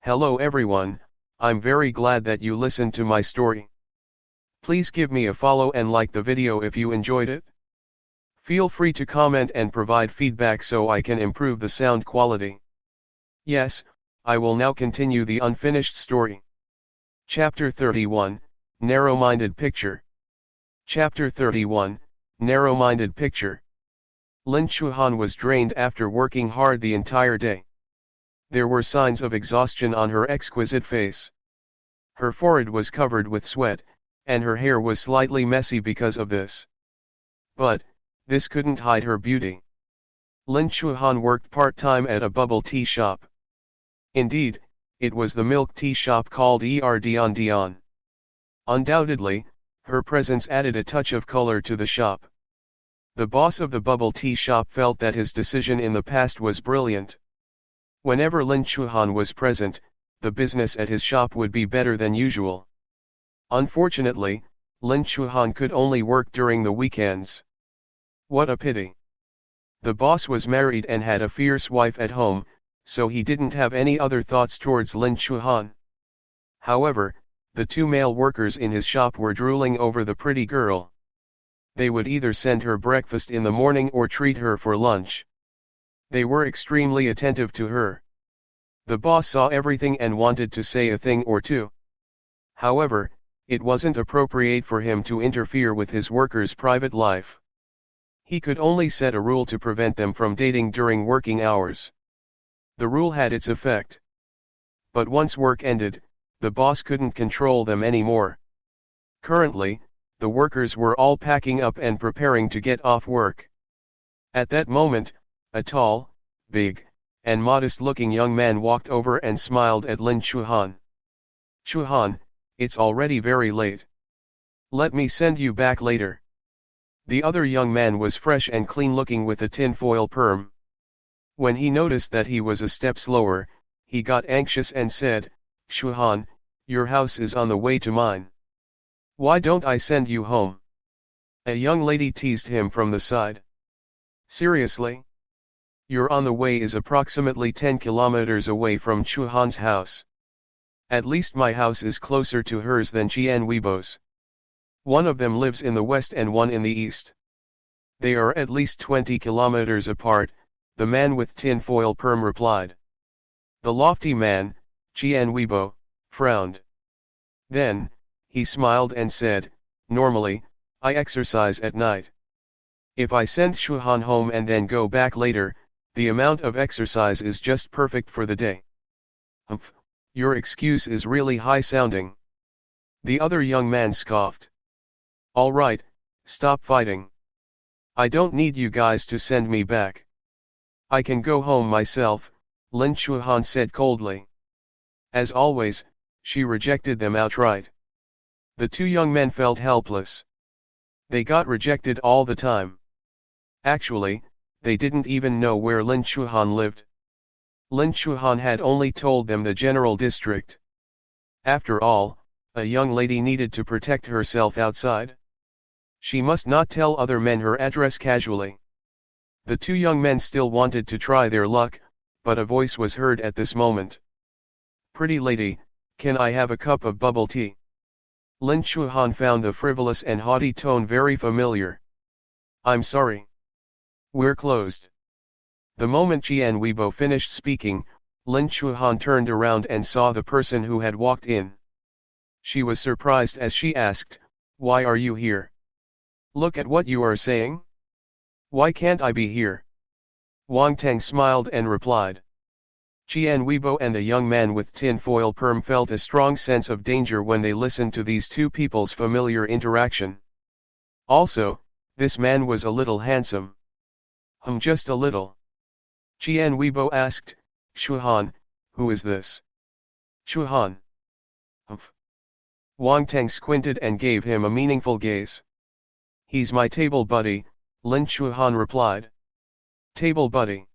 Hello everyone, I'm very glad that you listened to my story. Please give me a follow and like the video if you enjoyed it. Feel free to comment and provide feedback so I can improve the sound quality. Yes, I will now continue the unfinished story. Chapter 31, Narrow-Minded Picture. Chapter 31, Narrow-Minded Picture. Lin Chuhan was drained after working hard the entire day. There were signs of exhaustion on her exquisite face. Her forehead was covered with sweat, and her hair was slightly messy because of this. But, this couldn't hide her beauty. Lin Chuhan worked part-time at a bubble tea shop. Indeed, it was the milk tea shop called Dion Dion. Undoubtedly, her presence added a touch of color to the shop. The boss of the bubble tea shop felt that his decision in the past was brilliant. Whenever Lin Chuhan was present, the business at his shop would be better than usual. Unfortunately, Lin Chuhan could only work during the weekends. What a pity. The boss was married and had a fierce wife at home, so he didn't have any other thoughts towards Lin Chuhan. However, the two male workers in his shop were drooling over the pretty girl. They would either send her breakfast in the morning or treat her for lunch. They were extremely attentive to her. The boss saw everything and wanted to say a thing or two. However, it wasn't appropriate for him to interfere with his workers' private life. He could only set a rule to prevent them from dating during working hours. The rule had its effect. But once work ended, the boss couldn't control them anymore. Currently, the workers were all packing up and preparing to get off work. At that moment, a tall, big, and modest-looking young man walked over and smiled at Lin Chuhan. "Chuhan, it's already very late. Let me send you back later." The other young man was fresh and clean-looking with a tinfoil perm. When he noticed that he was a step slower, he got anxious and said, "Chuhan, your house is on the way to mine. Why don't I send you home?" A young lady teased him from the side. "Seriously? Your on the way is approximately 10 kilometers away from Chuhan's house. At least my house is closer to hers than Qian Weibo's. One of them lives in the west and one in the east. They are at least 20 kilometers apart," the man with tinfoil perm replied. The lofty man, Qian Weibo, frowned. Then, he smiled and said, "Normally, I exercise at night. If I send Chuhan home and then go back later, the amount of exercise is just perfect for the day." "Humph, your excuse is really high-sounding." The other young man scoffed. "All right, stop fighting. I don't need you guys to send me back. I can go home myself," Lin Chuhan said coldly. As always, she rejected them outright. The two young men felt helpless. They got rejected all the time. Actually, they didn't even know where Lin Chuhan lived. Lin Chuhan had only told them the general district. After all, a young lady needed to protect herself outside. She must not tell other men her address casually. The two young men still wanted to try their luck, but a voice was heard at this moment. "Pretty lady, can I have a cup of bubble tea?" Lin Chuhan found the frivolous and haughty tone very familiar. "I'm sorry. We're closed." The moment Qian Weibo finished speaking, Lin Chuhan turned around and saw the person who had walked in. She was surprised as she asked, "Why are you here? Look at what you are saying. Why can't I be here?" Wang Teng smiled and replied. Qian Weibo and the young man with tinfoil perm felt a strong sense of danger when they listened to these two people's familiar interaction. Also, this man was a little handsome. Just a little. Qian Weibo asked, "Chuhan, who is this?" "Chuhan." "Humph." Wang Teng squinted and gave him a meaningful gaze. "He's my table buddy," Lin Chuhan replied. "Table buddy."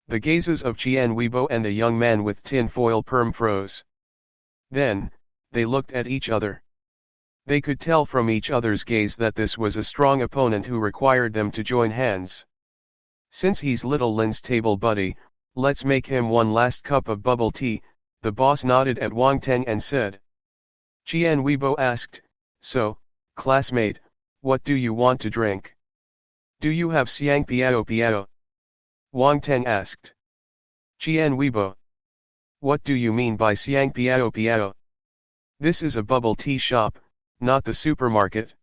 The gazes of Qian Weibo and the young man with tinfoil perm froze. Then, they looked at each other. They could tell from each other's gaze that this was a strong opponent who required them to join hands. "Since he's little Lin's table buddy, let's make him one last cup of bubble tea," The boss nodded at Wang Teng and said. Qian Weibo asked, so, classmate, what do you want to drink? Do you have Xiang Piao Piao? Wang Teng asked. Qian Weibo. What do you mean by Xiang Piao Piao? This is a bubble tea shop, not the supermarket.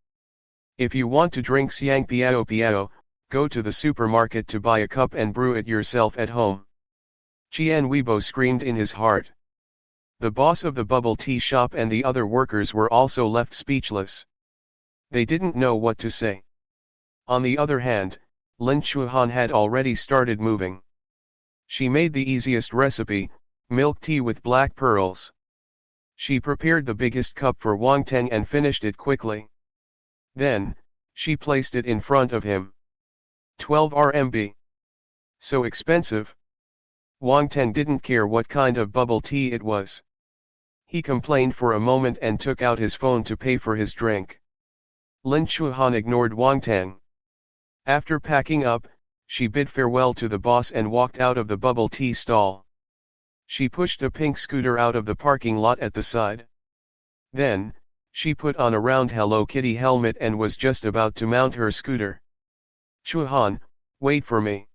If you want to drink Xiang Piao Piao, go to the supermarket to buy a cup and brew it yourself at home. Qian Weibo screamed in his heart. The boss of the bubble tea shop and the other workers were also left speechless. They didn't know what to say. On the other hand, Lin Chuhan had already started moving. She made the easiest recipe, milk tea with black pearls. She prepared the biggest cup for Wang Teng and finished it quickly. Then, she placed it in front of him. 12 RMB. So expensive. Wang Teng didn't care what kind of bubble tea it was. He complained for a moment and took out his phone to pay for his drink. Lin Chuhan ignored Wang Teng. After packing up, she bid farewell to the boss and walked out of the bubble tea stall. She pushed a pink scooter out of the parking lot at the side. Then, she put on a round Hello Kitty helmet and was just about to mount her scooter. Chuhan, wait for me.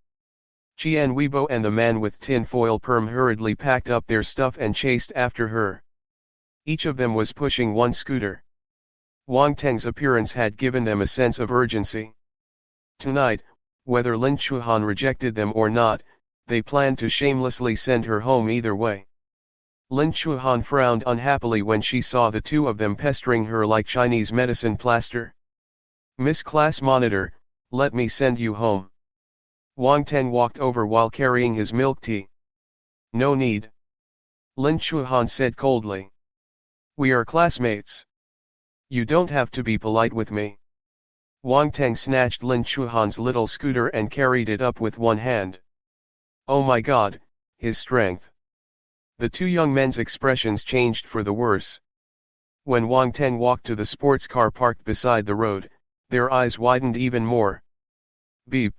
Qian Weibo and the man with tin-foil perm hurriedly packed up their stuff and chased after her. Each of them was pushing one scooter. Wang Teng's appearance had given them a sense of urgency. Tonight, whether Lin Chuhan rejected them or not, they planned to shamelessly send her home either way. Lin Chuhan frowned unhappily when she saw the two of them pestering her like Chinese medicine plaster. Miss Class Monitor, let me send you home. Wang Teng walked over while carrying his milk tea. No need. Lin Chuhan said coldly. We are classmates. You don't have to be polite with me. Wang Teng snatched Lin Chuhan's little scooter and carried it up with one hand. Oh my God, his strength. The two young men's expressions changed for the worse. When Wang Teng walked to the sports car parked beside the road, their eyes widened even more. Beep.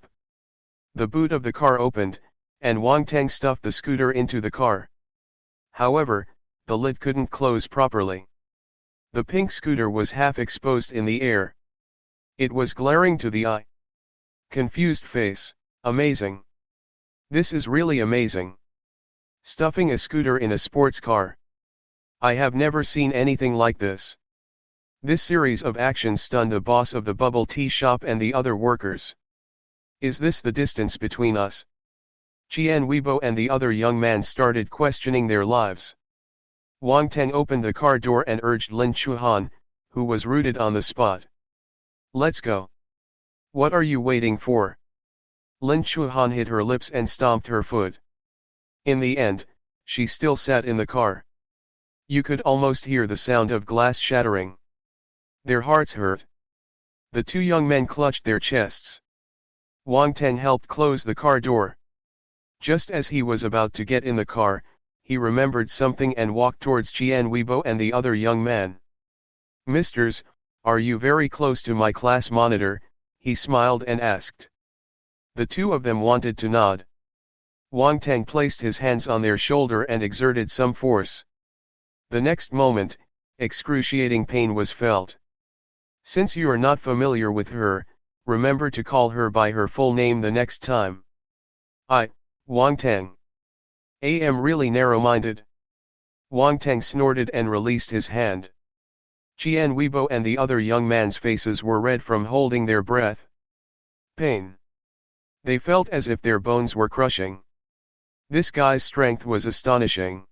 The boot of the car opened, and Wang Teng stuffed the scooter into the car. However, the lid couldn't close properly. The pink scooter was half exposed in the air. It was glaring to the eye. Confused face, amazing. This is really amazing. Stuffing a scooter in a sports car. I have never seen anything like this. This series of actions stunned the boss of the bubble tea shop and the other workers. Is this the distance between us? Qian Weibo and the other young man started questioning their lives. Wang Teng opened the car door and urged Lin Chuhan, who was rooted on the spot. Let's go. What are you waiting for? Lin Chuhan hit her lips and stomped her foot. In the end, she still sat in the car. You could almost hear the sound of glass shattering. Their hearts hurt. The two young men clutched their chests. Wang Teng helped close the car door. Just as he was about to get in the car, he remembered something and walked towards Qian Weibo and the other young man. Misters, are you very close to my class monitor? He smiled and asked. The two of them wanted to nod. Wang Teng placed his hands on their shoulder and exerted some force. The next moment, excruciating pain was felt. Since you are not familiar with her, remember to call her by her full name the next time. Wang Teng. Am really narrow-minded. Wang Teng snorted and released his hand. Qian Weibo and the other young man's faces were red from holding their breath. Pain. They felt as if their bones were crushing. This guy's strength was astonishing.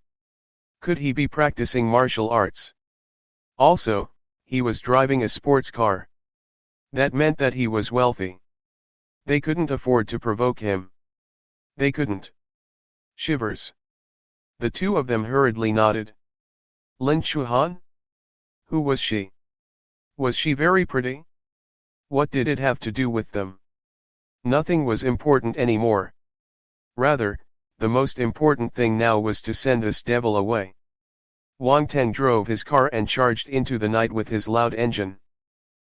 Could he be practicing martial arts? Also, he was driving a sports car. That meant that he was wealthy. They couldn't afford to provoke him. They couldn't. Shivers. The two of them hurriedly nodded. Lin Chuhan? Who was she? Was she very pretty? What did it have to do with them? Nothing was important anymore. Rather, the most important thing now was to send this devil away. Wang Teng drove his car and charged into the night with his loud engine.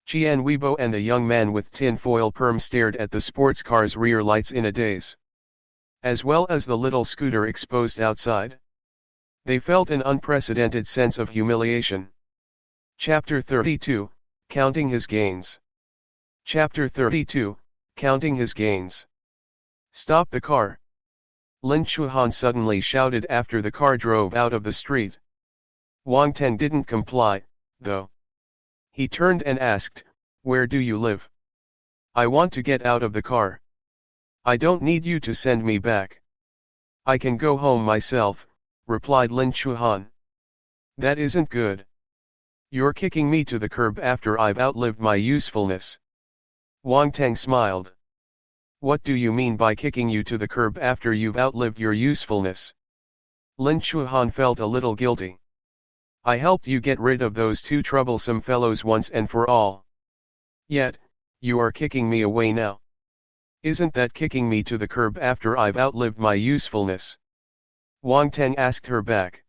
Qian Weibo and the young man with tin-foil perm stared at the sports car's rear lights in a daze. As well as the little scooter exposed outside. They felt an unprecedented sense of humiliation. Chapter 32, Counting His Gains. Chapter 32, Counting His Gains. Stop the car! Lin Chuhan suddenly shouted after the car drove out of the street. Wang Teng didn't comply, though. He turned and asked, "Where do you live? I want to get out of the car. I don't need you to send me back. I can go home myself," replied Lin Chuhan. "That isn't good. You're kicking me to the curb after I've outlived my usefulness." Wang Teng smiled. "What do you mean by kicking you to the curb after you've outlived your usefulness?" Lin Chuhan felt a little guilty. "I helped you get rid of those two troublesome fellows once and for all. Yet, you are kicking me away now. Isn't that kicking me to the curb after I've outlived my usefulness?" Wang Teng asked her back.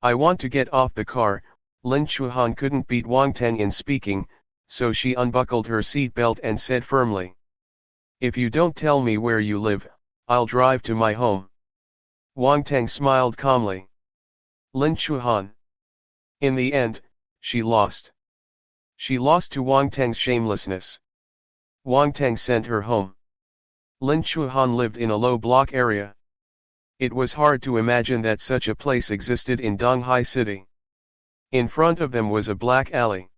"I want to get off the car." Lin Chuhan couldn't beat Wang Teng in speaking, so she unbuckled her seat belt and said firmly, "If you don't tell me where you live, I'll drive to my home." Wang Teng smiled calmly. Lin Chuhan. In the end, she lost. She lost to Wang Teng's shamelessness. Wang Teng sent her home. Lin Chuhan lived in a low block area. It was hard to imagine that such a place existed in Donghai City. In front of them was a black alley.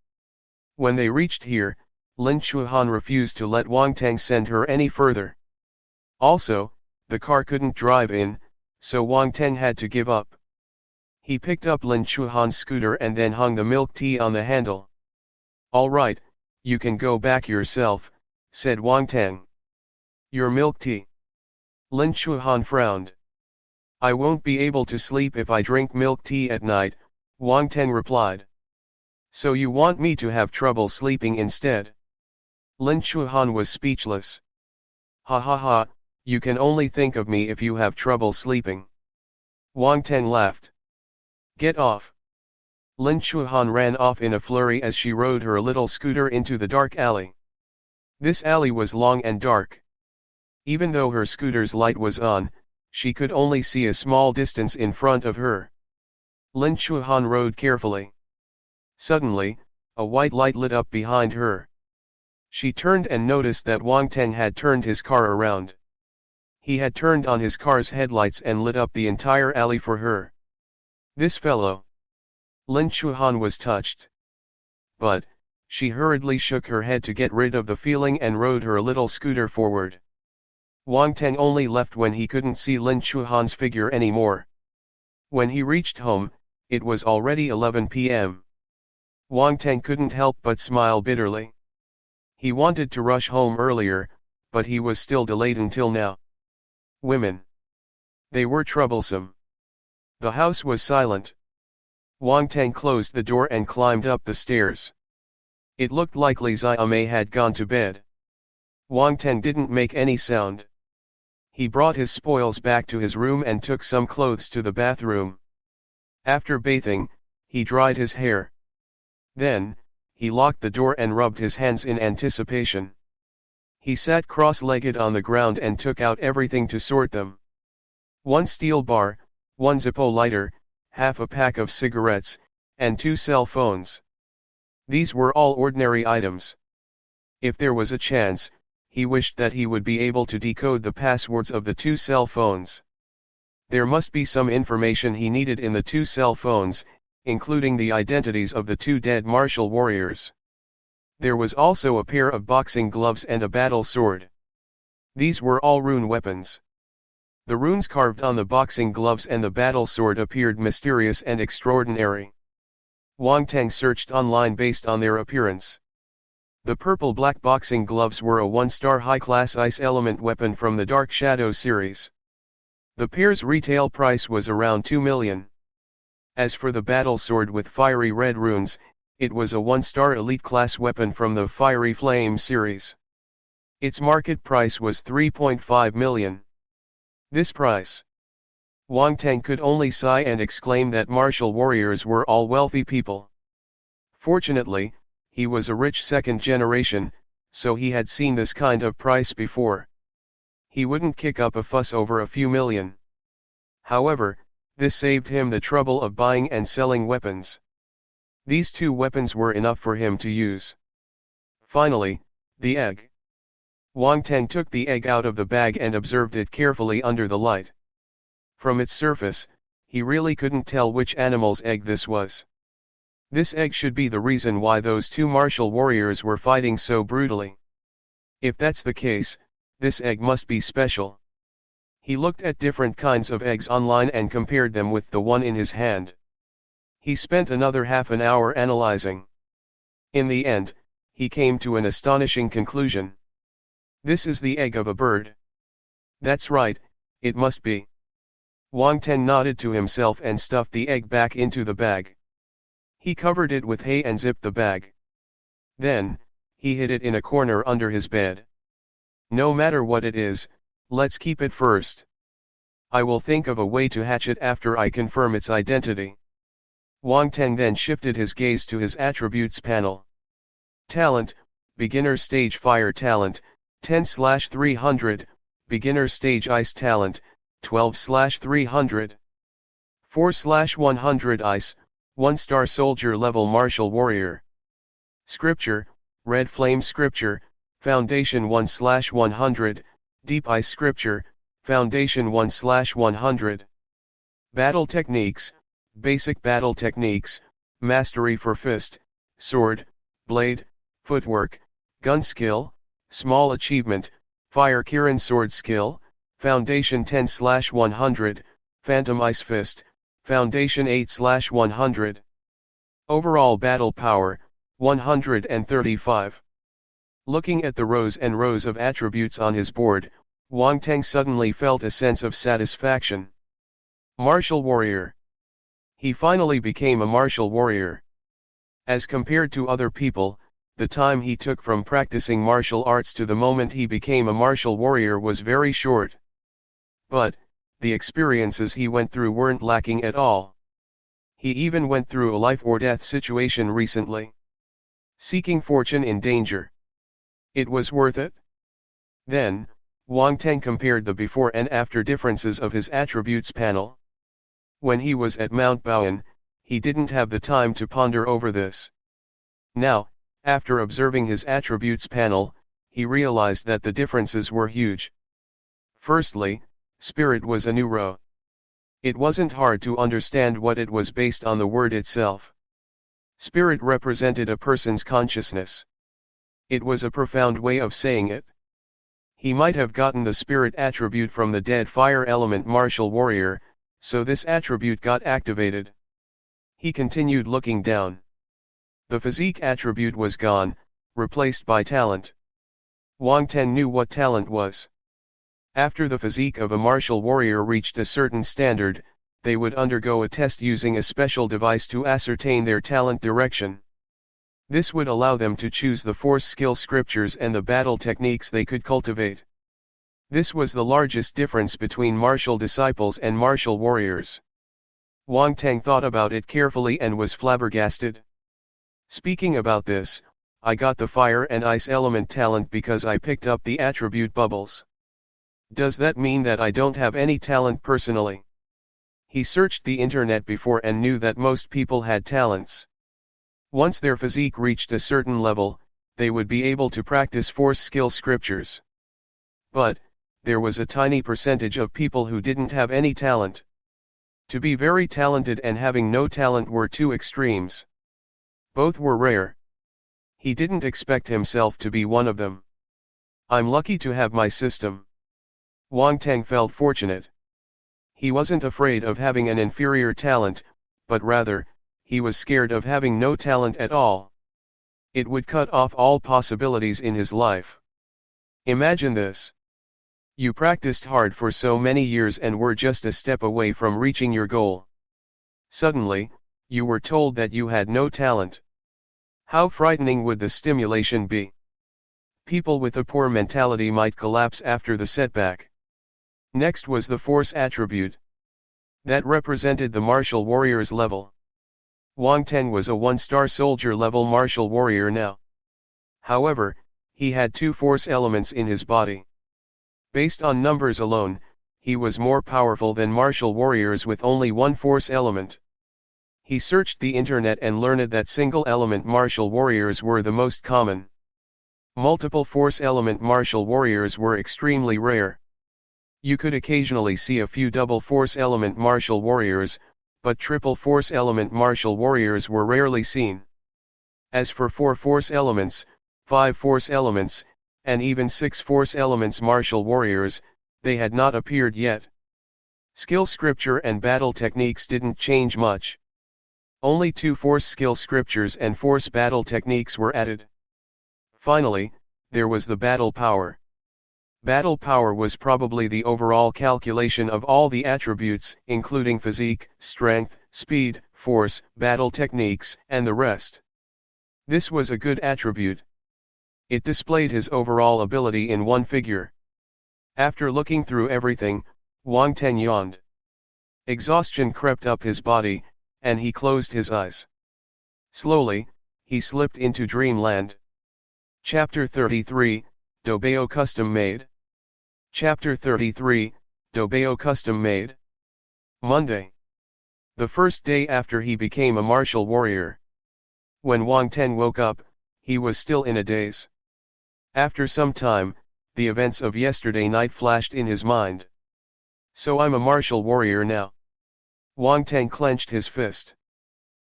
When they reached here, Lin Chuhan refused to let Wang Teng send her any further. Also, the car couldn't drive in, so Wang Teng had to give up. He picked up Lin Chuhan's scooter and then hung the milk tea on the handle. "All right, you can go back yourself," said Wang Teng. "Your milk tea?" Lin Chuhan frowned. "I won't be able to sleep if I drink milk tea at night," Wang Teng replied. "So you want me to have trouble sleeping instead?" Lin Chuhan was speechless. "Ha ha ha, you can only think of me if you have trouble sleeping." Wang Teng laughed. "Get off." Lin Chuhan ran off in a flurry as she rode her little scooter into the dark alley. This alley was long and dark. Even though her scooter's light was on, she could only see a small distance in front of her. Lin Chuhan rode carefully. Suddenly, a white light lit up behind her. She turned and noticed that Wang Teng had turned his car around. He had turned on his car's headlights and lit up the entire alley for her. This fellow. Lin Chuhan was touched. But, she hurriedly shook her head to get rid of the feeling and rode her little scooter forward. Wang Teng only left when he couldn't see Lin Chuhan's figure anymore. When he reached home, it was already 11 p.m. Wang Teng couldn't help but smile bitterly. He wanted to rush home earlier, but he was still delayed until now. Women. They were troublesome. The house was silent. Wang Teng closed the door and climbed up the stairs. It looked like Li Xiaomei had gone to bed. Wang Teng didn't make any sound. He brought his spoils back to his room and took some clothes to the bathroom. After bathing, he dried his hair. Then, he locked the door and rubbed his hands in anticipation. He sat cross-legged on the ground and took out everything to sort them. One steel bar, one Zippo lighter, half a pack of cigarettes, and 2 cell phones. These were all ordinary items. If there was a chance, he wished that he would be able to decode the passwords of the 2 cell phones. There must be some information he needed in the 2 cell phones, including the identities of the 2 dead martial warriors. There was also a pair of boxing gloves and a battle sword. These were all rune weapons. The runes carved on the boxing gloves and the battle sword appeared mysterious and extraordinary. Wang Teng searched online based on their appearance. The purple-black boxing gloves were a 1-star high-class ice element weapon from the Dark Shadow series. The pair's retail price was around 2 million. As for the battle sword with fiery red runes, it was a 1-star elite-class weapon from the Fiery Flame series. Its market price was 3.5 million. This price. Wang Teng could only sigh and exclaim that martial warriors were all wealthy people. Fortunately, he was a rich second generation, so he had seen this kind of price before. He wouldn't kick up a fuss over a few million. However, This saved him the trouble of buying and selling weapons. These 2 weapons were enough for him to use. Finally, the egg. Wang Teng took the egg out of the bag and observed it carefully under the light. From its surface, he really couldn't tell which animal's egg this was. This egg should be the reason why those 2 martial warriors were fighting so brutally. If that's the case, this egg must be special. He looked at different kinds of eggs online and compared them with the one in his hand. He spent another half an hour analyzing. In the end, he came to an astonishing conclusion. This is the egg of a bird. That's right, it must be. Wang Teng nodded to himself and stuffed the egg back into the bag. He covered it with hay and zipped the bag. Then, he hid it in a corner under his bed. No matter what it is, let's keep it first. I will think of a way to hatch it after I confirm its identity. Wang Teng then shifted his gaze to his attributes panel. Talent, beginner stage fire talent, 10/300, beginner stage ice talent, 12/300. 4/100 ice, 1-star soldier level martial warrior. Scripture, red flame scripture, foundation 1/100, deep ice scripture, foundation 1/100. Battle techniques, basic battle techniques, mastery for fist, sword, blade, footwork, gun skill, small achievement, fire Kirin sword skill, foundation 10/100, phantom ice fist, foundation 8/100. Overall battle power, 135. Looking at the rows and rows of attributes on his board, Wang Teng suddenly felt a sense of satisfaction. Martial warrior. He finally became a martial warrior. As compared to other people, the time he took from practicing martial arts to the moment he became a martial warrior was very short. But, the experiences he went through weren't lacking at all. He even went through a life-or-death situation recently. Seeking fortune in danger. It was worth it? Then, Wang Teng compared the before and after differences of his attributes panel. When he was at Mount Bowen, he didn't have the time to ponder over this. Now, after observing his attributes panel, he realized that the differences were huge. Firstly, spirit was a new row. It wasn't hard to understand what it was based on the word itself. Spirit represented a person's consciousness. It was a profound way of saying it. He might have gotten the spirit attribute from the dead fire element martial warrior, so this attribute got activated. He continued looking down. The physique attribute was gone, replaced by talent. Wang Teng knew what talent was. After the physique of a martial warrior reached a certain standard, they would undergo a test using a special device to ascertain their talent direction. This would allow them to choose the force skill scriptures and the battle techniques they could cultivate. This was the largest difference between martial disciples and martial warriors. Wang Teng thought about it carefully and was flabbergasted. Speaking about this, I got the fire and ice element talent because I picked up the attribute bubbles. Does that mean that I don't have any talent personally? He searched the internet before and knew that most people had talents. Once their physique reached a certain level, they would be able to practice force skill scriptures. But, there was a tiny percentage of people who didn't have any talent. To be very talented and having no talent were two extremes. Both were rare. He didn't expect himself to be one of them. I'm lucky to have my system. Wang Teng felt fortunate. He wasn't afraid of having an inferior talent, but rather, he was scared of having no talent at all. It would cut off all possibilities in his life. Imagine this. You practiced hard for so many years and were just a step away from reaching your goal. Suddenly, you were told that you had no talent. How frightening would the stimulation be? People with a poor mentality might collapse after the setback. Next was the force attribute. That represented the martial warrior's level. Wang Teng was a 1-star soldier level martial warrior now. However, he had 2 force elements in his body. Based on numbers alone, he was more powerful than martial warriors with only one force element. He searched the internet and learned that single-element martial warriors were the most common. Multiple force-element martial warriors were extremely rare. You could occasionally see a few double force-element martial warriors, but triple force-element martial warriors were rarely seen. As for 4 force elements, 5 force elements, and even 6 force elements martial warriors, they had not appeared yet. Skill scripture and battle techniques didn't change much. Only 2 force skill scriptures and force battle techniques were added. Finally, there was the battle power. Battle power was probably the overall calculation of all the attributes, including physique, strength, speed, force, battle techniques, and the rest. This was a good attribute. It displayed his overall ability in one figure. After looking through everything, Wang Teng yawned. Exhaustion crept up his body, and he closed his eyes. Slowly, he slipped into dreamland. Chapter 33, Dobeo Custom Made. Chapter 33, Dobeo Custom Made. Monday. The first day after he became a martial warrior. When Wang Teng woke up, he was still in a daze. After some time, the events of yesterday night flashed in his mind. So I'm a martial warrior now. Wang Teng clenched his fist.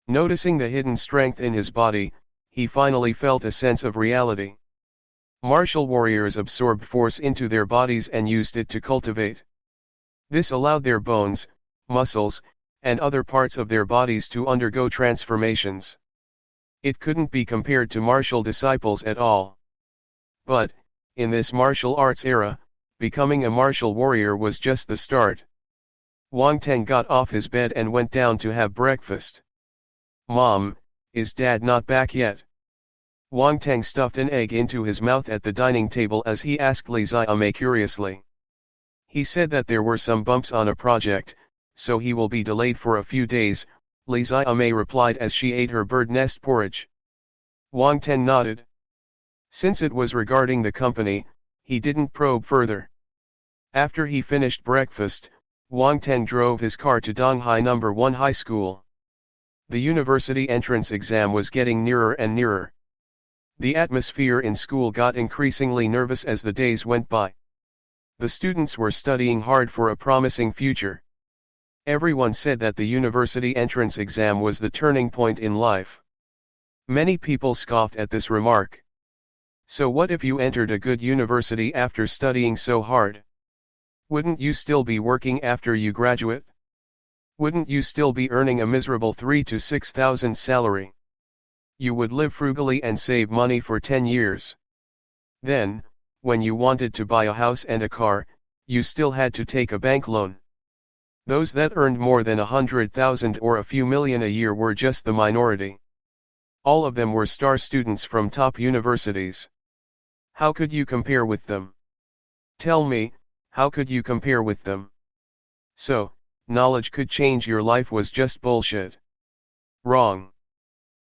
Noticing the hidden strength in his body, he finally felt a sense of reality. Martial warriors absorbed force into their bodies and used it to cultivate. This allowed their bones, muscles, and other parts of their bodies to undergo transformations. It couldn't be compared to martial disciples at all. But, in this martial arts era, becoming a martial warrior was just the start. Wang Teng got off his bed and went down to have breakfast. "Mom, is Dad not back yet?" Wang Teng stuffed an egg into his mouth at the dining table as he asked Li Xiaomei curiously. He said that there were some bumps on a project, so he will be delayed for a few days, Li Xiaomei replied as she ate her bird nest porridge. Wang Teng nodded. Since it was regarding the company, he didn't probe further. After he finished breakfast, Wang Teng drove his car to Donghai No. 1 High School. The university entrance exam was getting nearer and nearer. The atmosphere in school got increasingly nervous as the days went by. The students were studying hard for a promising future. Everyone said that the university entrance exam was the turning point in life. Many people scoffed at this remark. So what if you entered a good university after studying so hard? Wouldn't you still be working after you graduate? Wouldn't you still be earning a miserable 3,000 to 6,000 salary? You would live frugally and save money for 10 years. Then, when you wanted to buy a house and a car, you still had to take a bank loan. Those that earned more than 100,000 or a few million a year were just the minority. All of them were star students from top universities. How could you compare with them? Tell me, how could you compare with them? So, knowledge could change your life was just bullshit. Wrong.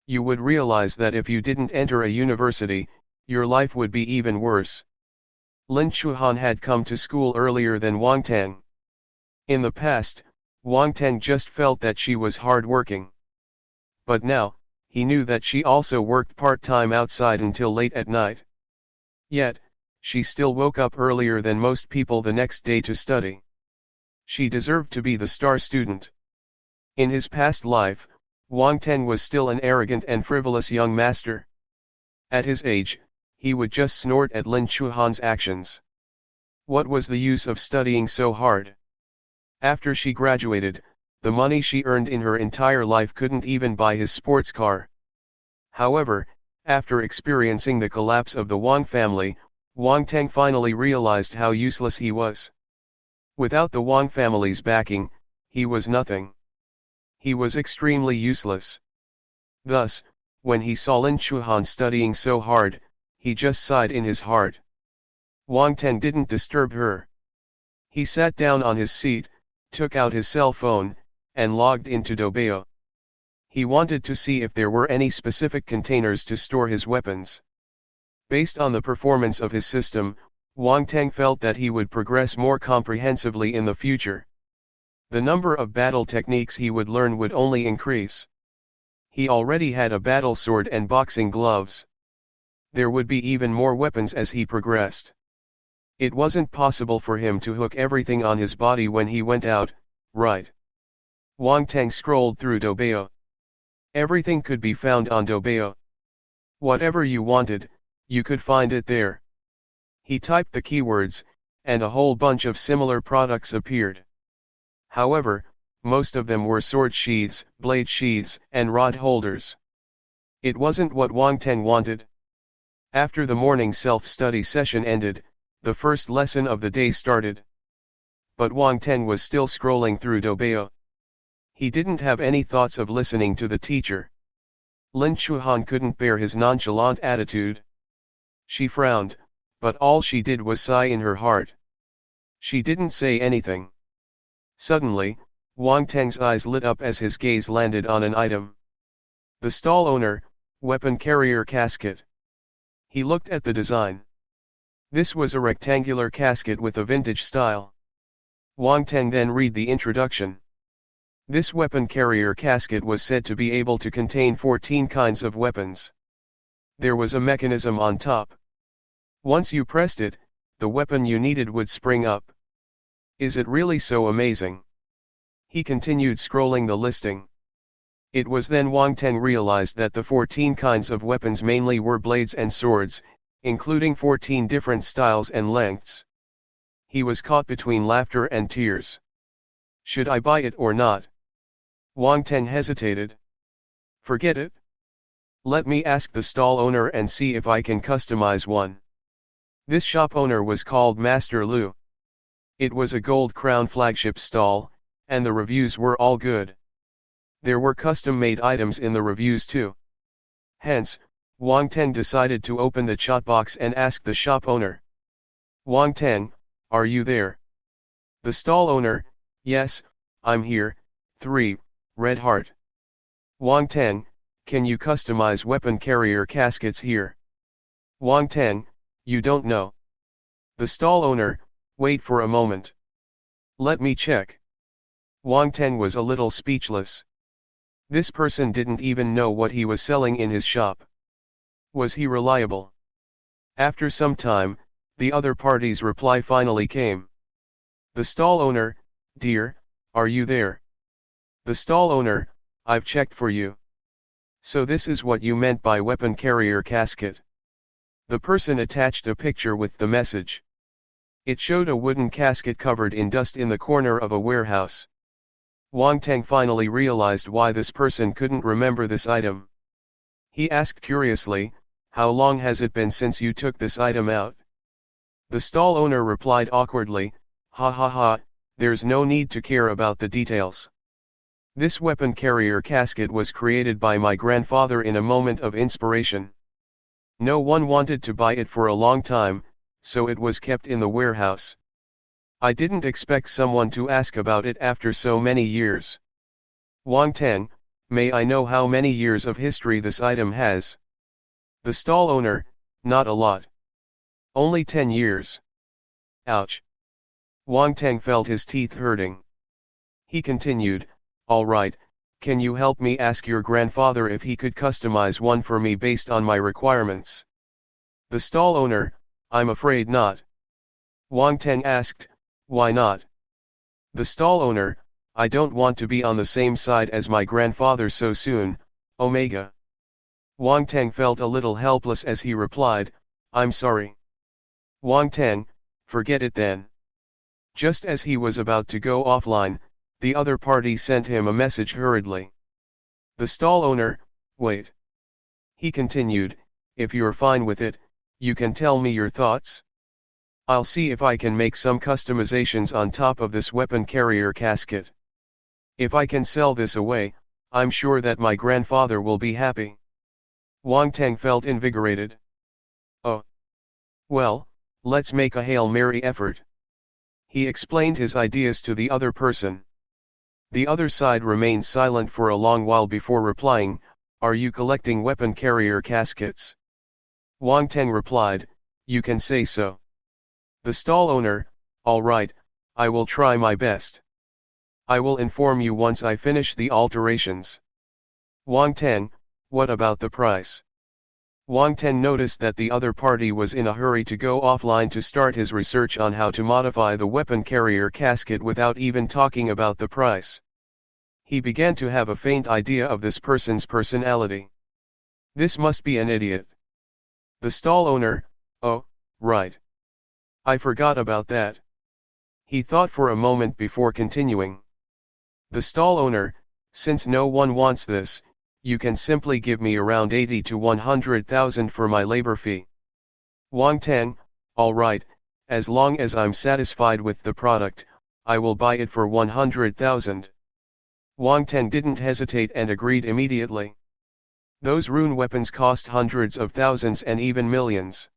You would realize that if you didn't enter a university, your life would be even worse. Lin Chuhan had come to school earlier than Wang Teng. In the past, Wang Teng just felt that she was hard-working. But now, he knew that she also worked part-time outside until late at night. Yet, she still woke up earlier than most people the next day to study. She deserved to be the star student. In his past life, Wang Teng was still an arrogant and frivolous young master. At his age, he would just snort at Lin Chuhan's actions. What was the use of studying so hard? After she graduated, the money she earned in her entire life couldn't even buy his sports car. However, after experiencing the collapse of the Wang family, Wang Teng finally realized how useless he was. Without the Wang family's backing, he was nothing. He was extremely useless. Thus, when he saw Lin Chuhan studying so hard, he just sighed in his heart. Wang Teng didn't disturb her. He sat down on his seat, took out his cell phone, and logged into Dobeo. He wanted to see if there were any specific containers to store his weapons. Based on the performance of his system, Wang Teng felt that he would progress more comprehensively in the future. The number of battle techniques he would learn would only increase. He already had a battle sword and boxing gloves. There would be even more weapons as he progressed. It wasn't possible for him to hook everything on his body when he went out, right? Wang Teng scrolled through Doubao. Everything could be found on Doubao. Whatever you wanted, you could find it there. He typed the keywords, and a whole bunch of similar products appeared. However, most of them were sword sheaths, blade sheaths, and rod holders. It wasn't what Wang Teng wanted. After the morning self-study session ended, the first lesson of the day started. But Wang Teng was still scrolling through Doubao. He didn't have any thoughts of listening to the teacher. Lin Chuhan couldn't bear his nonchalant attitude. She frowned, but all she did was sigh in her heart. She didn't say anything. Suddenly, Wang Teng's eyes lit up as his gaze landed on an item. The stall owner, weapon carrier casket. He looked at the design. This was a rectangular casket with a vintage style. Wang Teng then read the introduction. This weapon carrier casket was said to be able to contain 14 kinds of weapons. There was a mechanism on top. Once you pressed it, the weapon you needed would spring up. Is it really so amazing? He continued scrolling the listing. It was then Wang Teng realized that the 14 kinds of weapons mainly were blades and swords, including 14 different styles and lengths. He was caught between laughter and tears. Should I buy it or not? Wang Teng hesitated. Forget it. Let me ask the stall owner and see if I can customize one. This shop owner was called Master Lu. It was a Gold Crown flagship stall, and the reviews were all good. There were custom-made items in the reviews too. Hence, Wang Teng decided to open the chat box and ask the shop owner. Wang Teng, are you there? The stall owner, yes, I'm here. 3, red heart. Wang Teng, can you customize weapon carrier caskets here? Wang Teng, you don't know. The stall owner, wait for a moment. Let me check. Wang Teng was a little speechless. This person didn't even know what he was selling in his shop. Was he reliable? After some time, the other party's reply finally came. The stall owner, dear, are you there? The stall owner, I've checked for you. So this is what you meant by weapon carrier casket. The person attached a picture with the message. It showed a wooden casket covered in dust in the corner of a warehouse. Wang Teng finally realized why this person couldn't remember this item. He asked curiously, how long has it been since you took this item out? The stall owner replied awkwardly, ha ha ha, there's no need to care about the details. This weapon carrier casket was created by my grandfather in a moment of inspiration. No one wanted to buy it for a long time, so it was kept in the warehouse. I didn't expect someone to ask about it after so many years. Wang Teng, may I know how many years of history this item has? The stall owner, not a lot. Only 10 years. Ouch. Wang Teng felt his teeth hurting. He continued, all right, can you help me ask your grandfather if he could customize one for me based on my requirements? The stall owner, I'm afraid not. Wang Teng asked, why not? The stall owner, I don't want to be on the same side as my grandfather so soon, Omega. Wang Teng felt a little helpless as he replied, I'm sorry. Wang Teng, forget it then. Just as he was about to go offline, the other party sent him a message hurriedly. The stall owner, wait. He continued, if you're fine with it, you can tell me your thoughts. I'll see if I can make some customizations on top of this weapon carrier casket. If I can sell this away, I'm sure that my grandfather will be happy. Wang Teng felt invigorated. Oh. Well, let's make a Hail Mary effort. He explained his ideas to the other person. The other side remained silent for a long while before replying, are you collecting weapon carrier caskets? Wang Teng replied, you can say so. The stall owner, all right, I will try my best. I will inform you once I finish the alterations. Wang Teng, what about the price? Wang Teng noticed that the other party was in a hurry to go offline to start his research on how to modify the weapon carrier casket without even talking about the price. He began to have a faint idea of this person's personality. This must be an idiot. The stall owner, oh, right. I forgot about that. He thought for a moment before continuing. The stall owner, since no one wants this, you can simply give me around 80 to 100,000 for my labor fee. Wang Teng, all right, as long as I'm satisfied with the product, I will buy it for 100,000. Wang Teng didn't hesitate and agreed immediately. Those rune weapons cost hundreds of thousands and even millions.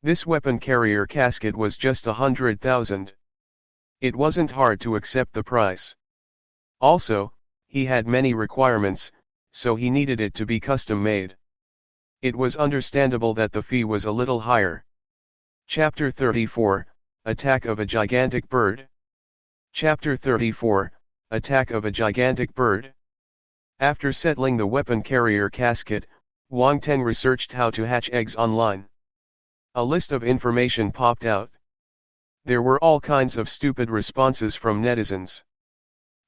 This weapon carrier casket was just 100,000. It wasn't hard to accept the price. Also, he had many requirements, so he needed it to be custom made. It was understandable that the fee was a little higher. Chapter 34, Attack of a Gigantic Bird. Chapter 34, Attack of a Gigantic Bird. After settling the weapon carrier casket, Wang Teng researched how to hatch eggs online. A list of information popped out. There were all kinds of stupid responses from netizens.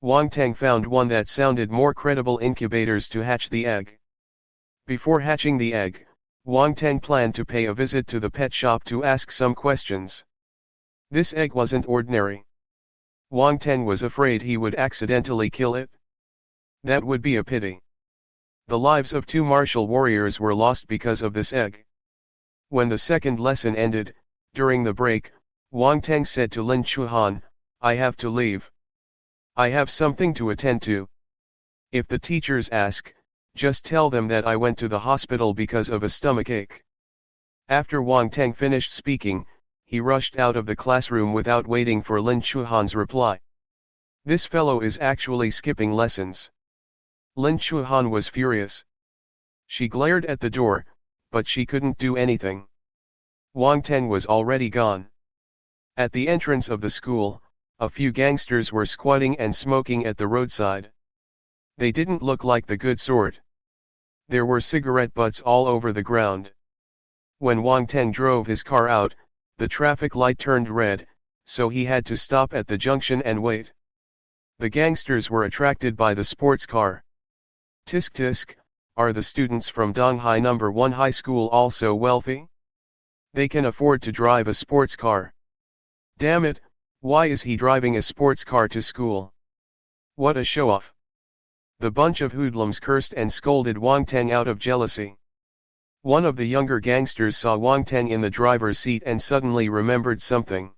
Wang Teng found one that sounded more credible: incubators to hatch the egg. Before hatching the egg, Wang Teng planned to pay a visit to the pet shop to ask some questions. This egg wasn't ordinary. Wang Teng was afraid he would accidentally kill it. That would be a pity. The lives of 2 martial warriors were lost because of this egg. When the second lesson ended, during the break, Wang Teng said to Lin Chuhan, I have to leave. I have something to attend to. If the teachers ask, just tell them that I went to the hospital because of a stomachache. After Wang Teng finished speaking, he rushed out of the classroom without waiting for Lin Chuhan's reply. This fellow is actually skipping lessons. Lin Chuhan was furious. She glared at the door, but she couldn't do anything. Wang Teng was already gone. At the entrance of the school, a few gangsters were squatting and smoking at the roadside. They didn't look like the good sort. There were cigarette butts all over the ground. When Wang Teng drove his car out, the traffic light turned red, so he had to stop at the junction and wait. The gangsters were attracted by the sports car. Tisk tisk, are the students from Donghai No. 1 High School also wealthy? They can afford to drive a sports car. Damn it, why is he driving a sports car to school? What a show-off. The bunch of hoodlums cursed and scolded Wang Teng out of jealousy. One of the younger gangsters saw Wang Teng in the driver's seat and suddenly remembered something.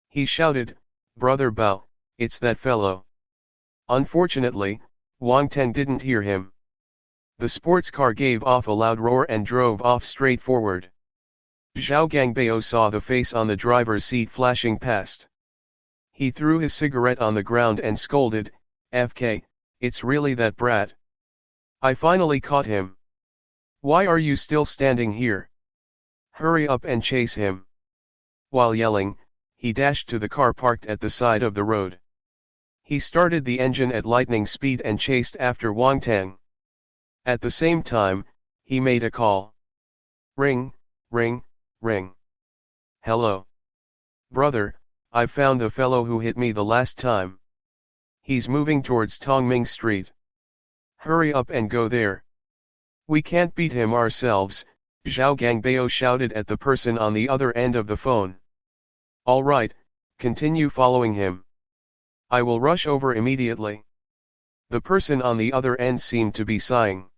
He shouted, Brother Bao, it's that fellow. Unfortunately, Wang Teng didn't hear him. The sports car gave off a loud roar and drove off straight forward. Zhao Gangbao saw the face on the driver's seat flashing past. He threw his cigarette on the ground and scolded, FK, it's really that brat. I finally caught him. Why are you still standing here? Hurry up and chase him. While yelling, he dashed to the car parked at the side of the road. He started the engine at lightning speed and chased after Wang Teng. At the same time, he made a call. Ring, ring, ring. Hello. Brother, I've found the fellow who hit me the last time. He's moving towards Tongming Street. Hurry up and go there. We can't beat him ourselves, Zhao Gangbao shouted at the person on the other end of the phone. All right, continue following him. I will rush over immediately. The person on the other end seemed to be sighing.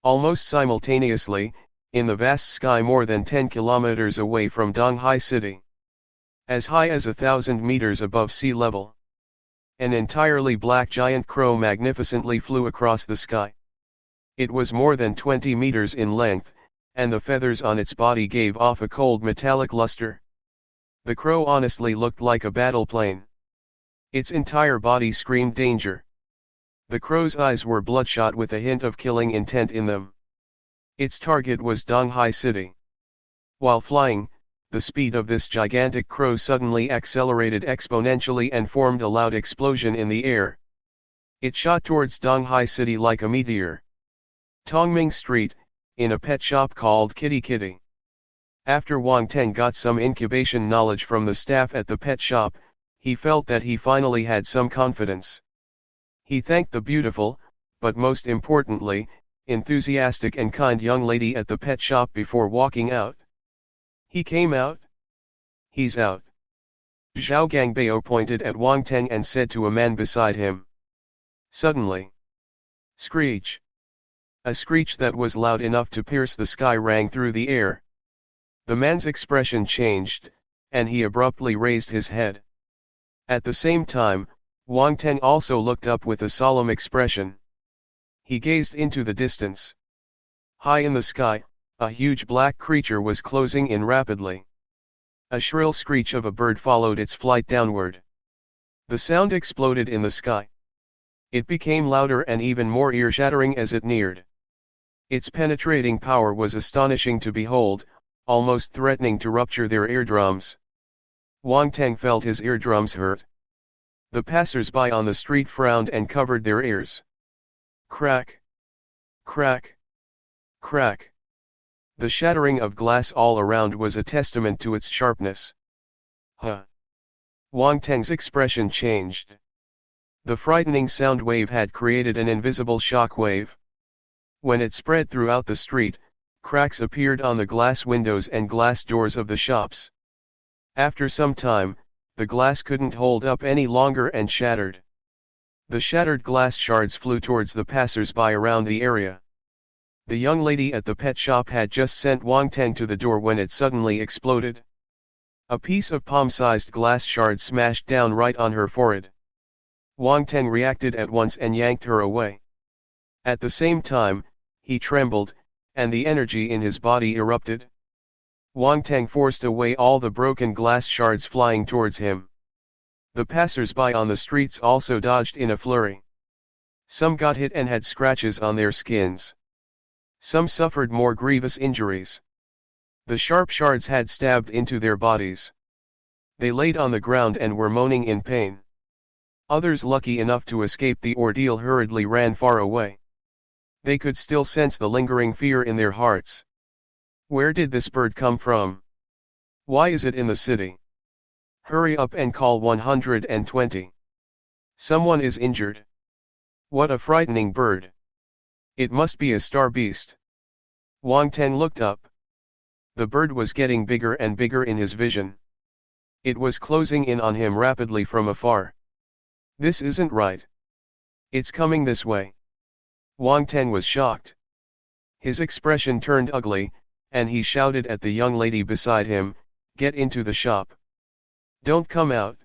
Almost simultaneously, in the vast sky more than 10 kilometers away from Donghai City, as high as 1,000 meters above sea level, an entirely black giant crow magnificently flew across the sky. It was more than 20 meters in length, and the feathers on its body gave off a cold metallic luster. The crow honestly looked like a battle plane. Its entire body screamed danger. The crow's eyes were bloodshot with a hint of killing intent in them. Its target was Donghai City. While flying, the speed of this gigantic crow suddenly accelerated exponentially and formed a loud explosion in the air. It shot towards Donghai City like a meteor. Tongming Street, in a pet shop called Kitty Kitty. After Wang Teng got some incubation knowledge from the staff at the pet shop, he felt that he finally had some confidence. He thanked the beautiful, but most importantly, enthusiastic and kind young lady at the pet shop before walking out. He came out? He's out. Zhao Gangbao pointed at Wang Teng and said to a man beside him. Suddenly. Screech. A screech that was loud enough to pierce the sky rang through the air. The man's expression changed, and he abruptly raised his head. At the same time, Wang Teng also looked up with a solemn expression. He gazed into the distance. High in the sky, a huge black creature was closing in rapidly. A shrill screech of a bird followed its flight downward. The sound exploded in the sky. It became louder and even more ear-shattering as it neared. Its penetrating power was astonishing to behold, almost threatening to rupture their eardrums. Wang Teng felt his eardrums hurt. The passers-by on the street frowned and covered their ears. Crack! Crack! Crack! The shattering of glass all around was a testament to its sharpness. Huh! Wang Teng's expression changed. The frightening sound wave had created an invisible shock wave. When it spread throughout the street, cracks appeared on the glass windows and glass doors of the shops. After some time, the glass couldn't hold up any longer and shattered. The shattered glass shards flew towards the passers-by around the area. The young lady at the pet shop had just sent Wang Teng to the door when it suddenly exploded. A piece of palm-sized glass shard smashed down right on her forehead. Wang Teng reacted at once and yanked her away. At the same time, he trembled, and the energy in his body erupted. Wang Teng forced away all the broken glass shards flying towards him. The passers-by on the streets also dodged in a flurry. Some got hit and had scratches on their skins. Some suffered more grievous injuries. The sharp shards had stabbed into their bodies. They laid on the ground and were moaning in pain. Others lucky enough to escape the ordeal hurriedly ran far away. They could still sense the lingering fear in their hearts. Where did this bird come from? Why is it in the city? Hurry up and call 120. Someone is injured. What a frightening bird. It must be a star beast. Wang Teng looked up. The bird was getting bigger and bigger in his vision. It was closing in on him rapidly from afar. This isn't right. It's coming this way. Wang Teng was shocked. His expression turned ugly, and he shouted at the young lady beside him, "Get into the shop. Don't come out."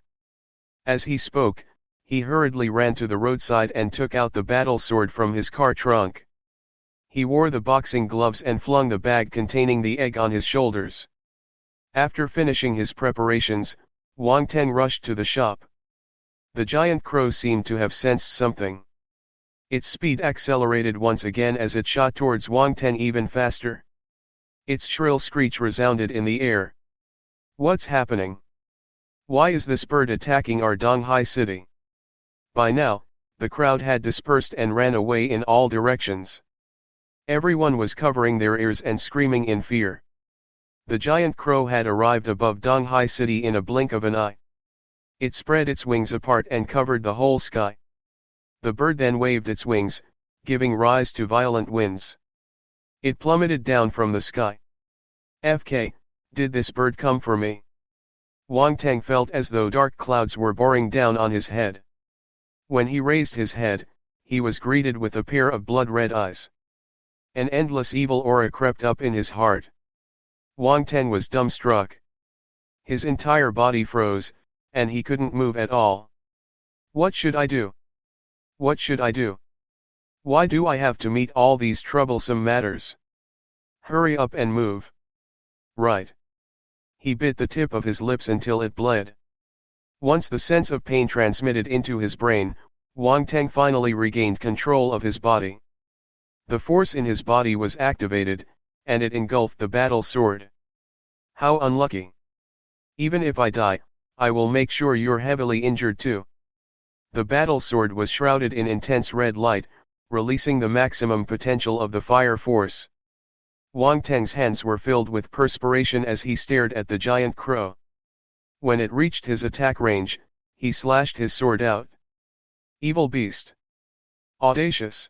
As he spoke, he hurriedly ran to the roadside and took out the battle sword from his car trunk. He wore the boxing gloves and flung the bag containing the egg on his shoulders. After finishing his preparations, Wang Teng rushed to the shop. The giant crow seemed to have sensed something. Its speed accelerated once again as it shot towards Wang Teng even faster. Its shrill screech resounded in the air. What's happening? Why is this bird attacking our Donghai city? By now, the crowd had dispersed and ran away in all directions. Everyone was covering their ears and screaming in fear. The giant crow had arrived above Donghai city in a blink of an eye. It spread its wings apart and covered the whole sky. The bird then waved its wings, giving rise to violent winds. It plummeted down from the sky. FK, did this bird come for me? Wang Teng felt as though dark clouds were boring down on his head. When he raised his head, he was greeted with a pair of blood-red eyes. An endless evil aura crept up in his heart. Wang Teng was dumbstruck. His entire body froze, and he couldn't move at all. What should I do? What should I do? Why do I have to meet all these troublesome matters? Hurry up and move. Right. He bit the tip of his lips until it bled. Once the sense of pain transmitted into his brain, Wang Teng finally regained control of his body. The force in his body was activated, and it engulfed the battle sword. How unlucky. Even if I die, I will make sure you're heavily injured too. The battle sword was shrouded in intense red light, releasing the maximum potential of the fire force. Wang Teng's hands were filled with perspiration as he stared at the giant crow. When it reached his attack range, he slashed his sword out. Evil beast. Audacious.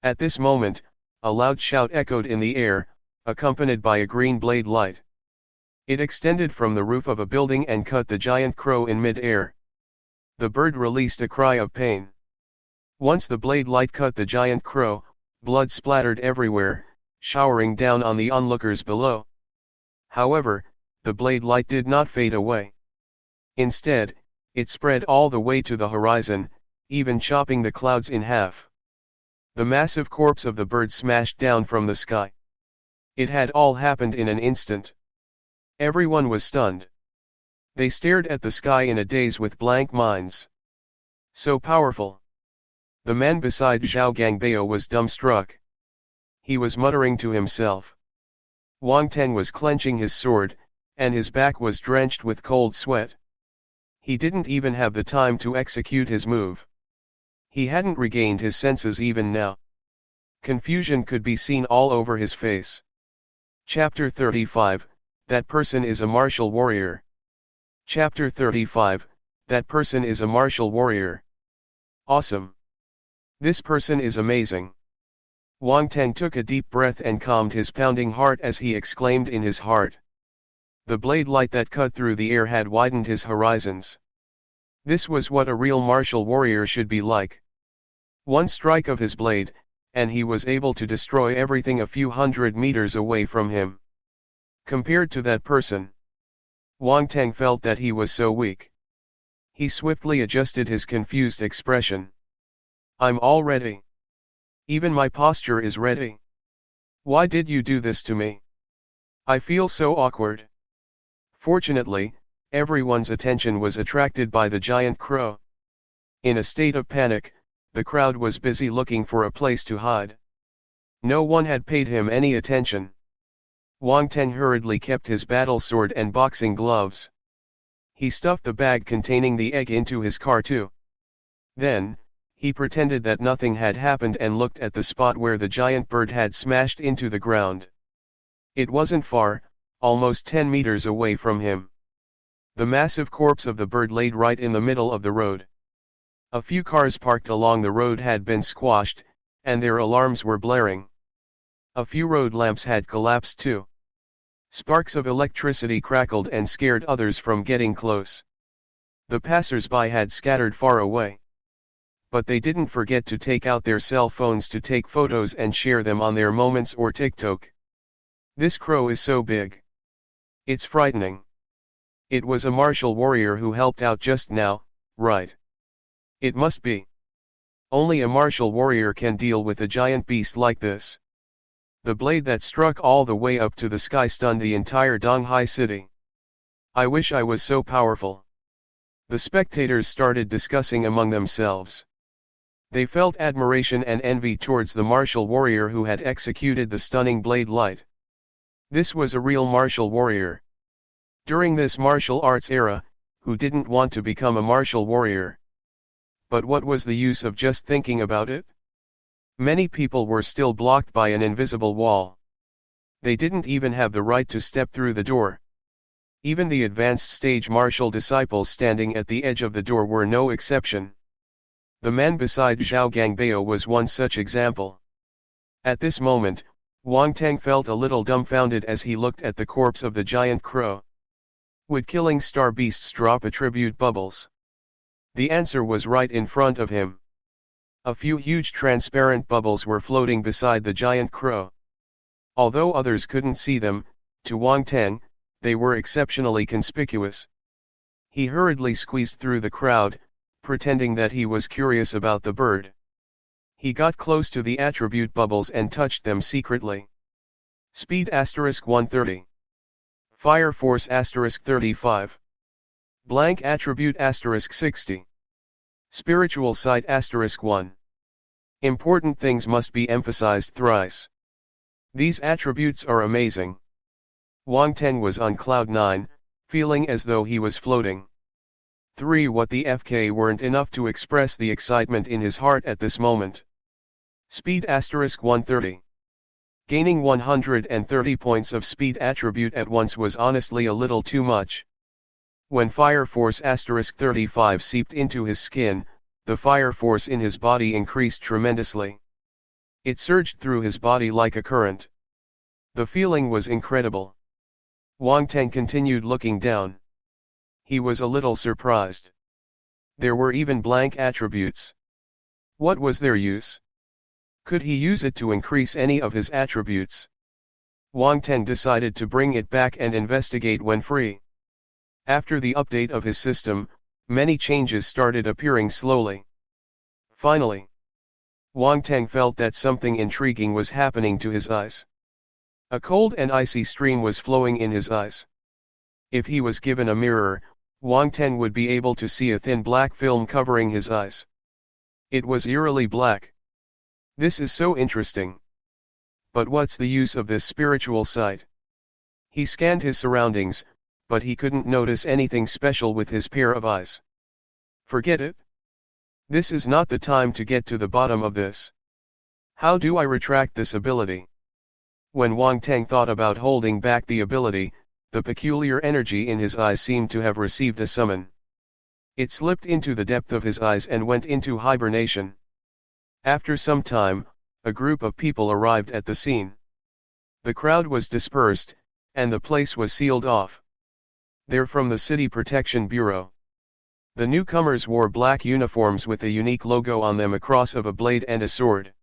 At this moment, a loud shout echoed in the air, accompanied by a green blade light. It extended from the roof of a building and cut the giant crow in mid-air. The bird released a cry of pain. Once the blade light cut the giant crow, blood splattered everywhere, showering down on the onlookers below. However, the blade light did not fade away. Instead, it spread all the way to the horizon, even chopping the clouds in half. The massive corpse of the bird smashed down from the sky. It had all happened in an instant. Everyone was stunned. They stared at the sky in a daze with blank minds. So powerful. The man beside Zhao Gangbao was dumbstruck. He was muttering to himself. Wang Teng was clenching his sword, and his back was drenched with cold sweat. He didn't even have the time to execute his move. He hadn't regained his senses even now. Confusion could be seen all over his face. Chapter 35, That person is a martial warrior. Chapter 35, That person is a martial warrior. Awesome. This person is amazing. Wang Teng took a deep breath and calmed his pounding heart as he exclaimed in his heart. The blade light that cut through the air had widened his horizons. This was what a real martial warrior should be like. One strike of his blade, and he was able to destroy everything a few hundred meters away from him. Compared to that person, Wang Teng felt that he was so weak. He swiftly adjusted his confused expression. I'm all ready. Even my posture is ready. Why did you do this to me? I feel so awkward. Fortunately, everyone's attention was attracted by the giant crow. In a state of panic, the crowd was busy looking for a place to hide. No one had paid him any attention. Wang Teng hurriedly kept his battle sword and boxing gloves. He stuffed the bag containing the egg into his car too. Then, he pretended that nothing had happened and looked at the spot where the giant bird had smashed into the ground. It wasn't far, almost 10 meters away from him. The massive corpse of the bird laid right in the middle of the road. A few cars parked along the road had been squashed, and their alarms were blaring. A few road lamps had collapsed too. Sparks of electricity crackled and scared others from getting close. The passers-by had scattered far away. But they didn't forget to take out their cell phones to take photos and share them on their Moments or TikTok. This crow is so big. It's frightening. It was a martial warrior who helped out just now, right? It must be. Only a martial warrior can deal with a giant beast like this. The blade that struck all the way up to the sky stunned the entire Donghai city. I wish I was so powerful. The spectators started discussing among themselves. They felt admiration and envy towards the martial warrior who had executed the stunning blade light. This was a real martial warrior. During this martial arts era, who didn't want to become a martial warrior? But what was the use of just thinking about it? Many people were still blocked by an invisible wall. They didn't even have the right to step through the door. Even the advanced stage martial disciples standing at the edge of the door were no exception. The man beside Zhao Gangbao was one such example. At this moment, Wang Teng felt a little dumbfounded as he looked at the corpse of the giant crow. Would killing star beasts drop attribute bubbles? The answer was right in front of him. A few huge transparent bubbles were floating beside the giant crow. Although others couldn't see them, to Wang Teng, they were exceptionally conspicuous. He hurriedly squeezed through the crowd, pretending that he was curious about the bird. He got close to the attribute bubbles and touched them secretly. Speed *130. Fire force *35. Blank attribute *60. Spiritual sight *1. Important things must be emphasized thrice. These attributes are amazing. Wang Teng was on cloud 9, feeling as though he was floating. 3. What the FK weren't enough to express the excitement in his heart at this moment. Speed * 130. Gaining 130 points of speed attribute at once was honestly a little too much. When Fire Force * 35 seeped into his skin, the fire force in his body increased tremendously. It surged through his body like a current. The feeling was incredible. Wang Teng continued looking down. He was a little surprised. There were even blank attributes. What was their use? Could he use it to increase any of his attributes? Wang Teng decided to bring it back and investigate when free. After the update of his system, many changes started appearing slowly. Finally, Wang Teng felt that something intriguing was happening to his eyes. A cold and icy stream was flowing in his eyes. If he was given a mirror, Wang Teng would be able to see a thin black film covering his eyes. It was eerily black. This is so interesting. But what's the use of this spiritual sight? He scanned his surroundings, but he couldn't notice anything special with his pair of eyes. Forget it. This is not the time to get to the bottom of this. How do I retract this ability? When Wang Teng thought about holding back the ability, the peculiar energy in his eyes seemed to have received a summon. It slipped into the depth of his eyes and went into hibernation. After some time, a group of people arrived at the scene. The crowd was dispersed, and the place was sealed off. They're from the City Protection Bureau. The newcomers wore black uniforms with a unique logo on them, a cross of a blade and a sword.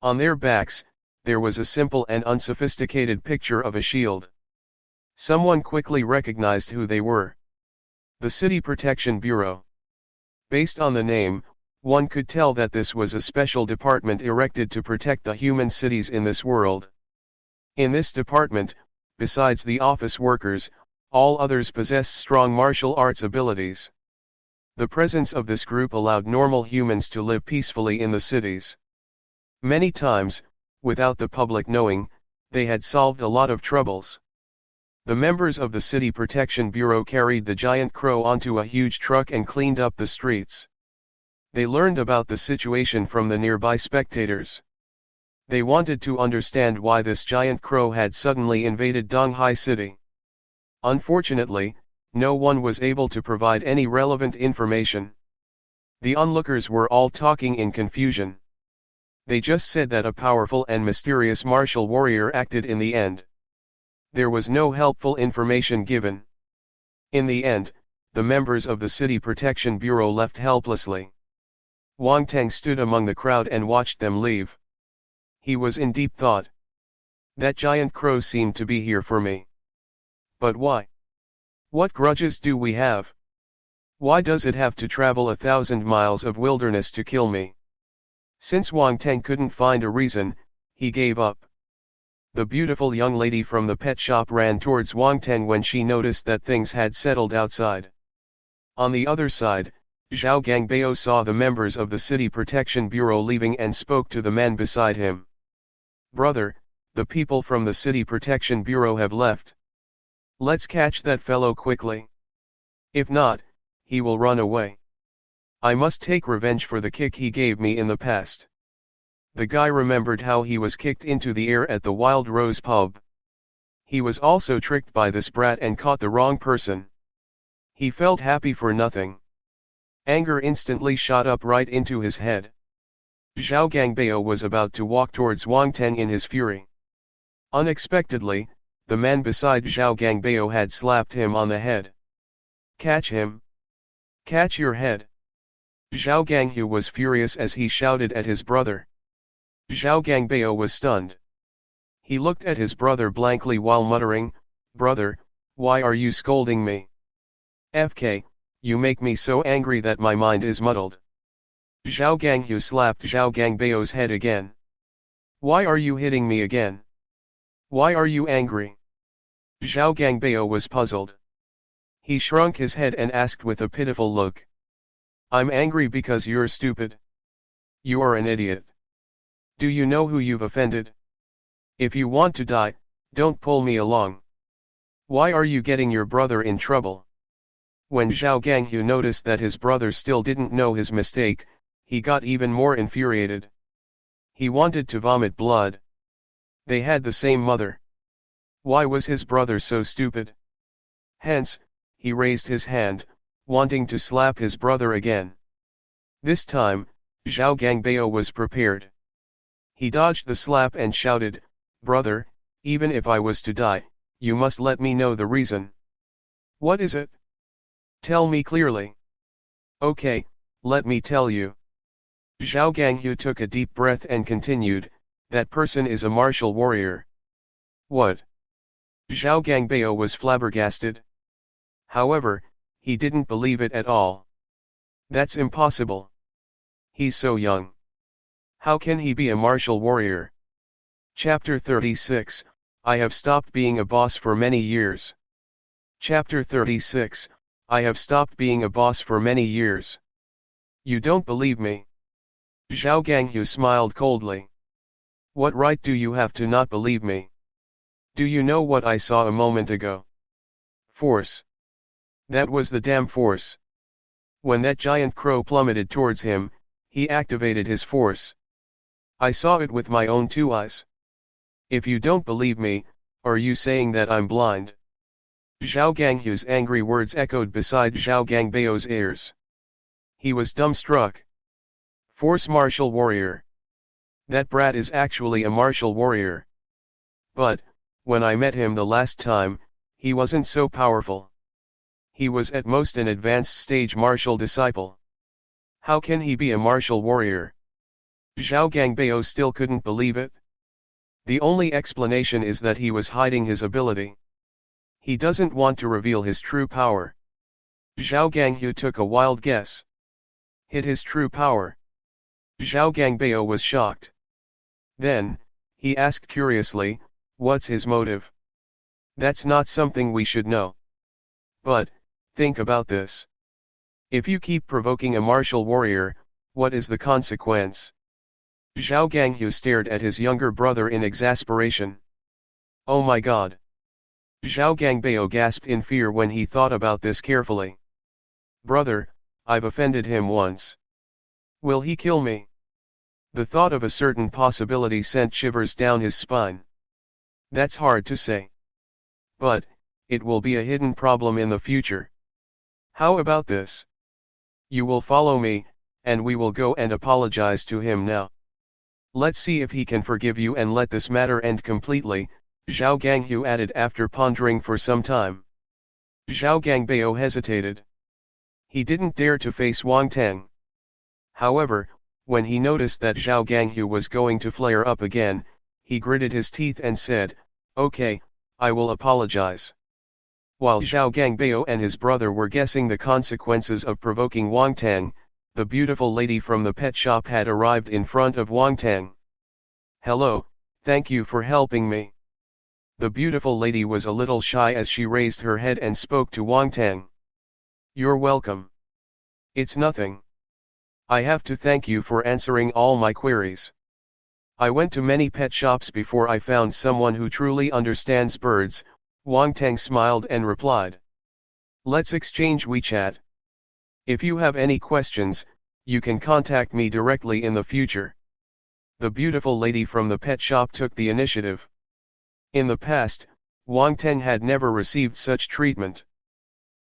On their backs, there was a simple and unsophisticated picture of a shield. Someone quickly recognized who they were. The City Protection Bureau. Based on the name, one could tell that this was a special department erected to protect the human cities in this world. In this department, besides the office workers, all others possess strong martial arts abilities. The presence of this group allowed normal humans to live peacefully in the cities. Many times, without the public knowing, they had solved a lot of troubles. The members of the City Protection Bureau carried the giant crow onto a huge truck and cleaned up the streets. They learned about the situation from the nearby spectators. They wanted to understand why this giant crow had suddenly invaded Donghai City. Unfortunately, no one was able to provide any relevant information. The onlookers were all talking in confusion. They just said that a powerful and mysterious martial warrior acted in the end. There was no helpful information given. In the end, the members of the City Protection Bureau left helplessly. Wang Teng stood among the crowd and watched them leave. He was in deep thought. That giant crow seemed to be here for me. But why? What grudges do we have? Why does it have to travel 1,000 miles of wilderness to kill me? Since Wang Teng couldn't find a reason, he gave up. The beautiful young lady from the pet shop ran towards Wang Teng when she noticed that things had settled outside. On the other side, Zhao Gangbao saw the members of the City Protection Bureau leaving and spoke to the man beside him. Brother, the people from the City Protection Bureau have left. Let's catch that fellow quickly. If not, he will run away. I must take revenge for the kick he gave me in the past. The guy remembered how he was kicked into the air at the Wild Rose pub. He was also tricked by this brat and caught the wrong person. He felt happy for nothing. Anger instantly shot up right into his head. Zhao Gangbao was about to walk towards Wang Teng in his fury. Unexpectedly, the man beside Zhao Gangbao had slapped him on the head. Catch him! Catch your head! Zhao Ganghu was furious as he shouted at his brother. Zhao Gangbao was stunned. He looked at his brother blankly while muttering, "Brother, why are you scolding me? FK, you make me so angry that my mind is muddled." Zhao Ganghu slapped Zhao Gangbao's head again. "Why are you hitting me again? Why are you angry?" Zhao Gangbao was puzzled. He shrunk his head and asked with a pitiful look. "I'm angry because you're stupid. You are an idiot. Do you know who you've offended? If you want to die, don't pull me along." Why are you getting your brother in trouble? When Zhao Ganghu noticed that his brother still didn't know his mistake, he got even more infuriated. He wanted to vomit blood. They had the same mother. Why was his brother so stupid? Hence, he raised his hand, wanting to slap his brother again. This time, Zhao Gangbao was prepared. He dodged the slap and shouted, "Brother, even if I was to die, you must let me know the reason." "What is it? Tell me clearly." "Okay, let me tell you." Zhao Ganghu took a deep breath and continued, "That person is a martial warrior." "What?" Zhao Gangbao was flabbergasted. However, he didn't believe it at all. "That's impossible. He's so young. How can he be a martial warrior?" Chapter 36, I have stopped being a boss for many years. Chapter 36, I have stopped being a boss for many years. You don't believe me? Zhao Ganghu smiled coldly. What right do you have to not believe me? Do you know what I saw a moment ago? Force. That was the damn force. When that giant crow plummeted towards him, he activated his force. I saw it with my own two eyes. If you don't believe me, are you saying that I'm blind? Zhao Ganghu's angry words echoed beside Zhao Gangbao's ears. He was dumbstruck. Force martial warrior. That brat is actually a martial warrior. But, when I met him the last time, he wasn't so powerful. He was at most an advanced stage martial disciple. How can he be a martial warrior? Zhao Gangbao still couldn't believe it. The only explanation is that he was hiding his ability. He doesn't want to reveal his true power. Zhao Ganghu took a wild guess. Hid his true power. Zhao Gangbao was shocked. Then, he asked curiously, what's his motive? That's not something we should know. But, think about this. If you keep provoking a martial warrior, what is the consequence? Zhao Ganghu stared at his younger brother in exasperation. Oh my god! Zhao Gangbao gasped in fear when he thought about this carefully. Brother, I've offended him once. Will he kill me? The thought of a certain possibility sent shivers down his spine. That's hard to say. But, it will be a hidden problem in the future. How about this? You will follow me, and we will go and apologize to him now. Let's see if he can forgive you and let this matter end completely, Zhao Ganghu added after pondering for some time. Zhao Gangbao hesitated. He didn't dare to face Wang Teng. However, when he noticed that Zhao Ganghu was going to flare up again, he gritted his teeth and said, okay, I will apologize. While Zhao Gangbao and his brother were guessing the consequences of provoking Wang Teng, the beautiful lady from the pet shop had arrived in front of Wang Teng. Hello, thank you for helping me. The beautiful lady was a little shy as she raised her head and spoke to Wang Teng. You're welcome. It's nothing. I have to thank you for answering all my queries. I went to many pet shops before I found someone who truly understands birds. Wang Teng smiled and replied. Let's exchange WeChat. If you have any questions, you can contact me directly in the future. The beautiful lady from the pet shop took the initiative. In the past, Wang Teng had never received such treatment.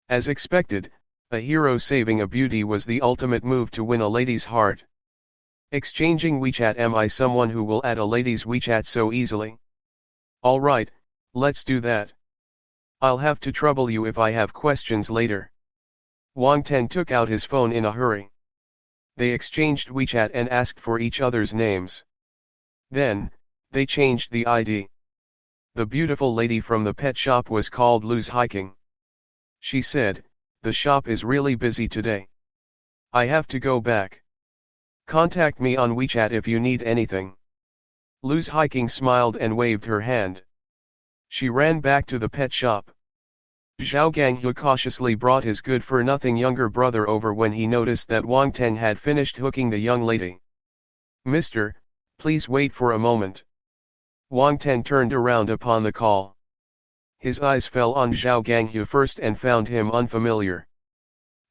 As expected, a hero saving a beauty was the ultimate move to win a lady's heart. Exchanging WeChat. Am I someone who will add a lady's WeChat so easily? Alright, let's do that. I'll have to trouble you if I have questions later. Wang Teng took out his phone in a hurry. They exchanged WeChat and asked for each other's names. Then, they changed the ID. The beautiful lady from the pet shop was called Luz Hiking. She said, the shop is really busy today. I have to go back. Contact me on WeChat if you need anything. Luz Hiking smiled and waved her hand. She ran back to the pet shop. Zhao Ganghu cautiously brought his good-for-nothing younger brother over when he noticed that Wang Teng had finished hooking the young lady. Mister, please wait for a moment. Wang Teng turned around upon the call. His eyes fell on Zhao Ganghu first and found him unfamiliar.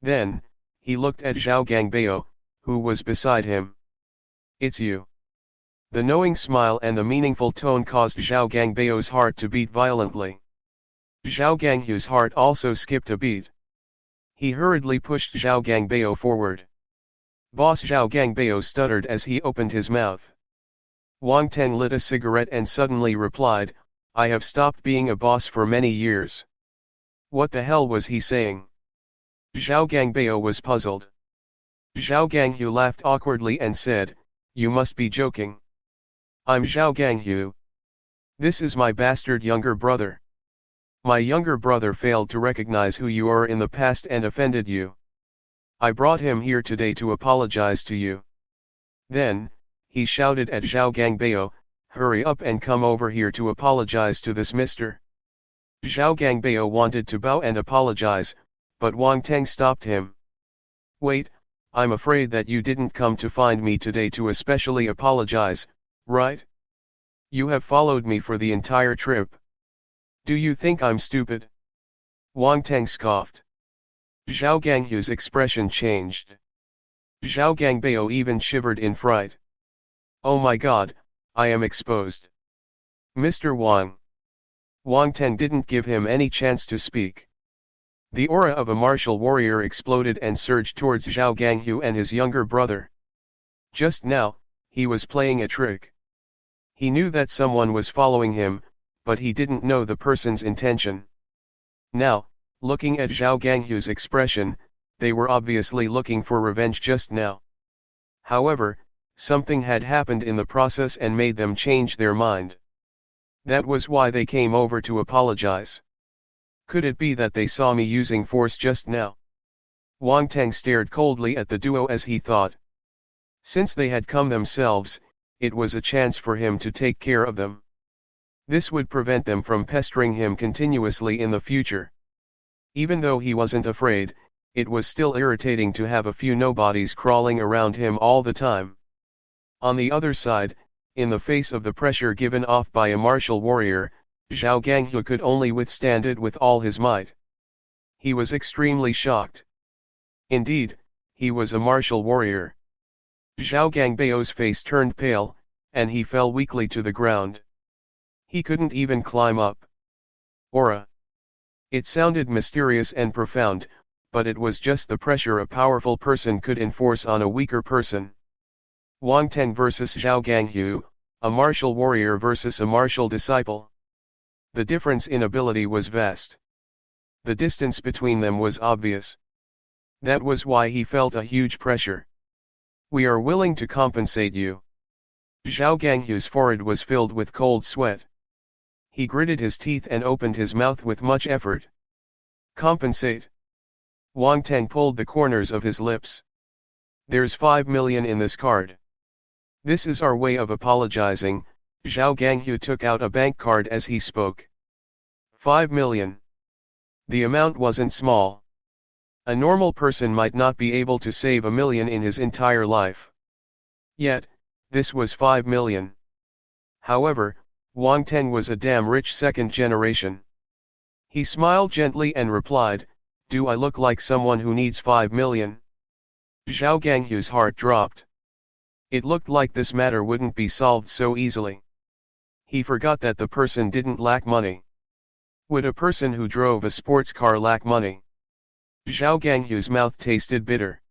Then, he looked at Zhao Gangbao, who was beside him. "It's you." The knowing smile and the meaningful tone caused Zhao Gangbao's heart to beat violently. Zhao Ganghu's heart also skipped a beat. He hurriedly pushed Zhao Gangbao forward. "Boss," Zhao Gangbao stuttered as he opened his mouth. Wang Teng lit a cigarette and suddenly replied, "I have stopped being a boss for many years." What the hell was he saying? Zhao Gangbao was puzzled. Zhao Ganghu laughed awkwardly and said, "You must be joking. I'm Zhao Ganghu. This is my bastard younger brother. My younger brother failed to recognize who you are in the past and offended you. I brought him here today to apologize to you." Then, he shouted at Zhao Gangbao, "Hurry up and come over here to apologize to this mister." Zhao Gangbao wanted to bow and apologize, but Wang Teng stopped him. "Wait, I'm afraid that you didn't come to find me today to especially apologize, right? You have followed me for the entire trip. Do you think I'm stupid?" Wang Teng scoffed. Zhao Ganghu's expression changed. Zhao Gangbao even shivered in fright. "Oh my god, I am exposed. Mr. Wang." Wang Teng didn't give him any chance to speak. The aura of a martial warrior exploded and surged towards Zhao Ganghu and his younger brother. Just now, he was playing a trick. He knew that someone was following him, but he didn't know the person's intention. Now, looking at Zhao Ganghu's expression, they were obviously looking for revenge just now. However, something had happened in the process and made them change their mind. That was why they came over to apologize. Could it be that they saw me using force just now? Wang Teng stared coldly at the duo as he thought. Since they had come themselves, it was a chance for him to take care of them. This would prevent them from pestering him continuously in the future. Even though he wasn't afraid, it was still irritating to have a few nobodies crawling around him all the time. On the other side, in the face of the pressure given off by a martial warrior, Zhao Ganghu could only withstand it with all his might. He was extremely shocked. Indeed, he was a martial warrior. Zhao Gangbao's face turned pale, and he fell weakly to the ground. He couldn't even climb up. Aura. It sounded mysterious and profound, but it was just the pressure a powerful person could enforce on a weaker person. Wang Teng versus Zhao Ganghu, a martial warrior versus a martial disciple. The difference in ability was vast. The distance between them was obvious. That was why he felt a huge pressure. "We are willing to compensate you." Zhao Ganghu's forehead was filled with cold sweat. He gritted his teeth and opened his mouth with much effort. "Compensate?" Wang Teng pulled the corners of his lips. "There's 5 million in this card. This is our way of apologizing." Zhao Ganghu took out a bank card as he spoke. 5 million. The amount wasn't small. A normal person might not be able to save 1 million in his entire life. Yet, this was 5 million. However, Wang Teng was a damn rich second generation. He smiled gently and replied, "Do I look like someone who needs 5 million? Zhao Ganghu's heart dropped. It looked like this matter wouldn't be solved so easily. He forgot that the person didn't lack money. Would a person who drove a sports car lack money? Zhao Ganghu's mouth tasted bitter.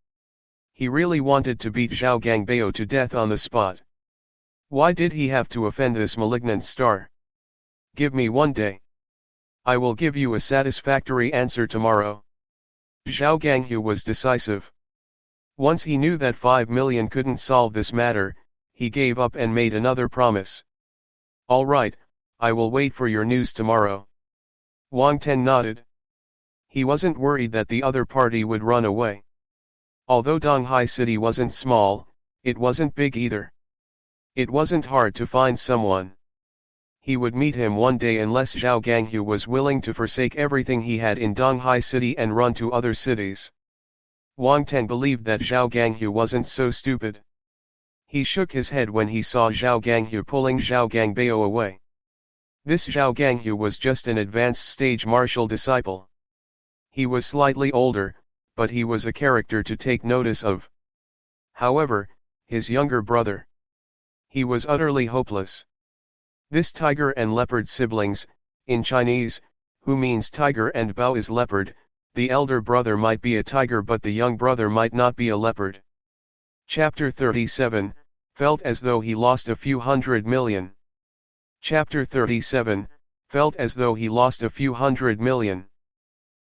He really wanted to beat Zhao Gangbao to death on the spot. Why did he have to offend this malignant star? "Give me 1 day. I will give you a satisfactory answer tomorrow." Zhao Ganghu was decisive. Once he knew that 5 million couldn't solve this matter, he gave up and made another promise. "All right, I will wait for your news tomorrow." Wang Teng nodded. He wasn't worried that the other party would run away. Although Donghai City wasn't small, it wasn't big either. It wasn't hard to find someone. He would meet him one day unless Zhao Ganghu was willing to forsake everything he had in Donghai City and run to other cities. Wang Teng believed that Zhao Ganghu wasn't so stupid. He shook his head when he saw Zhao Ganghu pulling Zhao Gangbao away. This Zhao Ganghu was just an advanced stage martial disciple. He was slightly older, but he was a character to take notice of. However, his younger brother. He was utterly hopeless. This tiger and leopard siblings, in Chinese, who means tiger and bao is leopard, the elder brother might be a tiger but the young brother might not be a leopard. Chapter 37, felt as though he lost a few hundred million. Chapter 37, felt as though he lost a few hundred million.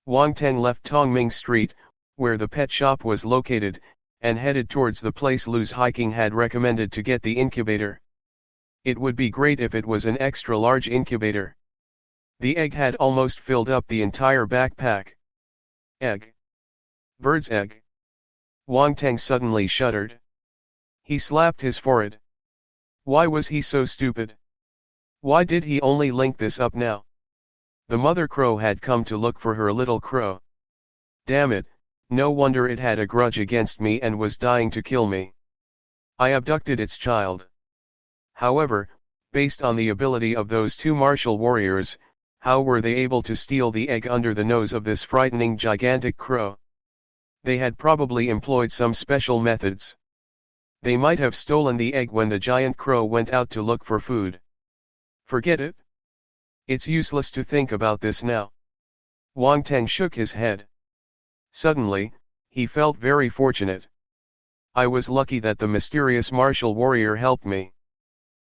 Wang Teng left Tongming Street, where the pet shop was located, and headed towards the place Lu's Hiking had recommended to get the incubator. It would be great if it was an extra large incubator. The egg had almost filled up the entire backpack. Egg. Bird's egg. Wang Teng suddenly shuddered. He slapped his forehead. Why was he so stupid? Why did he only link this up now? The mother crow had come to look for her little crow. Damn it, no wonder it had a grudge against me and was dying to kill me. I abducted its child. However, based on the ability of those two martial warriors, how were they able to steal the egg under the nose of this frightening gigantic crow? They had probably employed some special methods. They might have stolen the egg when the giant crow went out to look for food. Forget it. It's useless to think about this now. Wang Teng shook his head. Suddenly, he felt very fortunate. I was lucky that the mysterious martial warrior helped me.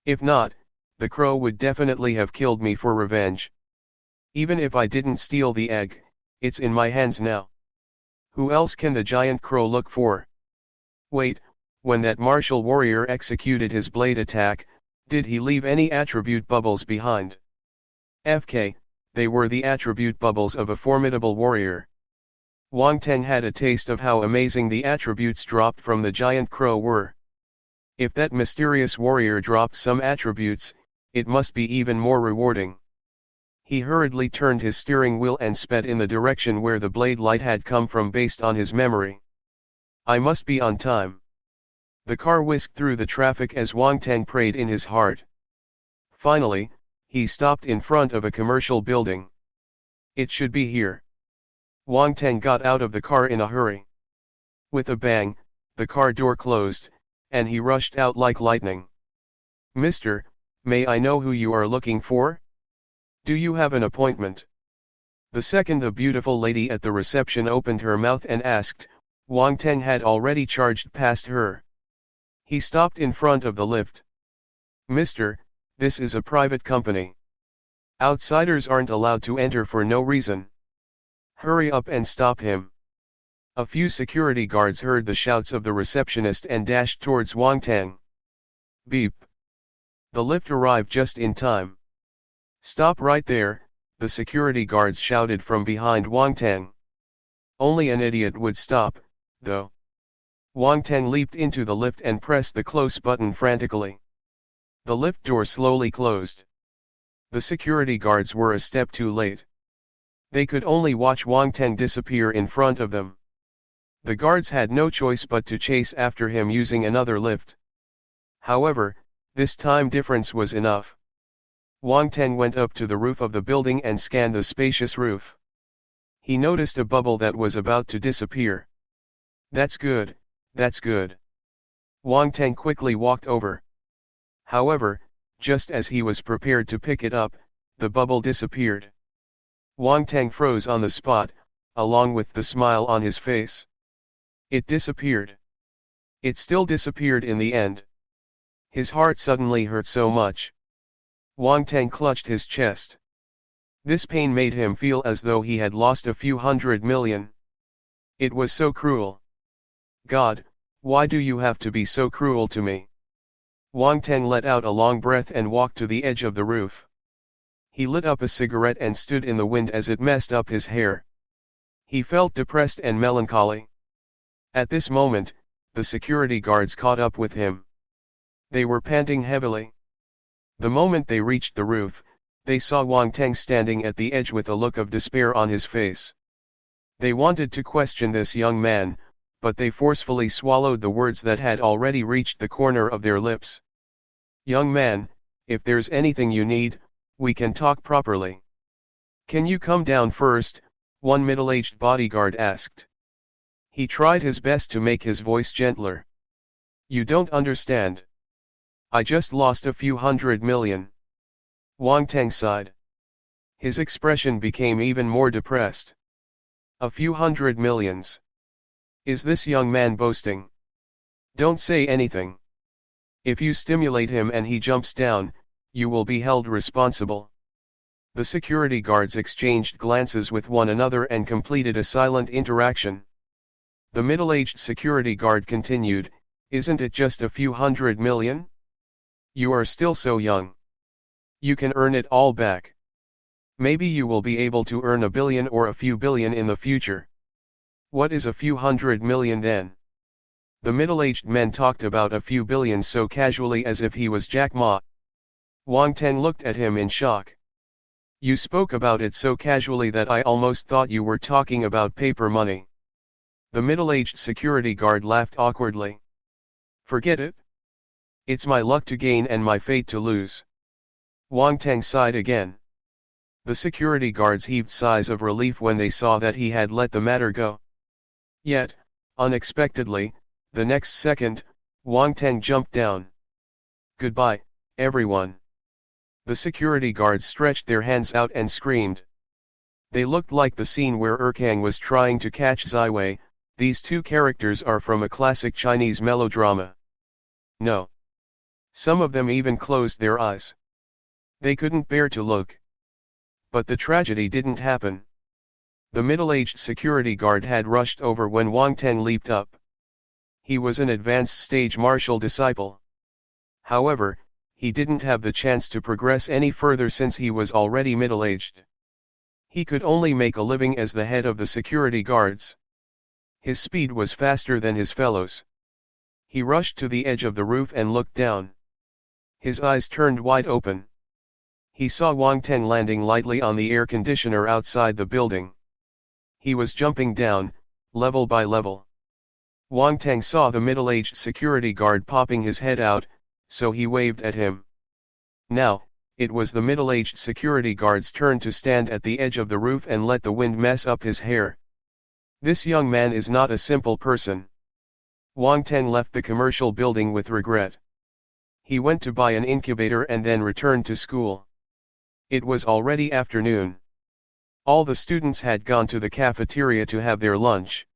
If not, the crow would definitely have killed me for revenge. Even if I didn't steal the egg, it's in my hands now. Who else can the giant crow look for? Wait, when that martial warrior executed his blade attack, did he leave any attribute bubbles behind? FK, they were the attribute bubbles of a formidable warrior. Wang Teng had a taste of how amazing the attributes dropped from the giant crow were. If that mysterious warrior dropped some attributes, it must be even more rewarding. He hurriedly turned his steering wheel and sped in the direction where the blade light had come from based on his memory. I must be on time. The car whisked through the traffic as Wang Teng prayed in his heart. Finally, he stopped in front of a commercial building. It should be here. Wang Teng got out of the car in a hurry. With a bang, the car door closed, and he rushed out like lightning. Mister, may I know who you are looking for? Do you have an appointment? The second the beautiful lady at the reception opened her mouth and asked, Wang Teng had already charged past her. He stopped in front of the lift. Mister, this is a private company. Outsiders aren't allowed to enter for no reason. Hurry up and stop him. A few security guards heard the shouts of the receptionist and dashed towards Wang Teng. Beep. The lift arrived just in time. Stop right there, the security guards shouted from behind Wang Teng. Only an idiot would stop, though. Wang Teng leaped into the lift and pressed the close button frantically. The lift door slowly closed. The security guards were a step too late. They could only watch Wang Teng disappear in front of them. The guards had no choice but to chase after him using another lift. However, this time difference was enough. Wang Teng went up to the roof of the building and scanned the spacious roof. He noticed a bubble that was about to disappear. That's good, that's good. Wang Teng quickly walked over. However, just as he was prepared to pick it up, the bubble disappeared. Wang Teng froze on the spot, along with the smile on his face. It disappeared. It still disappeared in the end. His heart suddenly hurt so much. Wang Teng clutched his chest. This pain made him feel as though he had lost a few hundred million. It was so cruel. God, why do you have to be so cruel to me? Wang Teng let out a long breath and walked to the edge of the roof. He lit up a cigarette and stood in the wind as it messed up his hair. He felt depressed and melancholy. At this moment, the security guards caught up with him. They were panting heavily. The moment they reached the roof, they saw Wang Teng standing at the edge with a look of despair on his face. They wanted to question this young man, but they forcefully swallowed the words that had already reached the corner of their lips. Young man, if there's anything you need, We can talk properly. Can you come down first? One middle-aged bodyguard asked. He tried his best to make his voice gentler. You don't understand. I just lost a few 100 million. Wang Teng sighed. His expression became even more depressed. A few 100 millions. Is this young man boasting? Don't say anything. If you stimulate him and he jumps down, you will be held responsible. The security guards exchanged glances with one another and completed a silent interaction. The middle-aged security guard continued, Isn't it just a few 100 million? You are still so young. You can earn it all back. Maybe you will be able to earn a billion or a few billion in the future. What is a few 100 million then? The middle-aged men talked about a few billions so casually as if he was Jack Ma. Wang Teng looked at him in shock. You spoke about it so casually that I almost thought you were talking about paper money. The middle-aged security guard laughed awkwardly. Forget it. It's my luck to gain and my fate to lose. Wang Teng sighed again. The security guards heaved sighs of relief when they saw that he had let the matter go. Yet, unexpectedly, the next second, Wang Teng jumped down. Goodbye, everyone. The security guards stretched their hands out and screamed. They looked like the scene where Erkang was trying to catch Ziwei. These two characters are from a classic Chinese melodrama. No. Some of them even closed their eyes. They couldn't bear to look. But the tragedy didn't happen. The middle-aged security guard had rushed over when Wang Teng leaped up. He was an advanced stage martial disciple. However, he didn't have the chance to progress any further since he was already middle-aged. He could only make a living as the head of the security guards. His speed was faster than his fellows. He rushed to the edge of the roof and looked down. His eyes turned wide open. He saw Wang Teng landing lightly on the air conditioner outside the building. He was jumping down, level by level. Wang Teng saw the middle-aged security guard popping his head out, so he waved at him. Now, it was the middle-aged security guard's turn to stand at the edge of the roof and let the wind mess up his hair. This young man is not a simple person. Wang Teng left the commercial building with regret. He went to buy an incubator and then returned to school. It was already afternoon. All the students had gone to the cafeteria to have their lunch.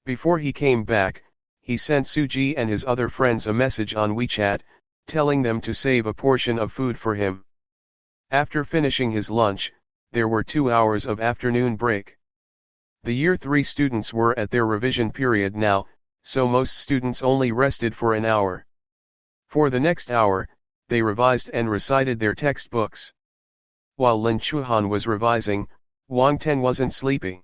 Before he came back, he sent Suji and his other friends a message on WeChat, telling them to save a portion of food for him. After finishing his lunch, there were 2 hours of afternoon break. The Year 3 students were at their revision period now, so most students only rested for an hour. For the next hour, they revised and recited their textbooks. While Lin Chuhan was revising, Wang Teng wasn't sleepy.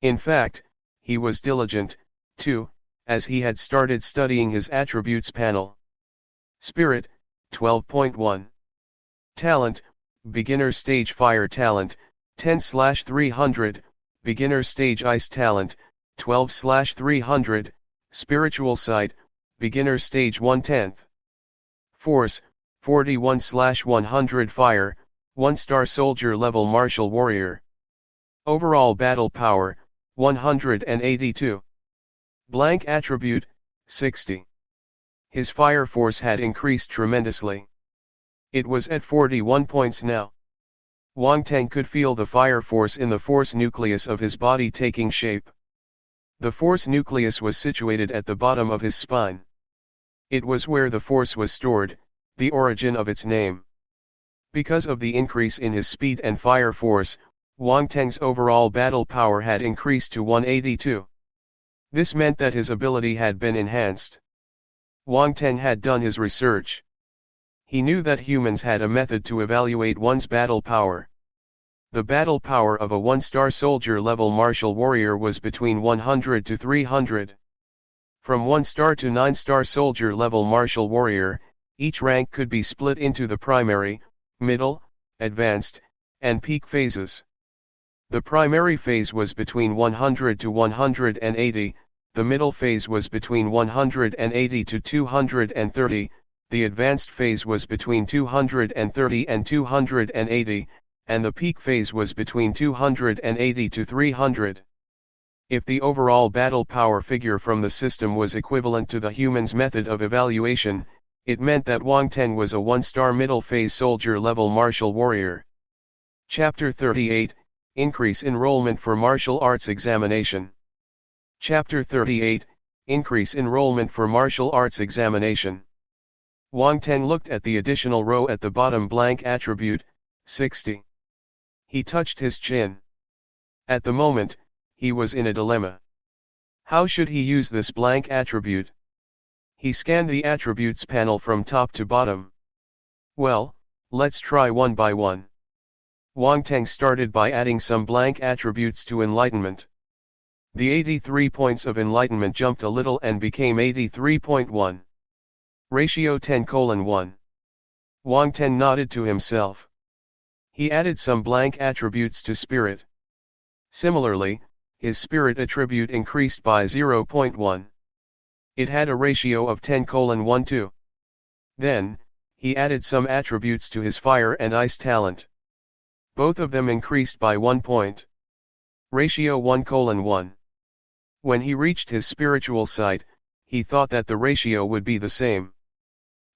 In fact, he was diligent, too, as he had started studying his attributes panel. Spirit, 12.1. Talent, Beginner Stage Fire Talent, 10/300, Beginner Stage Ice Talent, 12/300, Spiritual Sight, Beginner Stage 1/10. Force, 41/100 Fire, 1-star Soldier Level Martial Warrior. Overall Battle Power, 182. Blank Attribute, 60. His fire force had increased tremendously. It was at 41 points now. Wang Teng could feel the fire force in the force nucleus of his body taking shape. The force nucleus was situated at the bottom of his spine. It was where the force was stored, the origin of its name. Because of the increase in his speed and fire force, Wang Teng's overall battle power had increased to 182. This meant that his ability had been enhanced. Wang Teng had done his research. He knew that humans had a method to evaluate one's battle power. The battle power of a 1-star soldier level martial warrior was between 100 to 300. From 1-star to 9-star soldier level martial warrior, each rank could be split into the primary, middle, advanced, and peak phases. The primary phase was between 100 to 180, the middle phase was between 180 to 230, The advanced phase was between 230 and 280, and the peak phase was between 280 to 300. If the overall battle power figure from the system was equivalent to the human's method of evaluation, it meant that Wang Teng was a 1-star middle phase soldier level martial warrior. Chapter 38, Increase Enrollment for Martial Arts Examination. Chapter 38, Increase Enrollment for Martial Arts Examination. Wang Teng looked at the additional row at the bottom, blank attribute, 60. He touched his chin. At the moment, he was in a dilemma. How should he use this blank attribute? He scanned the attributes panel from top to bottom. Well, let's try one by one. Wang Teng started by adding some blank attributes to enlightenment. The 83 points of enlightenment jumped a little and became 83.1. Ratio 10:1. Wang Teng nodded to himself. He added some blank attributes to spirit. Similarly, his spirit attribute increased by 0.1. It had a ratio of 10:1 too. Then, he added some attributes to his fire and ice talent. Both of them increased by 1 point. Ratio 1:1. When he reached his spiritual sight, he thought that the ratio would be the same.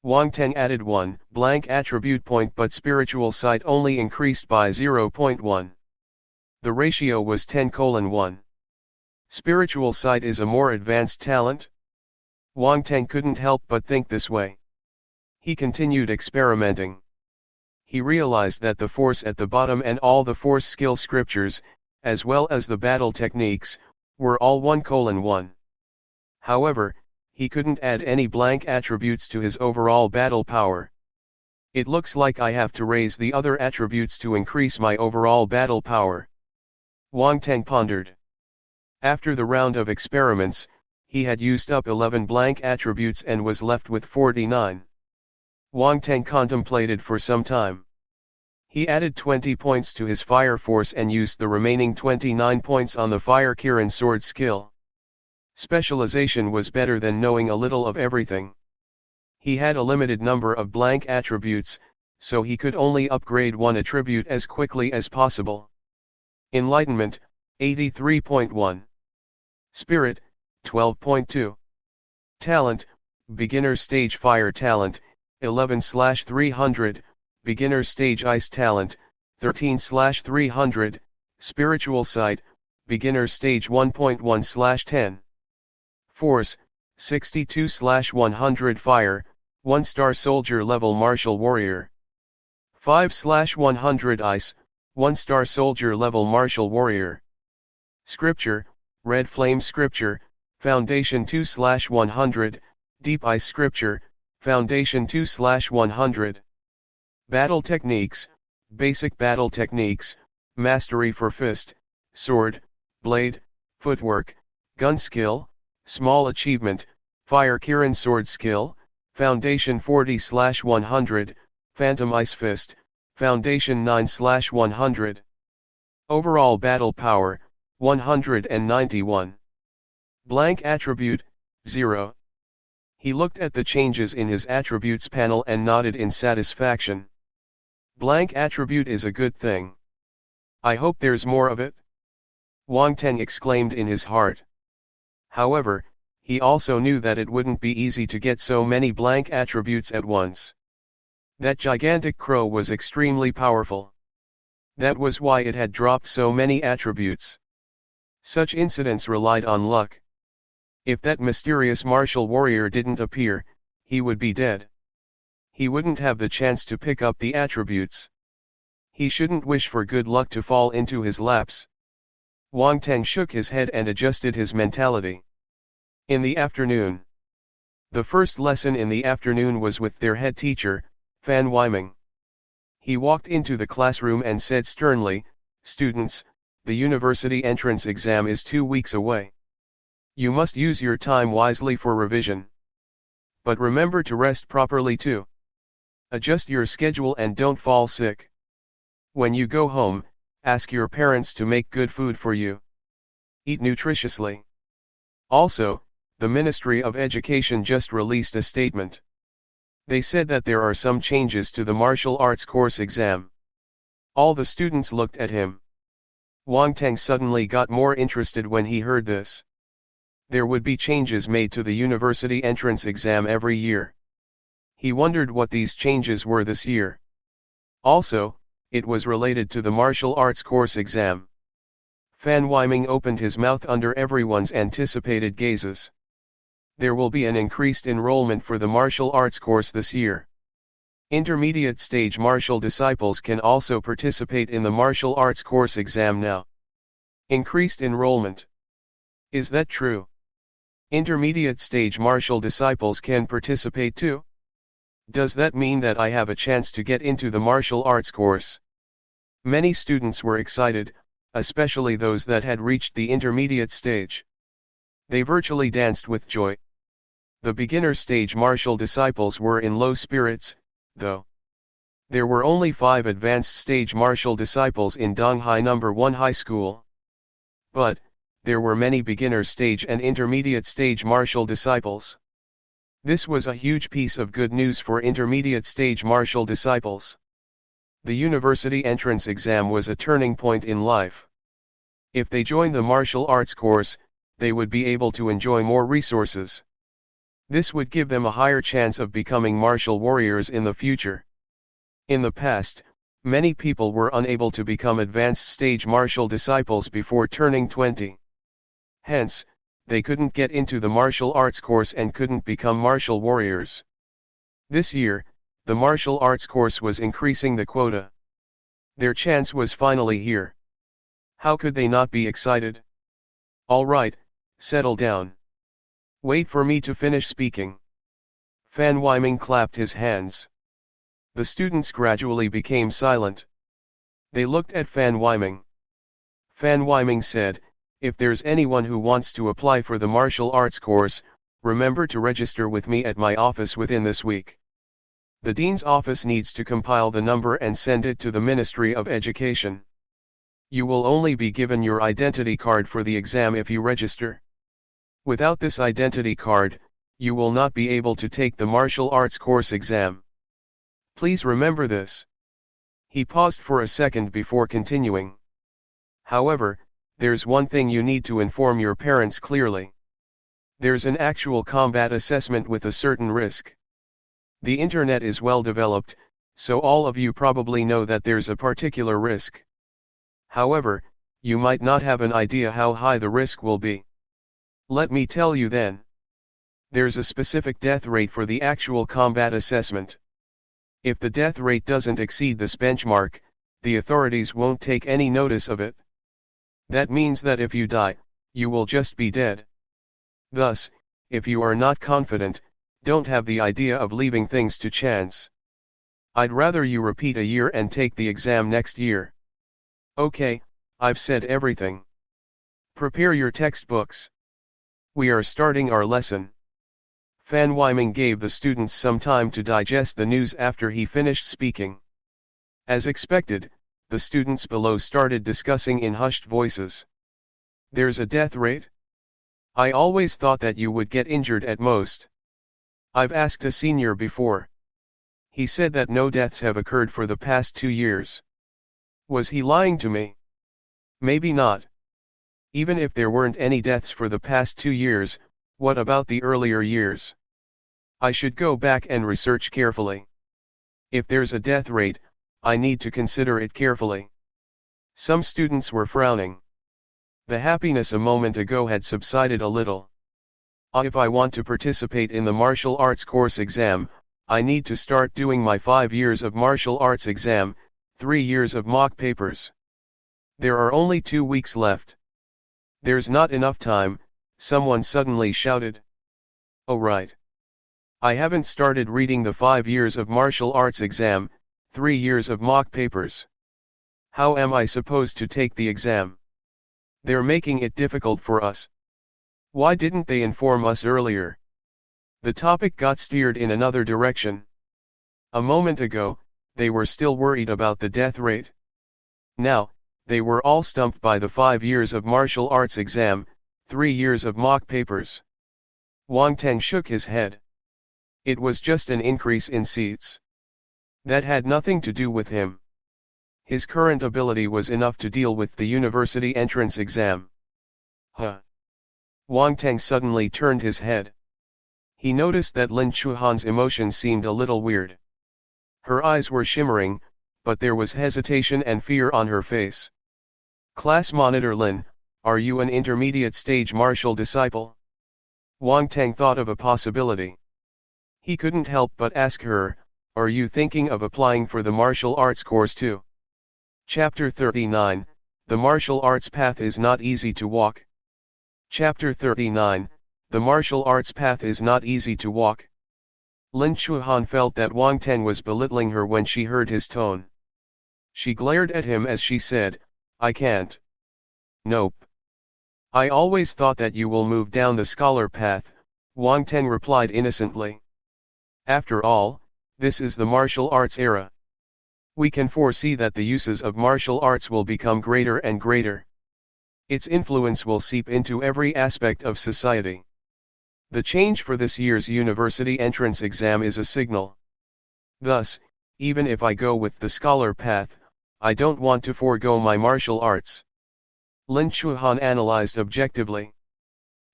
Wang Teng added 1 blank attribute point, but spiritual sight only increased by 0.1. The ratio was 10:1. Spiritual sight is a more advanced talent? Wang Teng couldn't help but think this way. He continued experimenting. He realized that the force at the bottom and all the force skill scriptures, as well as the battle techniques, were all 1:1. However, he couldn't add any blank attributes to his overall battle power. It looks like I have to raise the other attributes to increase my overall battle power. Wang Teng pondered. After the round of experiments, he had used up 11 blank attributes and was left with 49. Wang Teng contemplated for some time. He added 20 points to his fire force and used the remaining 29 points on the fire Kirin sword skill. Specialization was better than knowing a little of everything. He had a limited number of blank attributes, so he could only upgrade one attribute as quickly as possible. Enlightenment, 83.1. Spirit, 12.2. Talent, beginner stage fire talent, 11/300, beginner stage ice talent, 13/300, spiritual sight, beginner stage 1.1/10. Force, 62/100 fire, 1-star soldier level martial warrior. 5/100 ice, 1-star soldier level martial warrior. Scripture, red flame scripture, foundation 2/100, deep ice scripture, foundation 2/100. Battle techniques, basic battle techniques, mastery for fist, sword, blade, footwork, gun skill, small achievement, fire Kirin sword skill, foundation 40/100, phantom ice fist, foundation 9/100. Overall battle power, 191. Blank attribute, 0. He looked at the changes in his attributes panel and nodded in satisfaction. Blank attribute is a good thing. I hope there's more of it. Wang Teng exclaimed in his heart. However, he also knew that it wouldn't be easy to get so many blank attributes at once. That gigantic crow was extremely powerful. That was why it had dropped so many attributes. Such incidents relied on luck. If that mysterious martial warrior didn't appear, he would be dead. He wouldn't have the chance to pick up the attributes. He shouldn't wish for good luck to fall into his laps. Wang Teng shook his head and adjusted his mentality. In the afternoon. The first lesson in the afternoon was with their head teacher, Fan Weiming. He walked into the classroom and said sternly, "Students, the university entrance exam is 2 weeks away. You must use your time wisely for revision. But remember to rest properly too. Adjust your schedule and don't fall sick. When you go home, ask your parents to make good food for you. Eat nutritiously. Also, the Ministry of Education just released a statement. They said that there are some changes to the martial arts course exam. All the students looked at him. Wang Teng suddenly got more interested when he heard this. There would be changes made to the university entrance exam every year. He wondered what these changes were this year. Also, it was related to the martial arts course exam. Fan Weiming opened his mouth under everyone's anticipated gazes. There will be an increased enrollment for the martial arts course this year. Intermediate stage martial disciples can also participate in the martial arts course exam now. Increased enrollment. Is that true? Intermediate stage martial disciples can participate too? Does that mean that I have a chance to get into the martial arts course? Many students were excited, especially those that had reached the intermediate stage. They virtually danced with joy. The beginner stage martial disciples were in low spirits, though. There were only 5 advanced stage martial disciples in Donghai No. 1 High School. But, there were many beginner stage and intermediate stage martial disciples. This was a huge piece of good news for intermediate stage martial disciples. The university entrance exam was a turning point in life. If they joined the martial arts course, they would be able to enjoy more resources. This would give them a higher chance of becoming martial warriors in the future. In the past, many people were unable to become advanced stage martial disciples before turning 20. Hence, they couldn't get into the martial arts course and couldn't become martial warriors. This year, the martial arts course was increasing the quota. Their chance was finally here. How could they not be excited? All right, settle down. Wait for me to finish speaking. Fan Weiming clapped his hands. The students gradually became silent. They looked at Fan Weiming. Fan Weiming said, "If there's anyone who wants to apply for the martial arts course, remember to register with me at my office within this week. The dean's office needs to compile the number and send it to the Ministry of Education. You will only be given your identity card for the exam if you register. Without this identity card, you will not be able to take the martial arts course exam. Please remember this." He paused for a second before continuing. "However, there's one thing you need to inform your parents clearly. There's an actual combat assessment with a certain risk. The internet is well developed, so all of you probably know that there's a particular risk. However, you might not have an idea how high the risk will be. Let me tell you then. There's a specific death rate for the actual combat assessment. If the death rate doesn't exceed this benchmark, the authorities won't take any notice of it. That means that if you die, you will just be dead. Thus, if you are not confident, don't have the idea of leaving things to chance. I'd rather you repeat a year and take the exam next year. Okay, I've said everything. Prepare your textbooks. We are starting our lesson." Fan Weiming gave the students some time to digest the news after he finished speaking. As expected, the students below started discussing in hushed voices. "There's a death rate? I always thought that you would get injured at most. I've asked a senior before. He said that no deaths have occurred for the past 2 years. Was he lying to me? Maybe not. Even if there weren't any deaths for the past 2 years, what about the earlier years? I should go back and research carefully. If there's a death rate, I need to consider it carefully." Some students were frowning. The happiness a moment ago had subsided a little. If I want to participate in the martial arts course exam, I need to start doing my 5 years of martial arts exam, 3 years of mock papers. There are only 2 weeks left. There's not enough time, someone suddenly shouted. Oh right. I haven't started reading the 5 years of martial arts exam, 3 years of mock papers. How am I supposed to take the exam? They're making it difficult for us. Why didn't they inform us earlier? The topic got steered in another direction. A moment ago, they were still worried about the death rate. Now, they were all stumped by the 5 years of martial arts exam, 3 years of mock papers. Wang Teng shook his head. It was just an increase in seats. That had nothing to do with him. His current ability was enough to deal with the university entrance exam. Huh. Wang Teng suddenly turned his head. He noticed that Lin Chuhan's emotion seemed a little weird. Her eyes were shimmering, but there was hesitation and fear on her face. Class Monitor Lin, are you an intermediate stage martial disciple? Wang Teng thought of a possibility. He couldn't help but ask her, are you thinking of applying for the martial arts course too? Chapter 39, The martial arts path is not easy to walk. Chapter 39, The martial arts path is not easy to walk. Lin Chuhan felt that Wang Teng was belittling her when she heard his tone. She glared at him as she said, I can't. Nope. I always thought that you will move down the scholar path, Wang Teng replied innocently. After all, this is the martial arts era. We can foresee that the uses of martial arts will become greater and greater. Its influence will seep into every aspect of society. The change for this year's university entrance exam is a signal. Thus, even if I go with the scholar path, I don't want to forego my martial arts. Lin Chuhan analyzed objectively.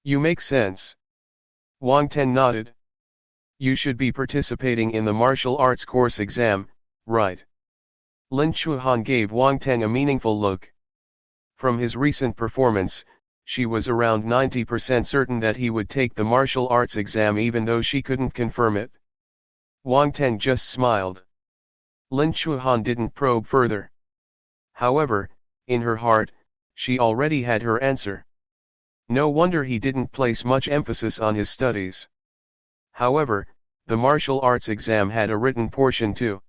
You make sense. Wang Teng nodded. You should be participating in the martial arts course exam, right? Lin Chuhan gave Wang Teng a meaningful look. From his recent performance, she was around 90% certain that he would take the martial arts exam even though she couldn't confirm it. Wang Teng just smiled. Lin Chuhan didn't probe further. However, in her heart, she already had her answer. No wonder he didn't place much emphasis on his studies. However, the martial arts exam had a written portion too.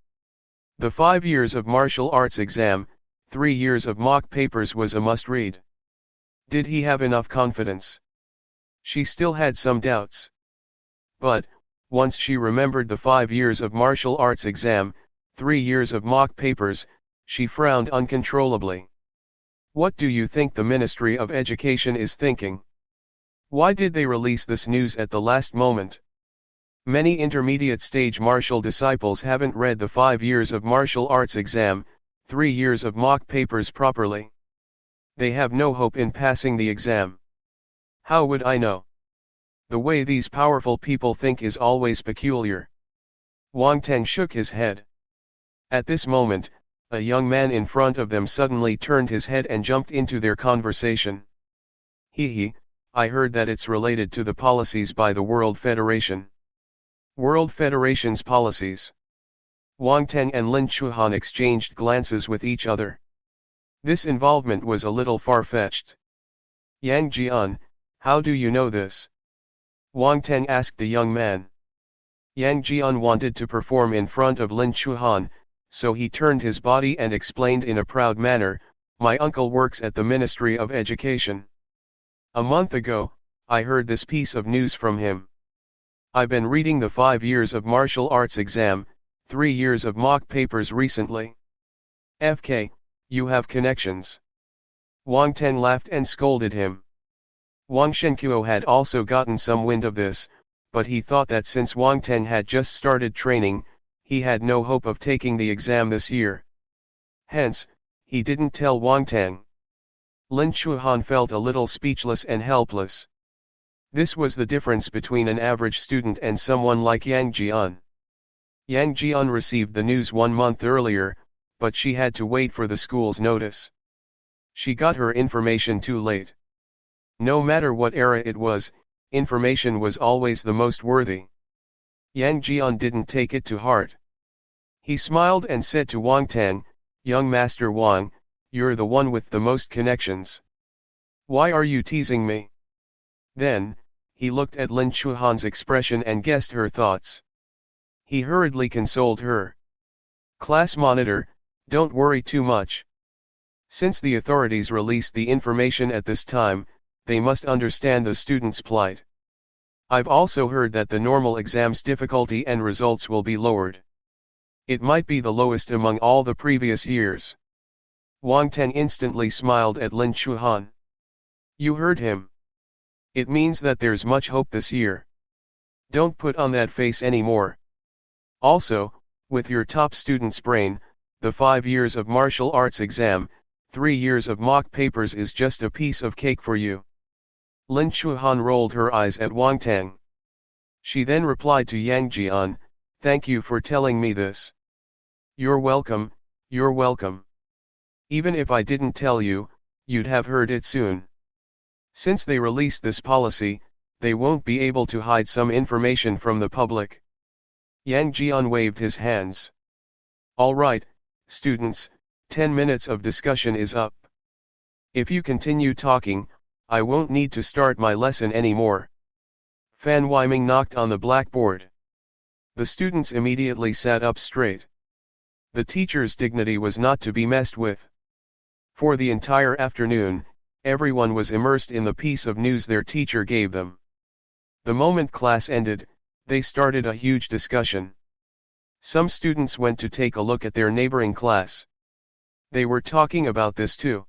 The 5 years of martial arts exam, 3 years of mock papers was a must-read. Did he have enough confidence? She still had some doubts. But, once she remembered the 5 years of martial arts exam, 3 years of mock papers, she frowned uncontrollably. What do you think the Ministry of Education is thinking? Why did they release this news at the last moment? Many intermediate stage martial disciples haven't read the 5 years of martial arts exam, 3 years of mock papers properly. They have no hope in passing the exam. How would I know? The way these powerful people think is always peculiar. Wang Teng shook his head. At this moment, a young man in front of them suddenly turned his head and jumped into their conversation. He, I heard that it's related to the policies by the World Federation. World Federation's policies. Wang Teng and Lin Chuhan exchanged glances with each other. This involvement was a little far-fetched. Yang Jian, how do you know this? Wang Teng asked the young man. Yang Jian wanted to perform in front of Lin Chuhan, so he turned his body and explained in a proud manner, my uncle works at the Ministry of Education. A month ago, I heard this piece of news from him. I've been reading the 5 years of martial arts exam, 3 years of mock papers recently. FK, you have connections. Wang Teng laughed and scolded him. Wang Shenkuo had also gotten some wind of this, but he thought that since Wang Teng had just started training, he had no hope of taking the exam this year. Hence, he didn't tell Wang Teng. Lin Chuhan felt a little speechless and helpless. This was the difference between an average student and someone like Yang Jian. Yang Jian received the news 1 month earlier, but she had to wait for the school's notice. She got her information too late. No matter what era it was, information was always the most worthy. Yang Jian didn't take it to heart. He smiled and said to Wang Teng, young Master Wang, you're the one with the most connections. Why are you teasing me? Then, he looked at Lin Chuhan's expression and guessed her thoughts. He hurriedly consoled her. Class monitor, don't worry too much. Since the authorities released the information at this time, they must understand the student's plight. I've also heard that the normal exam's difficulty and results will be lowered. It might be the lowest among all the previous years. Wang Teng instantly smiled at Lin Chuhan. You heard him. It means that there's much hope this year. Don't put on that face anymore. Also, with your top student's brain, the 5 years of martial arts exam, 3 years of mock papers is just a piece of cake for you. Lin Chuhan rolled her eyes at Wang Teng. She then replied to Yang Jian, "Thank you for telling me this." "You're welcome, you're welcome. Even if I didn't tell you, you'd have heard it soon. Since they released this policy, they won't be able to hide some information from the public." Yang Jian waved his hands. "All right, students, 10 minutes of discussion is up. If you continue talking, I won't need to start my lesson anymore." Fan Weiming knocked on the blackboard. The students immediately sat up straight. The teacher's dignity was not to be messed with. For the entire afternoon, everyone was immersed in the piece of news their teacher gave them. The moment class ended, they started a huge discussion. Some students went to take a look at their neighboring class. They were talking about this too.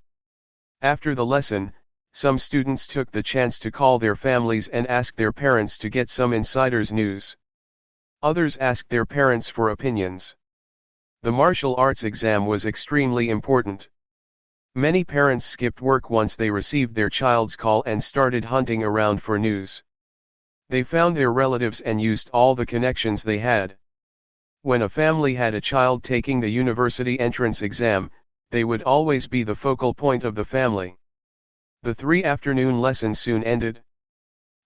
After the lesson, some students took the chance to call their families and ask their parents to get some insider's news. Others asked their parents for opinions. The martial arts exam was extremely important. Many parents skipped work once they received their child's call and started hunting around for news. They found their relatives and used all the connections they had. When a family had a child taking the university entrance exam, they would always be the focal point of the family. The 3 afternoon lessons soon ended.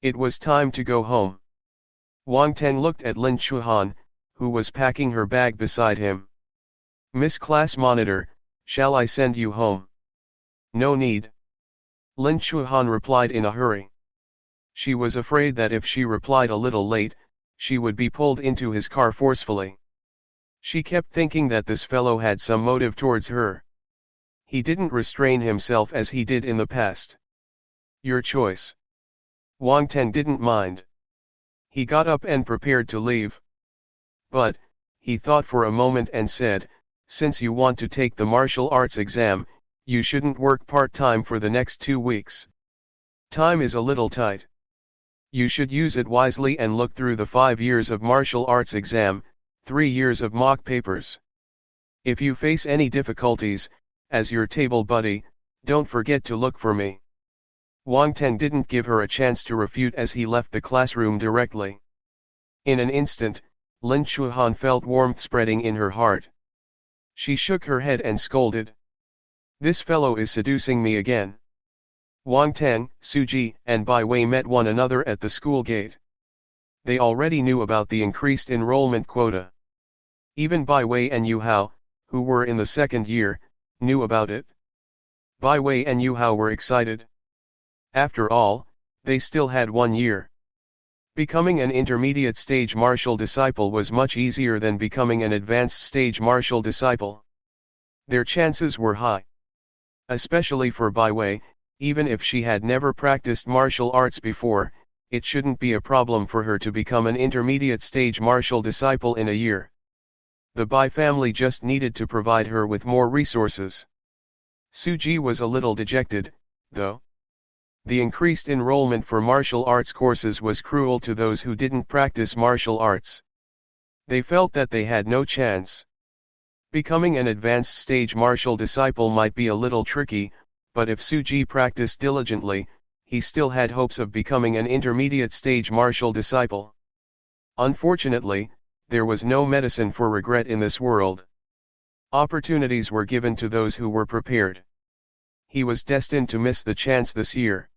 It was time to go home. Wang Teng looked at Lin Chuhan, who was packing her bag beside him. "Miss Class Monitor, shall I send you home?" "No need." Lin Chuhan replied in a hurry. She was afraid that if she replied a little late, she would be pulled into his car forcefully. She kept thinking that this fellow had some motive towards her. He didn't restrain himself as he did in the past. "Your choice." Wang Teng didn't mind. He got up and prepared to leave. But, he thought for a moment and said, "Since you want to take the martial arts exam, you shouldn't work part-time for the next 2 weeks. Time is a little tight. You should use it wisely and look through the 5 years of martial arts exam, 3 years of mock papers. If you face any difficulties, as your table buddy, don't forget to look for me." Wang Teng didn't give her a chance to refute as he left the classroom directly. In an instant, Lin Chuhan felt warmth spreading in her heart. She shook her head and scolded. "This fellow is seducing me again." Wang Teng, Suji, and Bai Wei met one another at the school gate. They already knew about the increased enrollment quota. Even Bai Wei and Yu Hao, who were in the 2nd year, knew about it. Bai Wei and Yu Hao were excited. After all, they still had 1 year. Becoming an intermediate stage martial disciple was much easier than becoming an advanced stage martial disciple. Their chances were high. Especially for Bai Wei, even if she had never practiced martial arts before, it shouldn't be a problem for her to become an intermediate stage martial disciple in a year. The Bai family just needed to provide her with more resources. Suji was a little dejected, though. The increased enrollment for martial arts courses was cruel to those who didn't practice martial arts. They felt that they had no chance. Becoming an advanced stage martial disciple might be a little tricky, but if Suji practiced diligently, he still had hopes of becoming an intermediate stage martial disciple. Unfortunately, there was no medicine for regret in this world. Opportunities were given to those who were prepared. He was destined to miss the chance this year.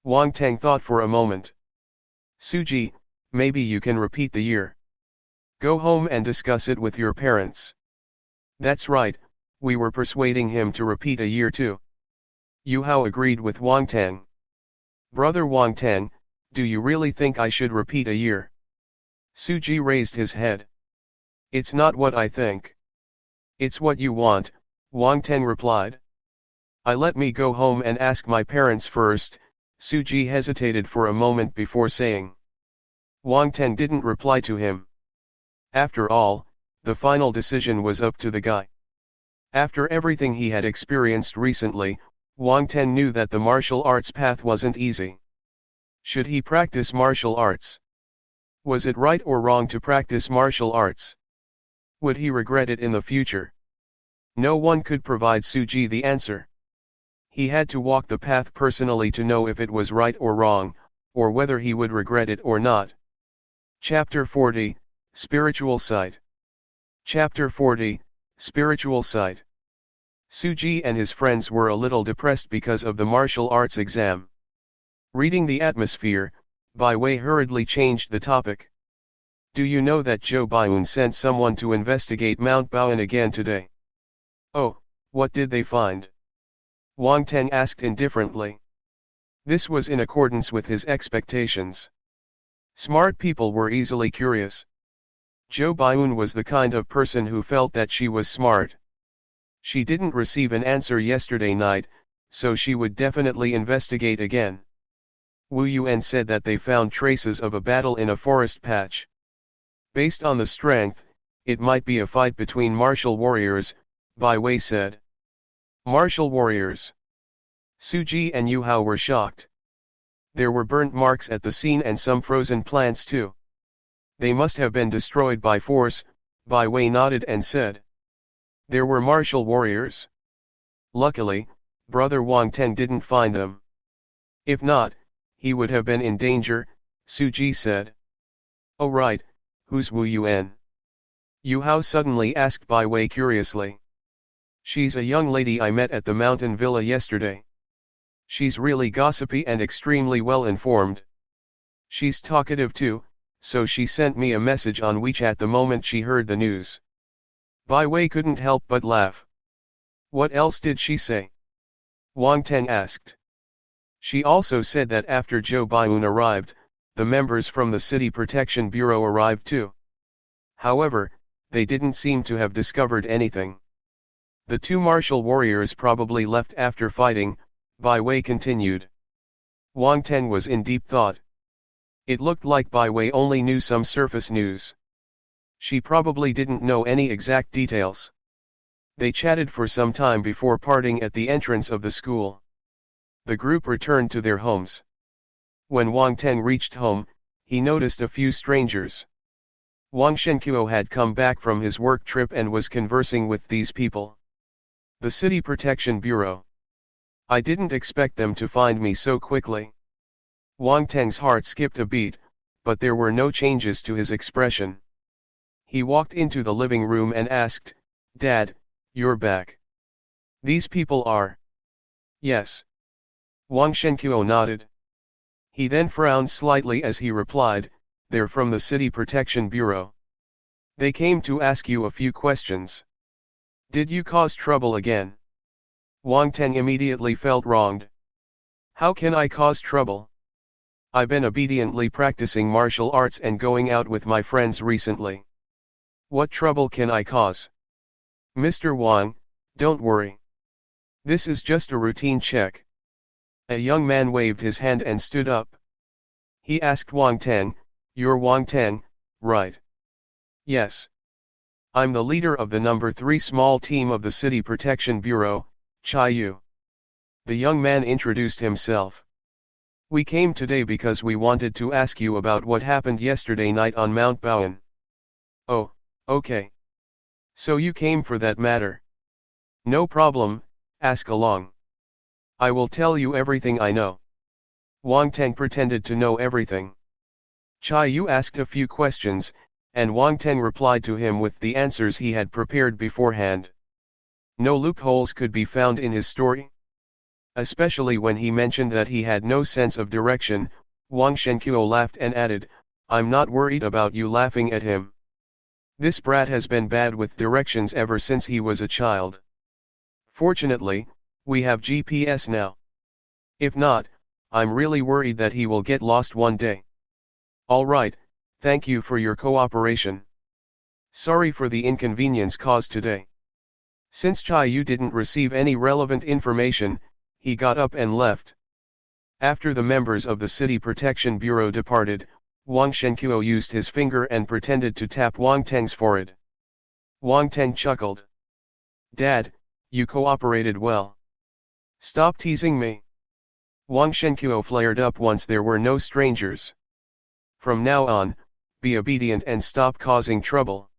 Wang Teng thought for a moment. "Suji, maybe you can repeat the year. Go home and discuss it with your parents." "That's right, we were persuading him to repeat a year too." Yu Hao agreed with Wang Teng. "Brother Wang Teng, do you really think I should repeat a year?" Suji raised his head. "It's not what I think. It's what you want," Wang Teng replied. Let me go home and ask my parents first," Suji hesitated for a moment before saying. Wang Teng didn't reply to him. After all, the final decision was up to the guy. After everything he had experienced recently, Wang Teng knew that the martial arts path wasn't easy. Should he practice martial arts? Was it right or wrong to practice martial arts? Would he regret it in the future? No one could provide Suji the answer. He had to walk the path personally to know if it was right or wrong, or whether he would regret it or not. Chapter 40, Spiritual Sight. Chapter 40, Spiritual Sight. Suji and his friends were a little depressed because of the martial arts exam. Reading the atmosphere, Bai Wei hurriedly changed the topic. Do you know that Zhou Baiun sent someone to investigate Mount Baoan again today? Oh, what did they find? Wang Teng asked indifferently. This was in accordance with his expectations. Smart people were easily curious. Zhou Baiun was the kind of person who felt that she was smart. She didn't receive an answer yesterday night, so she would definitely investigate again. Wu Yuan said that they found traces of a battle in a forest patch. Based on the strength, it might be a fight between martial warriors, Bai Wei said. Martial warriors. Suji and Yu Hao were shocked. There were burnt marks at the scene and some frozen plants too. They must have been destroyed by force, Bai Wei nodded and said. There were martial warriors. Luckily, Brother Wang Teng didn't find them. If not, he would have been in danger, Suji said. Oh right, who's Wu Yuan? Yu Hao suddenly asked Bai Wei curiously. She's a young lady I met at the mountain villa yesterday. She's really gossipy and extremely well informed. She's talkative too, so she sent me a message on WeChat the moment she heard the news. Bai Wei couldn't help but laugh. What else did she say? Wang Teng asked. She also said that after Zhou Baiun arrived, the members from the City Protection Bureau arrived too. However, they didn't seem to have discovered anything. The two martial warriors probably left after fighting, Bai Wei continued. Wang Teng was in deep thought. It looked like Bai Wei only knew some surface news. She probably didn't know any exact details. They chatted for some time before parting at the entrance of the school. The group returned to their homes. When Wang Teng reached home, he noticed a few strangers. Wang Shenkuo had come back from his work trip and was conversing with these people. The City Protection Bureau. I didn't expect them to find me so quickly. Wang Teng's heart skipped a beat, but there were no changes to his expression. He walked into the living room and asked, Dad, you're back. These people are? Yes. Wang Shenkuo nodded. He then frowned slightly as he replied, they're from the City Protection Bureau. They came to ask you a few questions. Did you cause trouble again? Wang Teng immediately felt wronged. How can I cause trouble? I've been obediently practicing martial arts and going out with my friends recently. What trouble can I cause? Mr. Wang, don't worry. This is just a routine check. A young man waved his hand and stood up. He asked Wang Teng, you're Wang Teng, right? Yes. I'm the leader of the number 3 small team of the City Protection Bureau, Chai Yu. The young man introduced himself. We came today because we wanted to ask you about what happened yesterday night on Mount Baoan. Oh, okay. So you came for that matter. No problem, ask along. I will tell you everything I know. Wang Teng pretended to know everything. Chai Yu asked a few questions, and Wang Teng replied to him with the answers he had prepared beforehand. No loopholes could be found in his story. Especially when he mentioned that he had no sense of direction, Wang Shenkuo laughed and added, I'm not worried about you laughing at him. This brat has been bad with directions ever since he was a child. Fortunately, we have GPS now. If not, I'm really worried that he will get lost one day. Alright, thank you for your cooperation. Sorry for the inconvenience caused today. Since Chai Yu didn't receive any relevant information, he got up and left. After the members of the City Protection Bureau departed, Wang Shenkuo used his finger and pretended to tap Wang Teng's forehead. Wang Teng chuckled. Dad, you cooperated well. Stop teasing me. Wang Shenkuo flared up once there were no strangers. From now on, be obedient and stop causing trouble.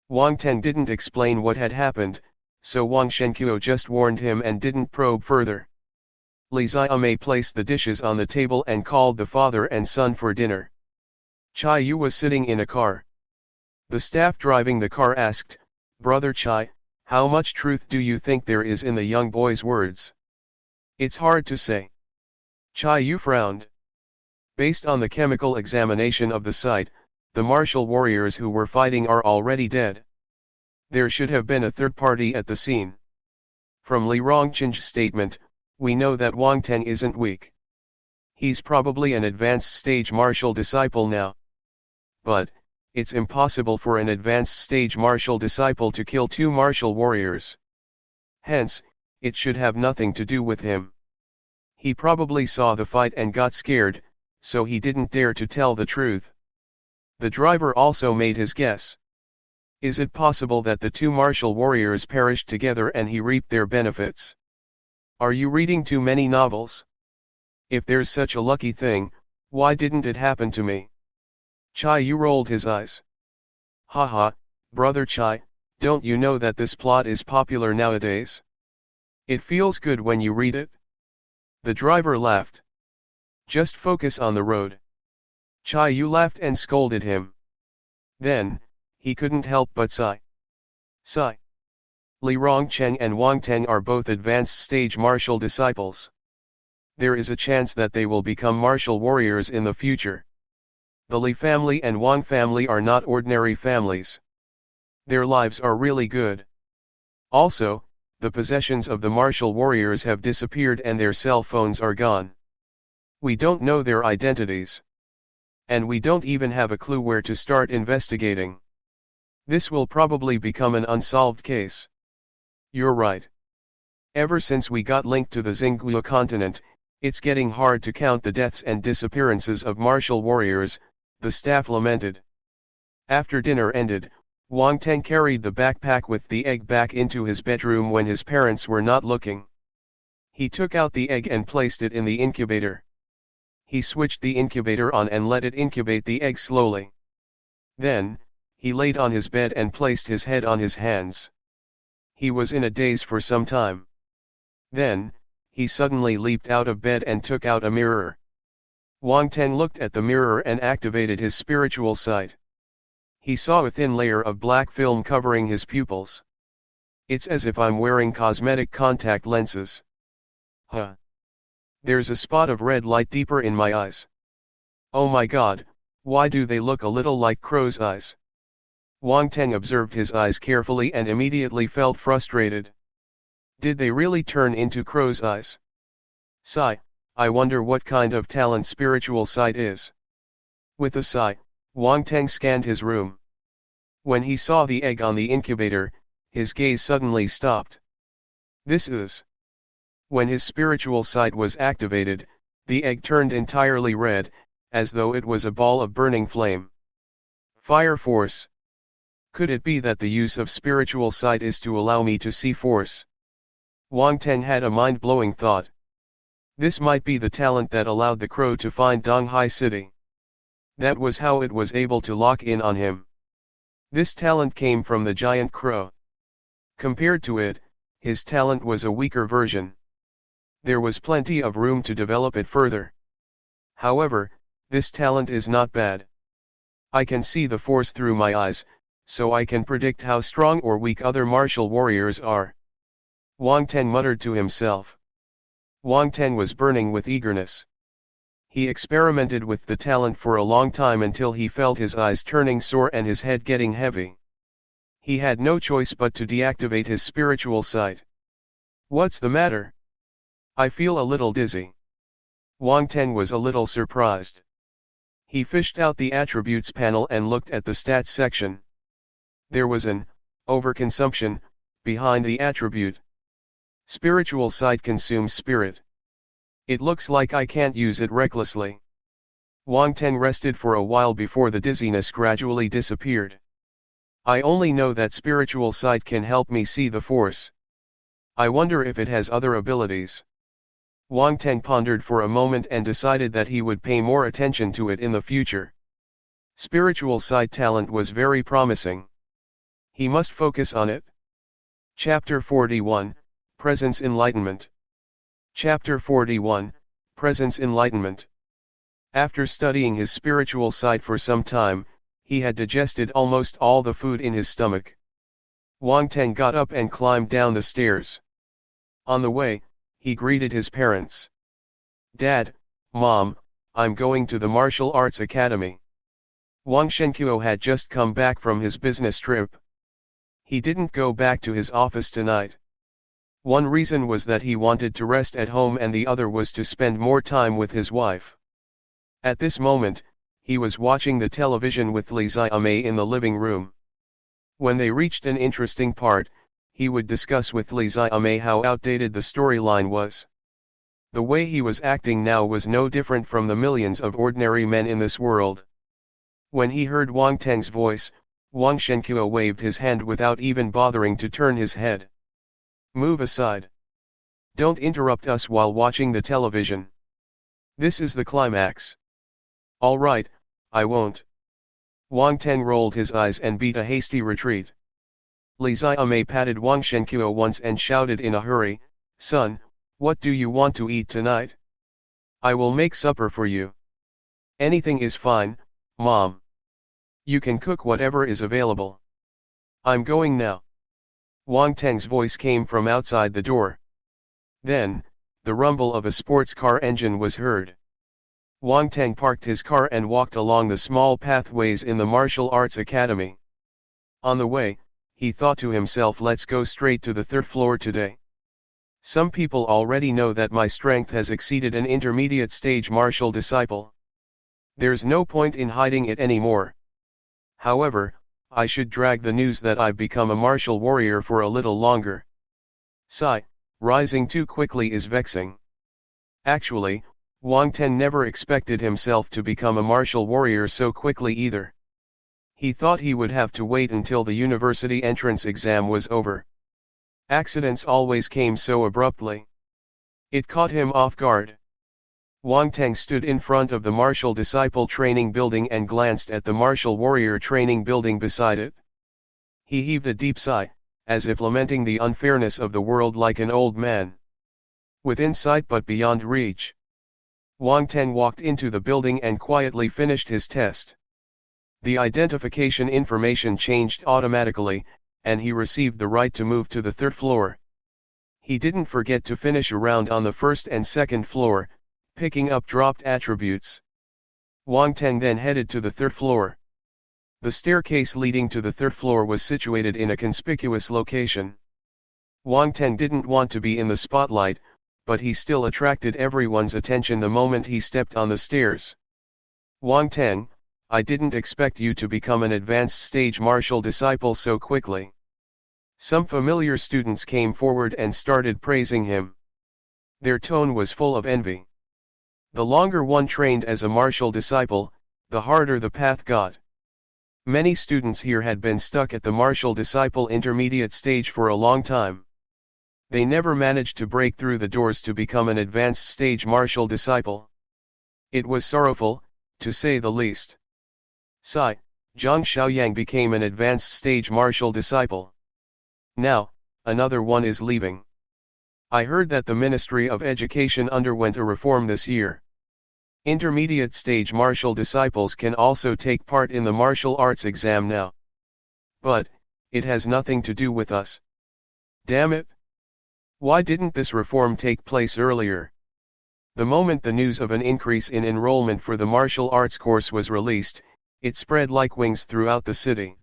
Wang Teng didn't explain what had happened, so Wang Shenqiu just warned him and didn't probe further. Li Xiaomei placed the dishes on the table and called the father and son for dinner. Chai Yu was sitting in a car. The staff driving the car asked, "Brother Chai, how much truth do you think there is in the young boy's words?" "It's hard to say." Chai Yu frowned. Based on the chemical examination of the site, the martial warriors who were fighting are already dead. There should have been a third party at the scene. From Li Rongqing's statement, we know that Wang Teng isn't weak. He's probably an advanced stage martial disciple now. But, it's impossible for an advanced stage martial disciple to kill two martial warriors. Hence, it should have nothing to do with him. He probably saw the fight and got scared, so he didn't dare to tell the truth. The driver also made his guess. Is it possible that the two martial warriors perished together and he reaped their benefits? Are you reading too many novels? If there's such a lucky thing, why didn't it happen to me? Chai Yu rolled his eyes. Haha, brother Chai, don't you know that this plot is popular nowadays? It feels good when you read it. The driver laughed. Just focus on the road. Chai Yu laughed and scolded him. Then, he couldn't help but sigh. Sigh. Li Rongqing and Wang Teng are both advanced stage martial disciples. There is a chance that they will become martial warriors in the future. The Li family and Wang family are not ordinary families. Their lives are really good. Also, the possessions of the martial warriors have disappeared and their cell phones are gone. We don't know their identities. And we don't even have a clue where to start investigating. This will probably become an unsolved case. You're right. Ever since we got linked to the Xinguo continent, it's getting hard to count the deaths and disappearances of martial warriors, the staff lamented. After dinner ended, Wang Teng carried the backpack with the egg back into his bedroom when his parents were not looking. He took out the egg and placed it in the incubator. He switched the incubator on and let it incubate the egg slowly. Then, he laid on his bed and placed his head on his hands. He was in a daze for some time. Then, he suddenly leaped out of bed and took out a mirror. Wang Teng looked at the mirror and activated his spiritual sight. He saw a thin layer of black film covering his pupils. It's as if I'm wearing cosmetic contact lenses. Huh. There's a spot of red light deeper in my eyes. Oh my god, why do they look a little like crow's eyes? Wang Teng observed his eyes carefully and immediately felt frustrated. Did they really turn into crow's eyes? Sigh, I wonder what kind of talent spiritual sight is. With a sigh, Wang Teng scanned his room. When he saw the egg on the incubator, his gaze suddenly stopped. This is. When his spiritual sight was activated, the egg turned entirely red, as though it was a ball of burning flame. Fire force. Could it be that the use of spiritual sight is to allow me to see force? Wang Teng had a mind-blowing thought. This might be the talent that allowed the crow to find Donghai City. That was how it was able to lock in on him. This talent came from the giant crow. Compared to it, his talent was a weaker version. There was plenty of room to develop it further. However, this talent is not bad. I can see the force through my eyes, so I can predict how strong or weak other martial warriors are. Wang Teng muttered to himself. Wang Teng was burning with eagerness. He experimented with the talent for a long time until he felt his eyes turning sore and his head getting heavy. He had no choice but to deactivate his spiritual sight. What's the matter? I feel a little dizzy. Wang Teng was a little surprised. He fished out the attributes panel and looked at the stats section. There was an overconsumption behind the attribute. Spiritual sight consumes spirit. It looks like I can't use it recklessly. Wang Teng rested for a while before the dizziness gradually disappeared. I only know that spiritual sight can help me see the force. I wonder if it has other abilities. Wang Teng pondered for a moment and decided that he would pay more attention to it in the future. Spiritual side talent was very promising. He must focus on it. Chapter 41, Presence Enlightenment. Chapter 41, Presence Enlightenment. After studying his spiritual side for some time, he had digested almost all the food in his stomach. Wang Teng got up and climbed down the stairs. On the way, he greeted his parents. "Dad, Mom, I'm going to the martial arts academy." Wang Shenkuo had just come back from his business trip. He didn't go back to his office tonight. One reason was that he wanted to rest at home and the other was to spend more time with his wife. At this moment, he was watching the television with Li Xiaomei in the living room. When they reached an interesting part, he would discuss with Li Xiaomei how outdated the storyline was. The way he was acting now was no different from the millions of ordinary men in this world. When he heard Wang Teng's voice, Wang Shenkuo waved his hand without even bothering to turn his head. "Move aside. Don't interrupt us while watching the television. This is the climax." "All right, I won't." Wang Teng rolled his eyes and beat a hasty retreat. Li Xiaomei patted Wang Shenkuo once and shouted in a hurry, "Son, what do you want to eat tonight? I will make supper for you." "Anything is fine, Mom. You can cook whatever is available. I'm going now." Wang Teng's voice came from outside the door. Then, the rumble of a sports car engine was heard. Wang Teng parked his car and walked along the small pathways in the martial arts academy. On the way, he thought to himself, let's go straight to the third floor today. Some people already know that my strength has exceeded an intermediate stage martial disciple. There's no point in hiding it anymore. However, I should drag the news that I've become a martial warrior for a little longer. Sigh, rising too quickly is vexing. Actually, Wang Teng never expected himself to become a martial warrior so quickly either. He thought he would have to wait until the university entrance exam was over. Accidents always came so abruptly. It caught him off guard. Wang Teng stood in front of the martial disciple training building and glanced at the martial warrior training building beside it. He heaved a deep sigh, as if lamenting the unfairness of the world like an old man. Within sight but beyond reach. Wang Teng walked into the building and quietly finished his test. The identification information changed automatically, and he received the right to move to the third floor. He didn't forget to finish a round on the first and second floor, picking up dropped attributes. Wang Teng then headed to the third floor. The staircase leading to the third floor was situated in a conspicuous location. Wang Teng didn't want to be in the spotlight, but he still attracted everyone's attention the moment he stepped on the stairs. "Wang Teng, I didn't expect you to become an advanced stage martial disciple so quickly." Some familiar students came forward and started praising him. Their tone was full of envy. The longer one trained as a martial disciple, the harder the path got. Many students here had been stuck at the martial disciple intermediate stage for a long time. They never managed to break through the doors to become an advanced stage martial disciple. It was sorrowful, to say the least. Sigh, Zhang Xiaoyang became an advanced stage martial disciple. Now, another one is leaving. I heard that the Ministry of Education underwent a reform this year. Intermediate stage martial disciples can also take part in the martial arts exam now. But, it has nothing to do with us. Damn it! Why didn't this reform take place earlier? The moment the news of an increase in enrollment for the martial arts course was released, it spread like wings throughout the city.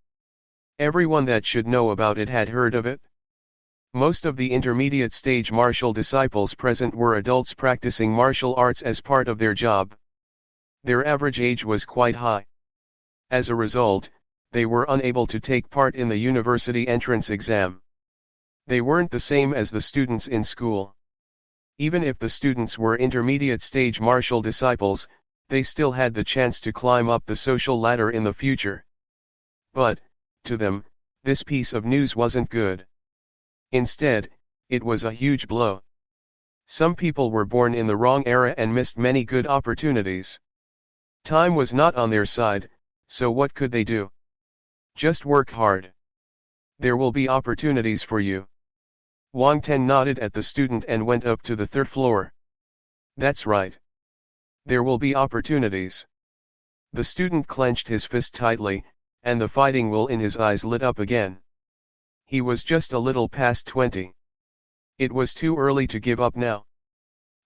Everyone that should know about it had heard of it. Most of the intermediate stage martial disciples present were adults practicing martial arts as part of their job. Their average age was quite high. As a result, they were unable to take part in the university entrance exam. They weren't the same as the students in school. Even if the students were intermediate stage martial disciples, they still had the chance to climb up the social ladder in the future. But, to them, this piece of news wasn't good. Instead, it was a huge blow. Some people were born in the wrong era and missed many good opportunities. Time was not on their side, So what could they do? Just work hard. There will be opportunities for you. Wang Teng nodded at the student and went up to the third floor. That's right. There will be opportunities. The student clenched his fist tightly, and the fighting will in his eyes lit up again. He was just a little past 20. It was too early to give up now.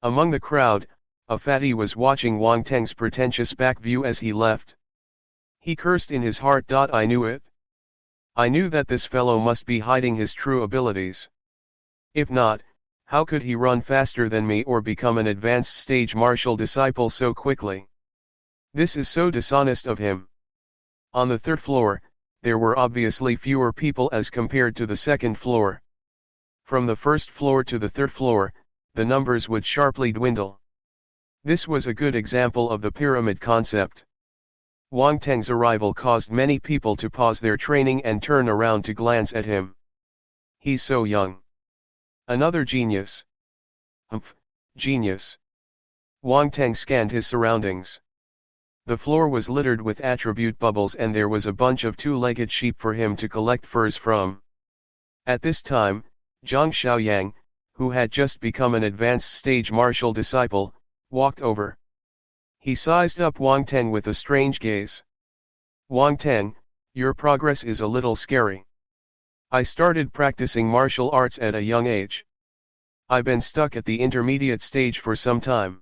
Among the crowd, a fatty was watching Wang Teng's pretentious back view as he left. He cursed in his heart. I knew it. I knew that this fellow must be hiding his true abilities. If not, how could he run faster than me or become an advanced stage martial disciple so quickly? This is so dishonest of him. On the third floor, there were obviously fewer people as compared to the second floor. From the first floor to the third floor, the numbers would sharply dwindle. This was a good example of the pyramid concept. Wang Teng's arrival caused many people to pause their training and turn around to glance at him. He's so young. Another genius. Humph, genius. Wang Teng scanned his surroundings. The floor was littered with attribute bubbles and there was a bunch of two-legged sheep for him to collect furs from. At this time, Zhang Xiaoyang, who had just become an advanced stage martial disciple, walked over. He sized up Wang Teng with a strange gaze. Wang Teng, your progress is a little scary. I started practicing martial arts at a young age. I've been stuck at the intermediate stage for some time.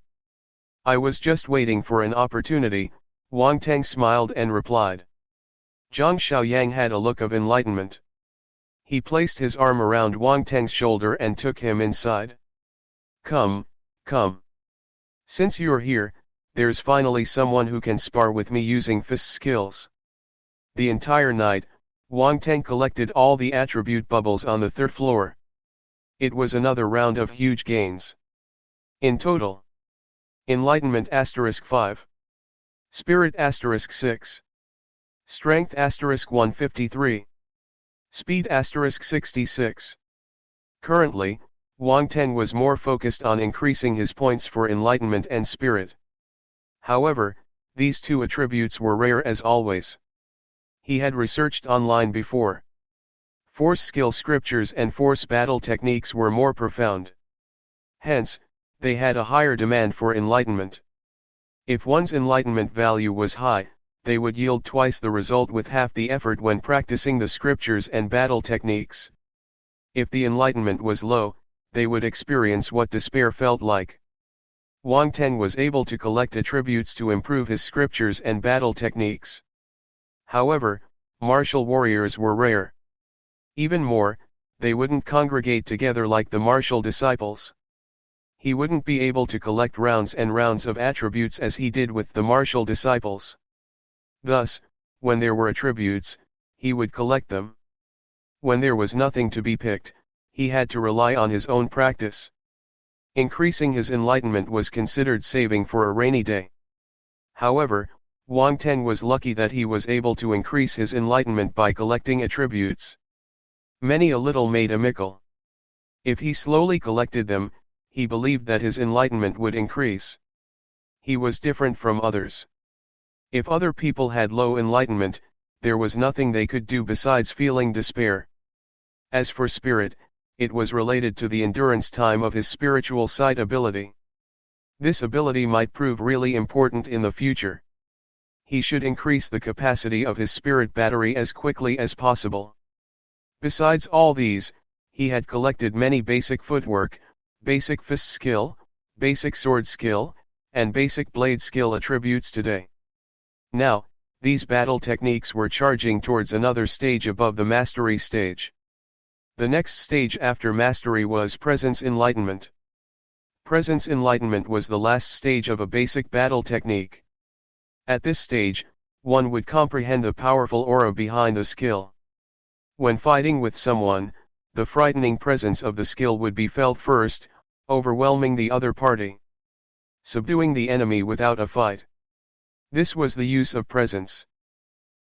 I was just waiting for an opportunity, Wang Teng smiled and replied. Zhang Xiaoyang had a look of enlightenment. He placed his arm around Wang Teng's shoulder and took him inside. Come, come. Since you're here, there's finally someone who can spar with me using fist skills. The entire night, Wang Teng collected all the attribute bubbles on the third floor. It was another round of huge gains. In total, Enlightenment *5, Spirit *6, Strength *153, Speed *66. Currently, Wang Teng was more focused on increasing his points for Enlightenment and Spirit. However, these two attributes were rare as always. He had researched online before. Force skill scriptures and force battle techniques were more profound. Hence, they had a higher demand for enlightenment. If one's enlightenment value was high, they would yield twice the result with half the effort when practicing the scriptures and battle techniques. If the enlightenment was low, they would experience what despair felt like. Wang Teng was able to collect attributes to improve his scriptures and battle techniques. However, martial warriors were rare. Even more, they wouldn't congregate together like the martial disciples. He wouldn't be able to collect rounds and rounds of attributes as he did with the martial disciples. Thus, when there were attributes, he would collect them. When there was nothing to be picked, he had to rely on his own practice. Increasing his enlightenment was considered saving for a rainy day. However, Wang Teng was lucky that he was able to increase his enlightenment by collecting attributes. Many a little made a mickle. If he slowly collected them, he believed that his enlightenment would increase. He was different from others. If other people had low enlightenment, there was nothing they could do besides feeling despair. As for spirit, it was related to the endurance time of his spiritual sight ability. This ability might prove really important in the future. He should increase the capacity of his spirit battery as quickly as possible. Besides all these, he had collected many basic footwork, basic fist skill, basic sword skill, and basic blade skill attributes today. Now, these battle techniques were charging towards another stage above the mastery stage. The next stage after mastery was presence enlightenment. Presence enlightenment was the last stage of a basic battle technique. At this stage, one would comprehend the powerful aura behind the skill. When fighting with someone, the frightening presence of the skill would be felt first, overwhelming the other party. Subduing the enemy without a fight. This was the use of presence.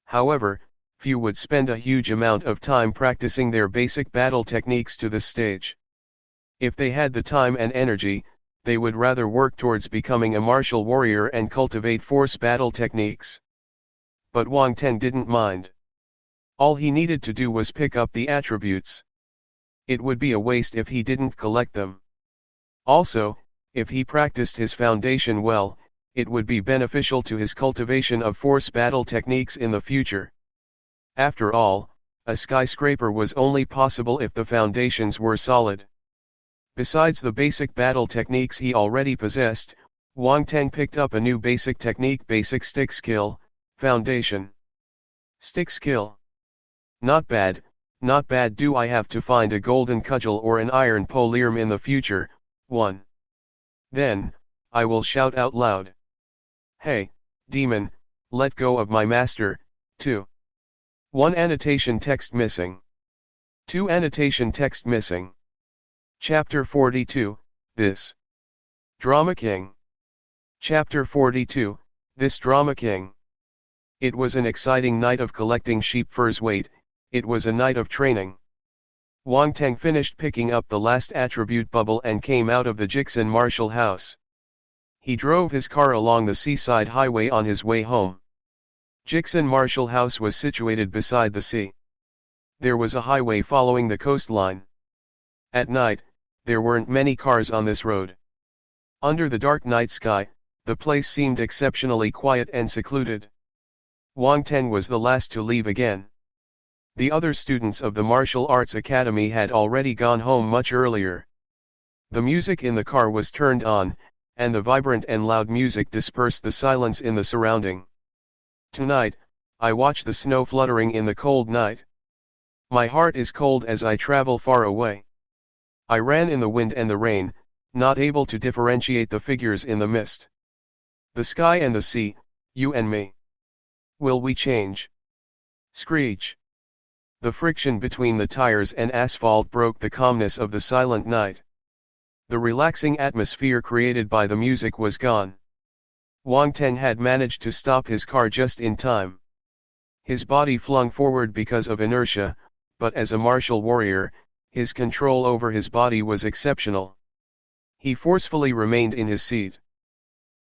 However, few would spend a huge amount of time practicing their basic battle techniques to this stage. If they had the time and energy, they would rather work towards becoming a martial warrior and cultivate force battle techniques. But Wang Teng didn't mind. All he needed to do was pick up the attributes. It would be a waste if he didn't collect them. Also, if he practiced his foundation well, it would be beneficial to his cultivation of force battle techniques in the future. After all, a skyscraper was only possible if the foundations were solid. Besides the basic battle techniques he already possessed, Wang Teng picked up a new basic technique, basic stick skill, foundation. Stick skill. Not bad, not bad. Do I have to find a golden cudgel or an iron polearm in the future? 1. Then, I will shout out loud. Hey, demon, let go of my master. 2. 1 annotation text missing. 2 annotation text missing. Chapter 42, This Drama King. Chapter 42, This Drama King. It was an exciting night of collecting sheep furs. Wait, it was a night of training. Wang Teng finished picking up the last attribute bubble and came out of the Jixin martial house. He drove his car along the seaside highway on his way home. Jixin martial house was situated beside the sea. There was a highway following the coastline. At night, there weren't many cars on this road. Under the dark night sky, the place seemed exceptionally quiet and secluded. Wang Teng was the last to leave again. The other students of the Martial Arts Academy had already gone home much earlier. The music in the car was turned on, and the vibrant and loud music dispersed the silence in the surrounding. Tonight, I watch the snow fluttering in the cold night. My heart is cold as I travel far away. I ran in the wind and the rain, not able to differentiate the figures in the mist. The sky and the sea, you and me. Will we change? Screech. The friction between the tires and asphalt broke the calmness of the silent night. The relaxing atmosphere created by the music was gone. Wang Teng had managed to stop his car just in time. His body flung forward because of inertia, but as a martial warrior, his control over his body was exceptional. He forcefully remained in his seat.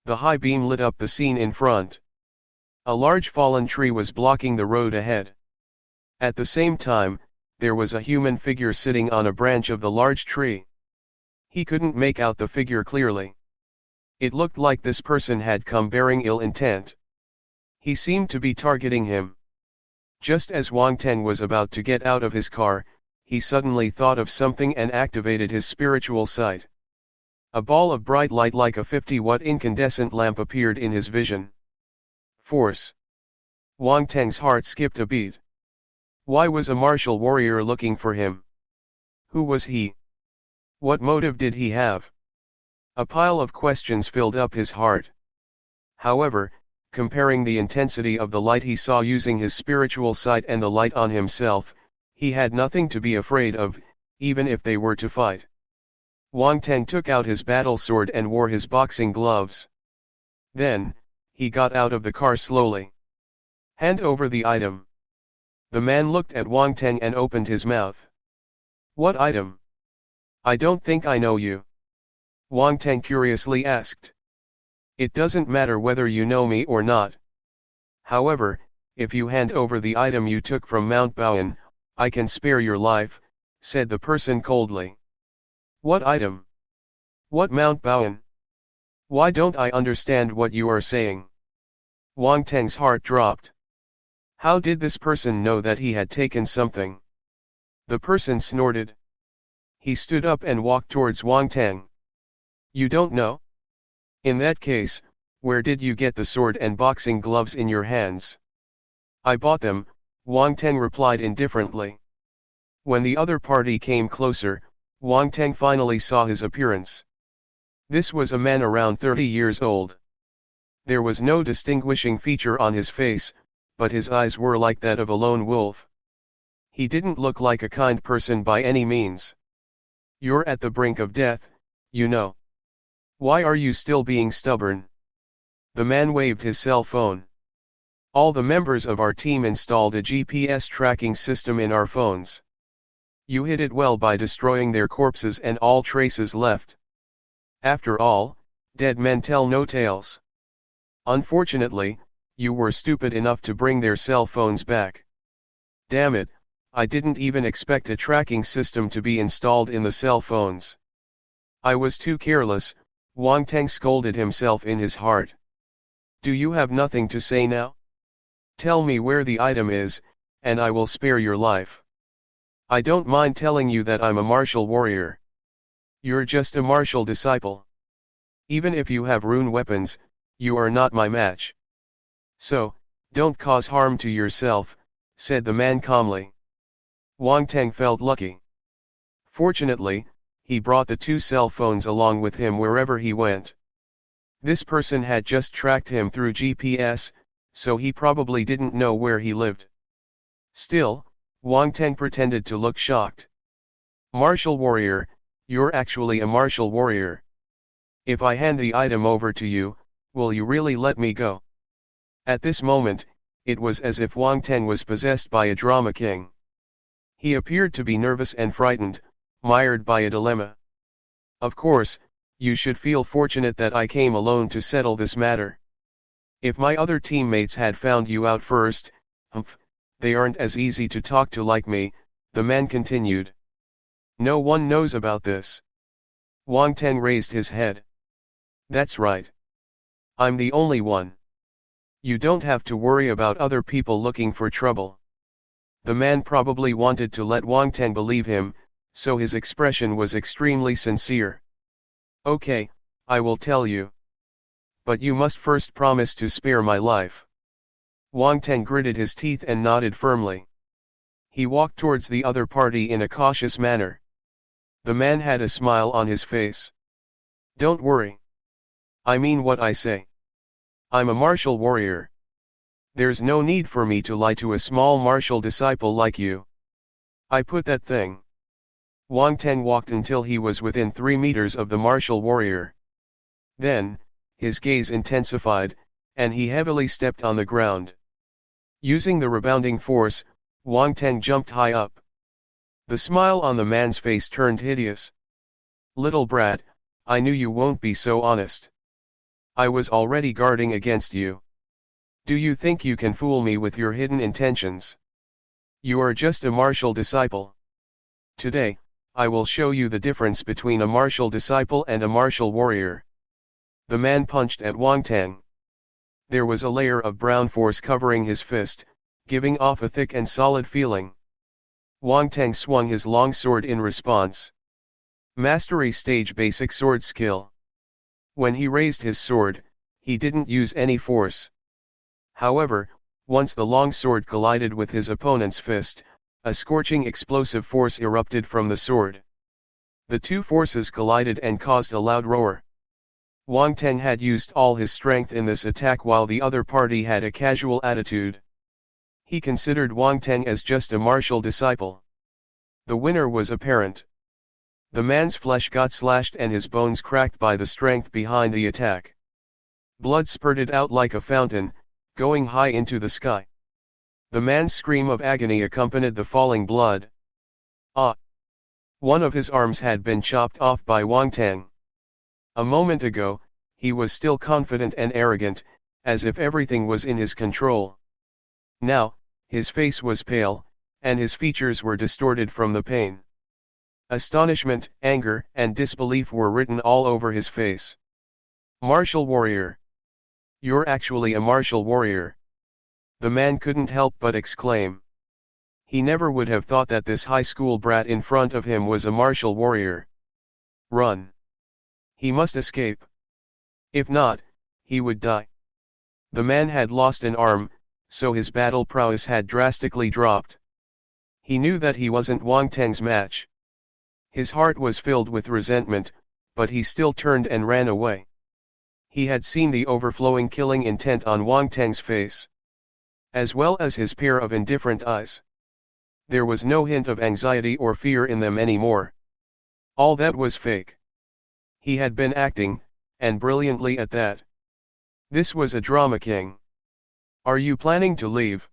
The high beam lit up the scene in front. A large fallen tree was blocking the road ahead. At the same time, there was a human figure sitting on a branch of the large tree. He couldn't make out the figure clearly. It looked like this person had come bearing ill intent. He seemed to be targeting him. Just as Wang Teng was about to get out of his car, he suddenly thought of something and activated his spiritual sight. A ball of bright light like a 50-watt incandescent lamp appeared in his vision. Force. Wang Teng's heart skipped a beat. Why was a martial warrior looking for him? Who was he? What motive did he have? A pile of questions filled up his heart. However, comparing the intensity of the light he saw using his spiritual sight and the light on himself, he had nothing to be afraid of, even if they were to fight. Wang Teng took out his battle sword and wore his boxing gloves. Then, he got out of the car slowly. Hand over the item. The man looked at Wang Teng and opened his mouth. What item? I don't think I know you. Wang Teng curiously asked. It doesn't matter whether you know me or not. However, if you hand over the item you took from Mount Baoan, I can spare your life, said the person coldly. What item? What Mount Baoan? Why don't I understand what you are saying? Wang Teng's heart dropped. How did this person know that he had taken something? The person snorted. He stood up and walked towards Wang Teng. You don't know? In that case, where did you get the sword and boxing gloves in your hands? I bought them, Wang Teng replied indifferently. When the other party came closer, Wang Teng finally saw his appearance. This was a man around 30 years old. There was no distinguishing feature on his face, but his eyes were like that of a lone wolf. He didn't look like a kind person by any means. You're at the brink of death, you know. Why are you still being stubborn? The man waved his cell phone. All the members of our team installed a GPS tracking system in our phones. You hid it well by destroying their corpses and all traces left. After all, dead men tell no tales. Unfortunately, you were stupid enough to bring their cell phones back. Damn it, I didn't even expect a tracking system to be installed in the cell phones. I was too careless, Wang Teng scolded himself in his heart. Do you have nothing to say now? Tell me where the item is, and I will spare your life. I don't mind telling you that I'm a martial warrior. You're just a martial disciple. Even if you have rune weapons, you are not my match. So, don't cause harm to yourself, said the man calmly. Wang Teng felt lucky. Fortunately, he brought the two cell phones along with him wherever he went. This person had just tracked him through GPS, so he probably didn't know where he lived. Still, Wang Teng pretended to look shocked. Martial warrior, you're actually a martial warrior. If I hand the item over to you, will you really let me go? At this moment, it was as if Wang Teng was possessed by a drama king. He appeared to be nervous and frightened, mired by a dilemma. Of course, you should feel fortunate that I came alone to settle this matter. If my other teammates had found you out first, they aren't as easy to talk to like me, the man continued. No one knows about this. Wang Teng raised his head. That's right. I'm the only one. You don't have to worry about other people looking for trouble. The man probably wanted to let Wang Teng believe him, so his expression was extremely sincere. Okay, I will tell you. But you must first promise to spare my life. Wang Teng gritted his teeth and nodded firmly. He walked towards the other party in a cautious manner. The man had a smile on his face. Don't worry. I mean what I say. I'm a martial warrior. There's no need for me to lie to a small martial disciple like you. I put that thing. Wang Teng walked until he was within 3 meters of the martial warrior. Then, his gaze intensified, and he heavily stepped on the ground. Using the rebounding force, Wang Teng jumped high up. The smile on the man's face turned hideous. Little brat, I knew you won't be so honest. I was already guarding against you. Do you think you can fool me with your hidden intentions? You are just a martial disciple. Today, I will show you the difference between a martial disciple and a martial warrior. The man punched at Wang Teng. There was a layer of brown force covering his fist, giving off a thick and solid feeling. Wang Teng swung his long sword in response. Mastery stage basic sword skill. When he raised his sword, he didn't use any force. However, once the long sword collided with his opponent's fist, a scorching explosive force erupted from the sword. The two forces collided and caused a loud roar. Wang Teng had used all his strength in this attack while the other party had a casual attitude. He considered Wang Teng as just a martial disciple. The winner was apparent. The man's flesh got slashed and his bones cracked by the strength behind the attack. Blood spurted out like a fountain, going high into the sky. The man's scream of agony accompanied the falling blood. Ah! One of his arms had been chopped off by Wang Teng. A moment ago, he was still confident and arrogant, as if everything was in his control. Now, his face was pale, and his features were distorted from the pain. Astonishment, anger, and disbelief were written all over his face. Martial warrior. You're actually a martial warrior. The man couldn't help but exclaim. He never would have thought that this high school brat in front of him was a martial warrior. Run. He must escape. If not, he would die. The man had lost an arm, so his battle prowess had drastically dropped. He knew that he wasn't Wang Teng's match. His heart was filled with resentment, but he still turned and ran away. He had seen the overflowing killing intent on Wang Teng's face, as well as his pair of indifferent eyes. There was no hint of anxiety or fear in them anymore. All that was fake. He had been acting, and brilliantly at that. This was a drama king. Are you planning to leave?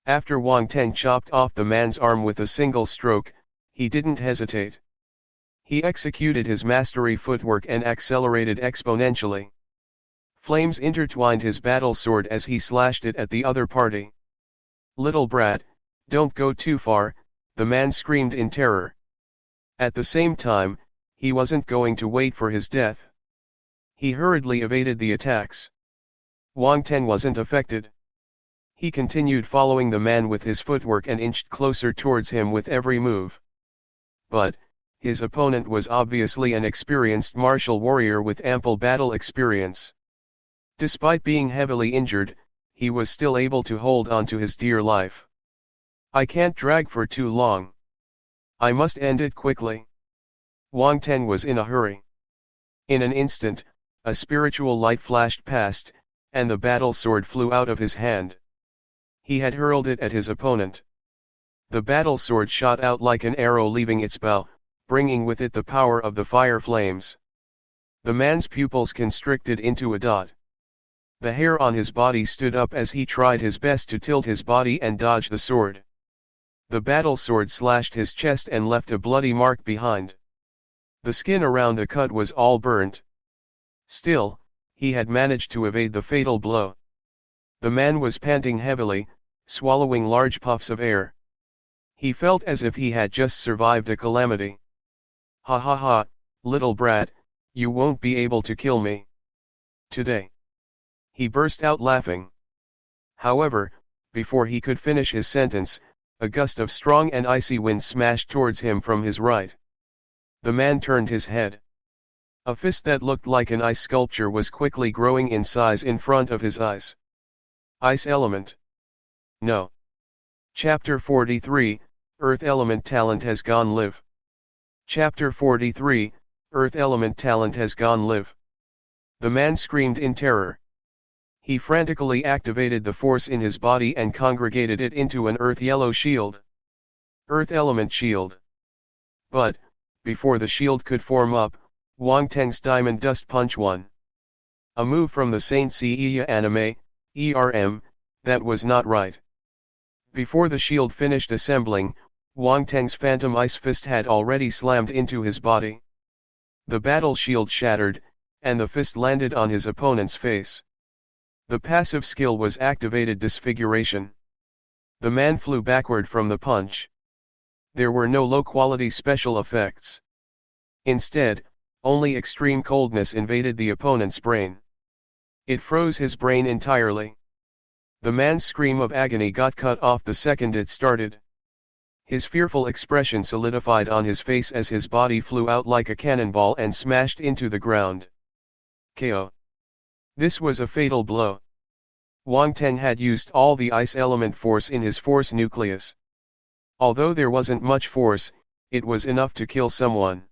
After Wang Teng chopped off the man's arm with a single stroke, he didn't hesitate. He executed his mastery footwork and accelerated exponentially. Flames intertwined his battle sword as he slashed it at the other party. "Little brat, don't go too far," the man screamed in terror. At the same time, he wasn't going to wait for his death. He hurriedly evaded the attacks. Wang Teng wasn't affected. He continued following the man with his footwork and inched closer towards him with every move. But, his opponent was obviously an experienced martial warrior with ample battle experience. Despite being heavily injured, he was still able to hold on to his dear life. "I can't drag for too long. I must end it quickly." Wang Teng was in a hurry. In an instant, a spiritual light flashed past, and the battle sword flew out of his hand. He had hurled it at his opponent. The battle sword shot out like an arrow leaving its bow, bringing with it the power of the fire flames. The man's pupils constricted into a dot. The hair on his body stood up as he tried his best to tilt his body and dodge the sword. The battle sword slashed his chest and left a bloody mark behind. The skin around the cut was all burnt. Still, he had managed to evade the fatal blow. The man was panting heavily, swallowing large puffs of air. He felt as if he had just survived a calamity. "Ha ha ha, little brat, you won't be able to kill me today." He burst out laughing. However, before he could finish his sentence, a gust of strong and icy wind smashed towards him from his right. The man turned his head. A fist that looked like an ice sculpture was quickly growing in size in front of his eyes. Ice element. No. Chapter 43, Earth element talent has gone live. Chapter 43, Earth element talent has gone live. The man screamed in terror. He frantically activated the force in his body and congregated it into an earth yellow shield. Earth element shield. But, before the shield could form up, Wang Teng's diamond dust punch won. A move from the Saint Seiya anime, ERM, that was not right. Before the shield finished assembling, Wang Teng's phantom ice fist had already slammed into his body. The battle shield shattered, and the fist landed on his opponent's face. The passive skill was activated disfiguration. The man flew backward from the punch. There were no low-quality special effects. Instead, only extreme coldness invaded the opponent's brain. It froze his brain entirely. The man's scream of agony got cut off the second it started. His fearful expression solidified on his face as his body flew out like a cannonball and smashed into the ground. KO. This was a fatal blow. Wang Teng had used all the ice element force in his force nucleus. Although there wasn't much force, it was enough to kill someone.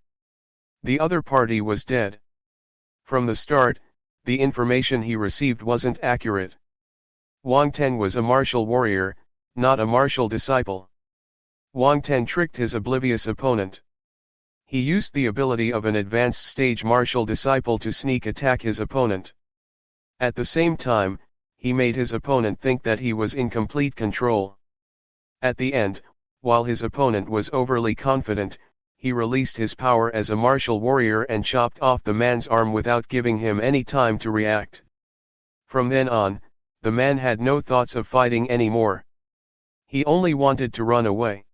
The other party was dead. From the start, the information he received wasn't accurate. Wang Teng was a martial warrior, not a martial disciple. Wang Teng tricked his oblivious opponent. He used the ability of an advanced stage martial disciple to sneak attack his opponent. At the same time, he made his opponent think that he was in complete control. At the end, while his opponent was overly confident, he released his power as a martial warrior and chopped off the man's arm without giving him any time to react. From then on, the man had no thoughts of fighting anymore. He only wanted to run away.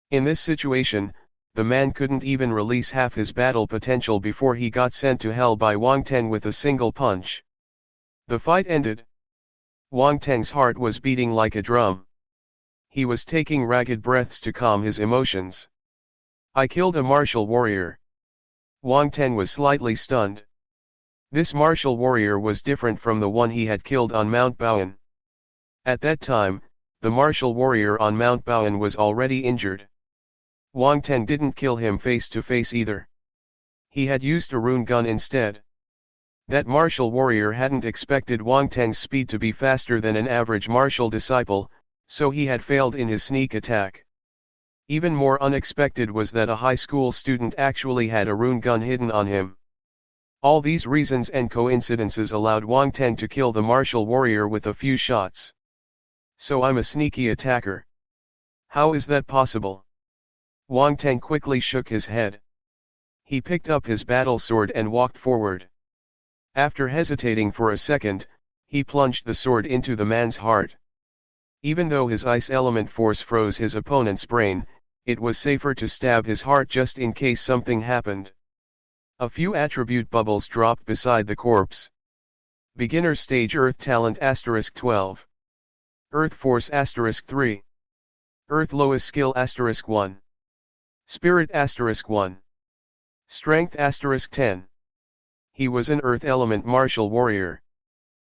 In this situation, the man couldn't even release half his battle potential before he got sent to hell by Wang Teng with a single punch. The fight ended. Wang Teng's heart was beating like a drum. He was taking ragged breaths to calm his emotions. "I killed a martial warrior." Wang Teng was slightly stunned. This martial warrior was different from the one he had killed on Mount Baoan. At that time, the martial warrior on Mount Baoan was already injured. Wang Teng didn't kill him face to face either. He had used a rune gun instead. That martial warrior hadn't expected Wang Teng's speed to be faster than an average martial disciple, so he had failed in his sneak attack. Even more unexpected was that a high school student actually had a rune gun hidden on him. All these reasons and coincidences allowed Wang Teng to kill the martial warrior with a few shots. So I'm a sneaky attacker. How is that possible? Wang Teng quickly shook his head. He picked up his battle sword and walked forward. After hesitating for a second, he plunged the sword into the man's heart. Even though his ice element force froze his opponent's brain, it was safer to stab his heart just in case something happened. A few attribute bubbles dropped beside the corpse. Beginner stage Earth talent *12. Earth force *3. Earth lowest skill *1. Spirit *1. Strength *10. He was an earth element martial warrior.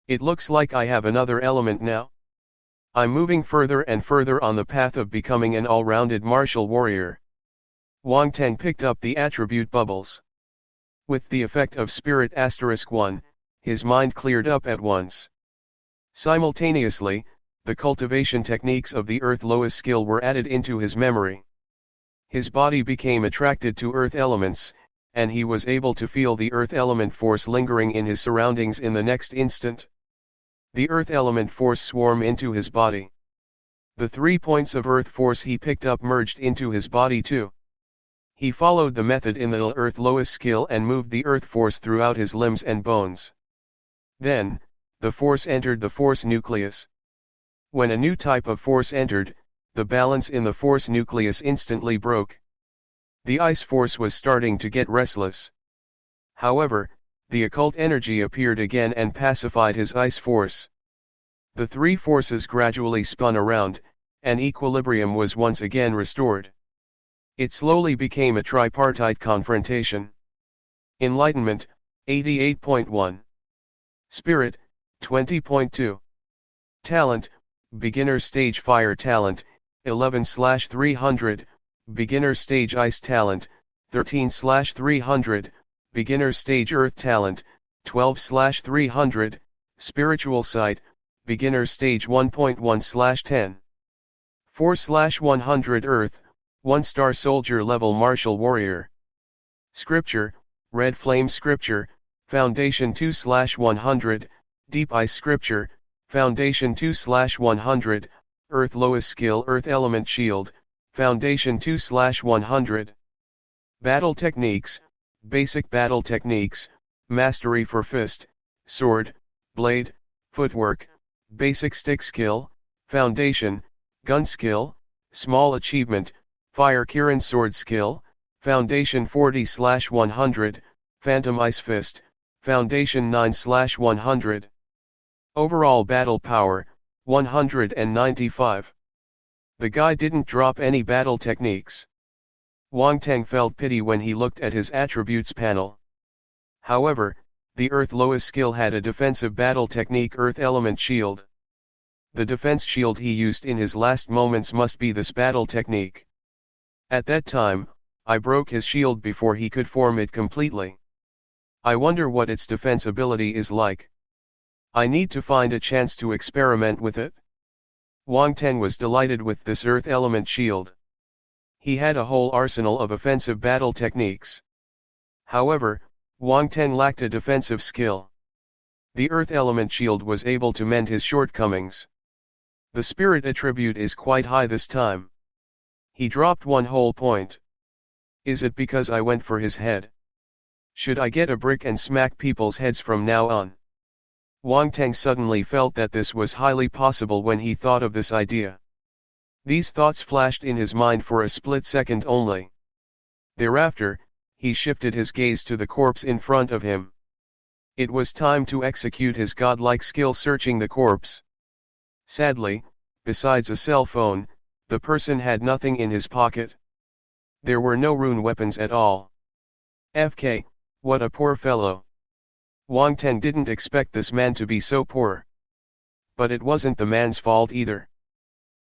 It looks like I have another element now. I'm moving further and further on the path of becoming an all-rounded martial warrior. Wang Teng picked up the attribute bubbles. With the effect of Spirit *1, his mind cleared up at once. Simultaneously, the cultivation techniques of the earth lowest skill were added into his memory. His body became attracted to earth elements, and he was able to feel the earth element force lingering in his surroundings in the next instant. The earth element force swarmed into his body. The 3 points of earth force he picked up merged into his body too. He followed the method in the earth lowest skill and moved the earth force throughout his limbs and bones. Then, the force entered the force nucleus. When a new type of force entered, the balance in the force nucleus instantly broke. The ice force was starting to get restless. However, the occult energy appeared again and pacified his ice force. The 3 forces gradually spun around, and equilibrium was once again restored. It slowly became a tripartite confrontation. Enlightenment, 88.1. Spirit, 20.2. Talent, Beginner Stage Fire Talent, 11/300, Beginner Stage Ice Talent, 13/300, Beginner Stage Earth Talent, 12/300, Spiritual Sight, Beginner Stage 1.1/10. 4/100 Earth, 1-star Soldier Level Martial Warrior. Scripture, Red Flame Scripture, Foundation 2/100, Deep Ice Scripture, Foundation 2/100, Earth Lowest Skill Earth Element Shield, Foundation 2/100. Battle Techniques, Basic Battle Techniques, Mastery for Fist, Sword, Blade, Footwork, Basic Stick Skill, Foundation, Gun Skill, Small Achievement, Fire Kirin Sword Skill, Foundation 40/100, Phantom Ice Fist, Foundation 9/100. Overall Battle Power, 195. The guy didn't drop any battle techniques. Wang Teng felt pity when he looked at his attributes panel. However, the Earth lowest skill had a defensive battle technique Earth Element Shield. The defense shield he used in his last moments must be this battle technique. At that time, I broke his shield before he could form it completely. I wonder what its defense ability is like. I need to find a chance to experiment with it. Wang Teng was delighted with this Earth Element Shield. He had a whole arsenal of offensive battle techniques. However, Wang Teng lacked a defensive skill. The Earth Element Shield was able to mend his shortcomings. The spirit attribute is quite high this time. He dropped 1 whole point. Is it because I went for his head? Should I get a brick and smack people's heads from now on? Wang Teng suddenly felt that this was highly possible when he thought of this idea. These thoughts flashed in his mind for a split second only. Thereafter, he shifted his gaze to the corpse in front of him. It was time to execute his godlike skill searching the corpse. Sadly, besides a cell phone, the person had nothing in his pocket. There were no rune weapons at all. FK, what a poor fellow. Wang Teng didn't expect this man to be so poor. But it wasn't the man's fault either.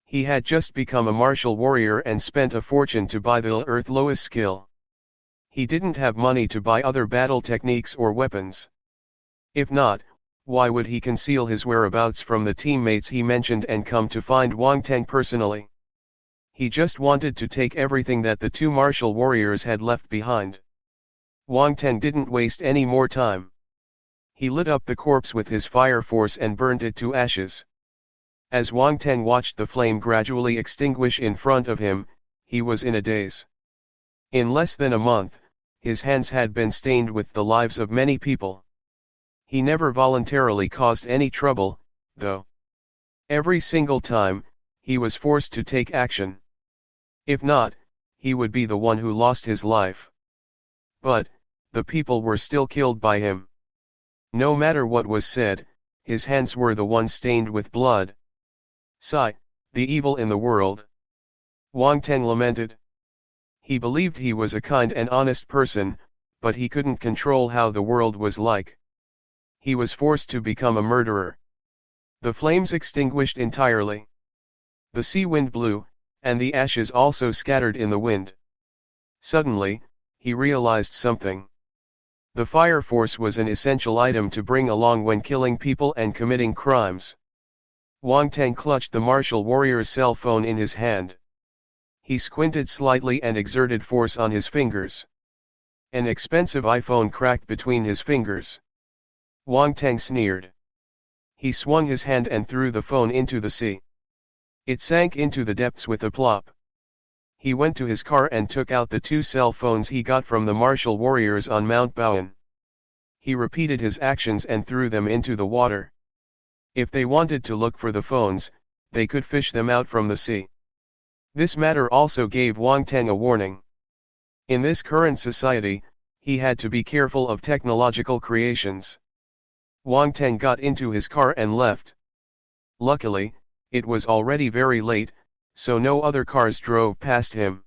He had just become a martial warrior and spent a fortune to buy the Earth lowest skill. He didn't have money to buy other battle techniques or weapons. If not, why would he conceal his whereabouts from the teammates he mentioned and come to find Wang Teng personally? He just wanted to take everything that the 2 martial warriors had left behind. Wang Teng didn't waste any more time. He lit up the corpse with his fire force and burned it to ashes. As Wang Teng watched the flame gradually extinguish in front of him, he was in a daze. In less than a month, his hands had been stained with the lives of many people. He never voluntarily caused any trouble, though. Every single time, he was forced to take action. If not, he would be the one who lost his life. But, the people were still killed by him. No matter what was said, his hands were the ones stained with blood. Sigh, the evil in the world. Wang Teng lamented. He believed he was a kind and honest person, but he couldn't control how the world was like. He was forced to become a murderer. The flames extinguished entirely. The sea wind blew, and the ashes also scattered in the wind. Suddenly, he realized something. The fire force was an essential item to bring along when killing people and committing crimes. Wang Teng clutched the martial warrior's cell phone in his hand. He squinted slightly and exerted force on his fingers. An expensive iPhone cracked between his fingers. Wang Teng sneered. He swung his hand and threw the phone into the sea. It sank into the depths with a plop. He went to his car and took out the 2 cell phones he got from the martial warriors on Mount Bowen. He repeated his actions and threw them into the water. If they wanted to look for the phones, they could fish them out from the sea. This matter also gave Wang Teng a warning. In this current society, he had to be careful of technological creations. Wang Teng got into his car and left. Luckily, it was already very late, so no other cars drove past him.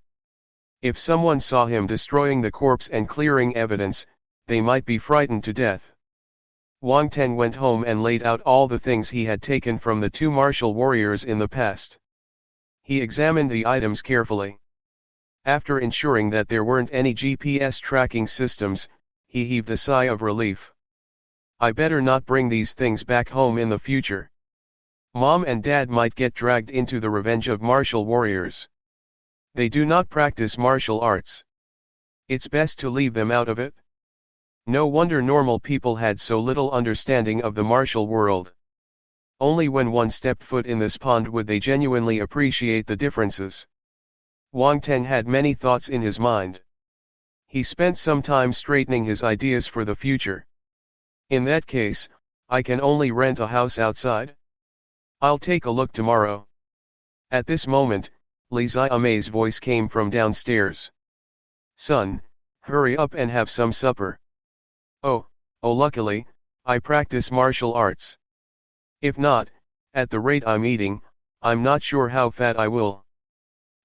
If someone saw him destroying the corpse and clearing evidence, they might be frightened to death. Wang Teng went home and laid out all the things he had taken from the 2 martial warriors in the past. He examined the items carefully. After ensuring that there weren't any GPS tracking systems, he heaved a sigh of relief. I better not bring these things back home in the future. Mom and Dad might get dragged into the revenge of martial warriors. They do not practice martial arts. It's best to leave them out of it. No wonder normal people had so little understanding of the martial world. Only when one stepped foot in this pond would they genuinely appreciate the differences. Wang Teng had many thoughts in his mind. He spent some time straightening his ideas for the future. In that case, I can only rent a house outside? I'll take a look tomorrow. At this moment, Li Xiaomei's voice came from downstairs. Son, hurry up and have some supper. Oh, luckily, I practice martial arts. If not, at the rate I'm eating, I'm not sure how fat I will.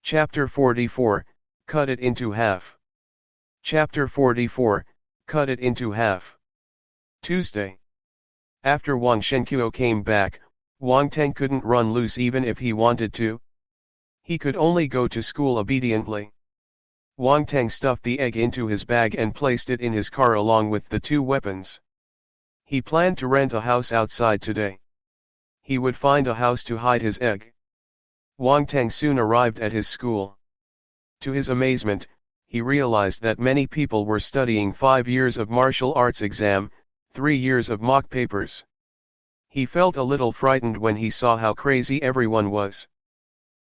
Chapter 44, Cut it into half. Chapter 44, Cut it into half. Tuesday. After Wang Shenqiu came back, Wang Teng couldn't run loose even if he wanted to. He could only go to school obediently. Wang Teng stuffed the egg into his bag and placed it in his car along with the 2 weapons. He planned to rent a house outside today. He would find a house to hide his egg. Wang Teng soon arrived at his school. To his amazement, he realized that many people were studying 5 years of martial arts exam, 3 years of mock papers. He felt a little frightened when he saw how crazy everyone was.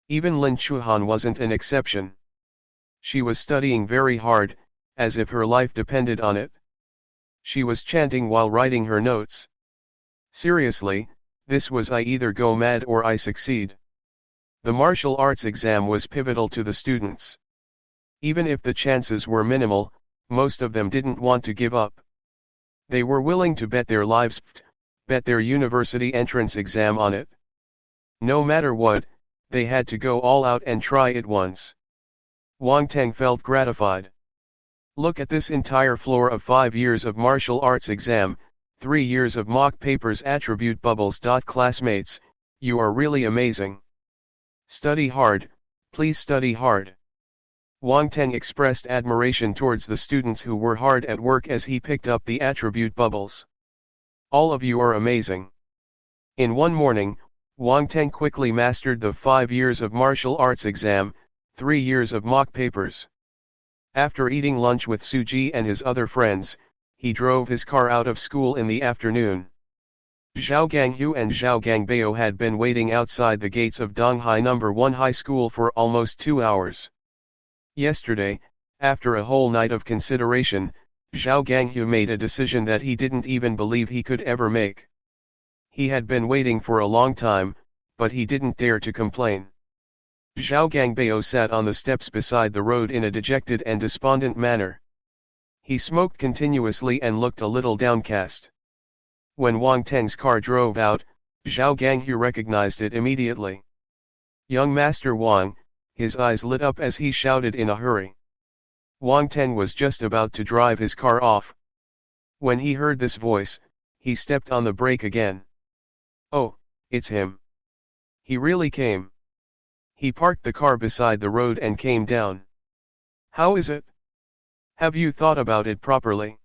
Even Lin Chuhan wasn't an exception. She was studying very hard, as if her life depended on it. She was chanting while writing her notes. Seriously, this was I either go mad or I succeed. The martial arts exam was pivotal to the students. Even if the chances were minimal, most of them didn't want to give up. They were willing to bet their lives, bet their university entrance exam on it. No matter what, they had to go all out and try it once. Wang Teng felt gratified. Look at this entire floor of 5 years of martial arts exam, 3 years of mock papers attribute bubbles. Classmates, you are really amazing. Study hard, please study hard. Wang Teng expressed admiration towards the students who were hard at work as he picked up the attribute bubbles. All of you are amazing. In one morning, Wang Teng quickly mastered the 5 years of martial arts exam, 3 years of mock papers. After eating lunch with Suji and his other friends, he drove his car out of school in the afternoon. Zhao Ganghu and Zhao Gangbao had been waiting outside the gates of Donghai No. 1 High School for almost 2 hours. Yesterday, after a whole night of consideration, Zhao Ganghu made a decision that he didn't even believe he could ever make. He had been waiting for a long time, but he didn't dare to complain. Zhao Gangbao sat on the steps beside the road in a dejected and despondent manner. He smoked continuously and looked a little downcast. When Wang Teng's car drove out, Zhao Ganghu recognized it immediately. "Young Master Wang," his eyes lit up as he shouted in a hurry. Wang Teng was just about to drive his car off. When he heard this voice, he stepped on the brake again. "Oh, it's him. He really came." He parked the car beside the road and came down. "How is it? Have you thought about it properly?"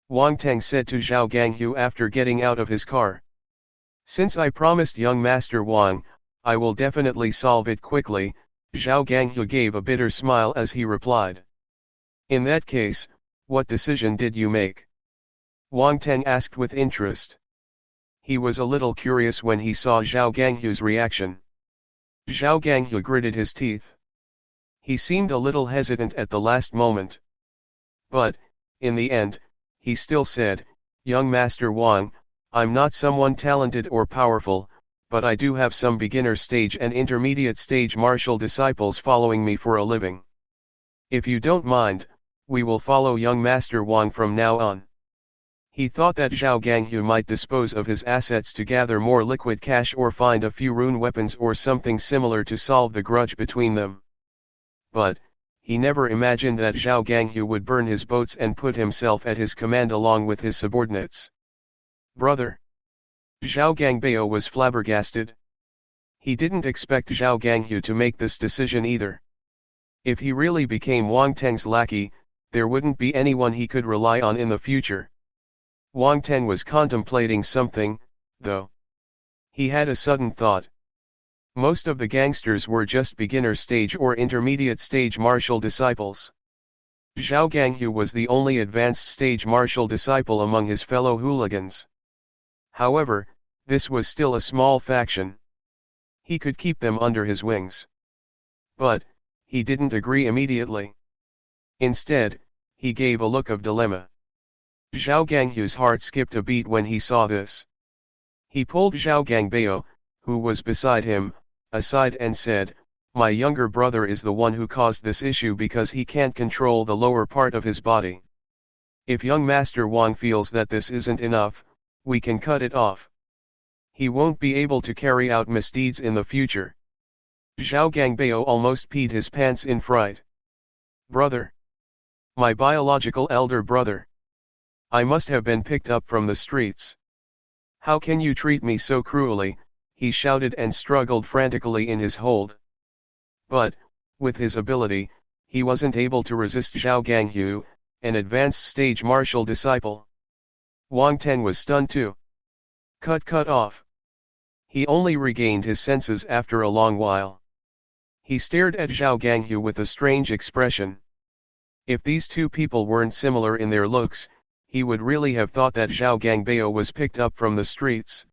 Wang Teng said to Zhao Ganghu after getting out of his car. "Since I promised young Master Wang, I will definitely solve it quickly," Zhao Ganghu gave a bitter smile as he replied. "In that case, what decision did you make?" Wang Teng asked with interest. He was a little curious when he saw Zhao Ganghu's reaction. Zhao Ganghu gritted his teeth. He seemed a little hesitant at the last moment. But, in the end, he still said, "Young Master Wang, I'm not someone talented or powerful, but I do have some beginner stage and intermediate stage martial disciples following me for a living. If you don't mind, we will follow young Master Wang from now on." He thought that Zhao Ganghu might dispose of his assets to gather more liquid cash or find a few rune weapons or something similar to solve the grudge between them. But, he never imagined that Zhao Ganghu would burn his boats and put himself at his command along with his subordinates. "Brother!" Zhao Gangbao was flabbergasted. He didn't expect Zhao Ganghu to make this decision either. If he really became Wang Teng's lackey, there wouldn't be anyone he could rely on in the future. Wang Teng was contemplating something, though. He had a sudden thought. Most of the gangsters were just beginner stage or intermediate stage martial disciples. Zhao Ganghu was the only advanced stage martial disciple among his fellow hooligans. However, this was still a small faction. He could keep them under his wings. But, he didn't agree immediately. Instead, he gave a look of dilemma. Zhao Ganghu's heart skipped a beat when he saw this. He pulled Zhao Gangbao, who was beside him, aside and said, "My younger brother is the one who caused this issue because he can't control the lower part of his body. If young Master Wang feels that this isn't enough, we can cut it off. He won't be able to carry out misdeeds in the future." Zhao Gangbao almost peed his pants in fright. "Brother! My biological elder brother! I must have been picked up from the streets. How can you treat me so cruelly?" he shouted and struggled frantically in his hold. But, with his ability, he wasn't able to resist Zhao Ganghu, an advanced stage martial disciple. Wang Teng was stunned too. Cut off. He only regained his senses after a long while. He stared at Zhao Ganghu with a strange expression. If these two people weren't similar in their looks, he would really have thought that Zhao Gangbao was picked up from the streets.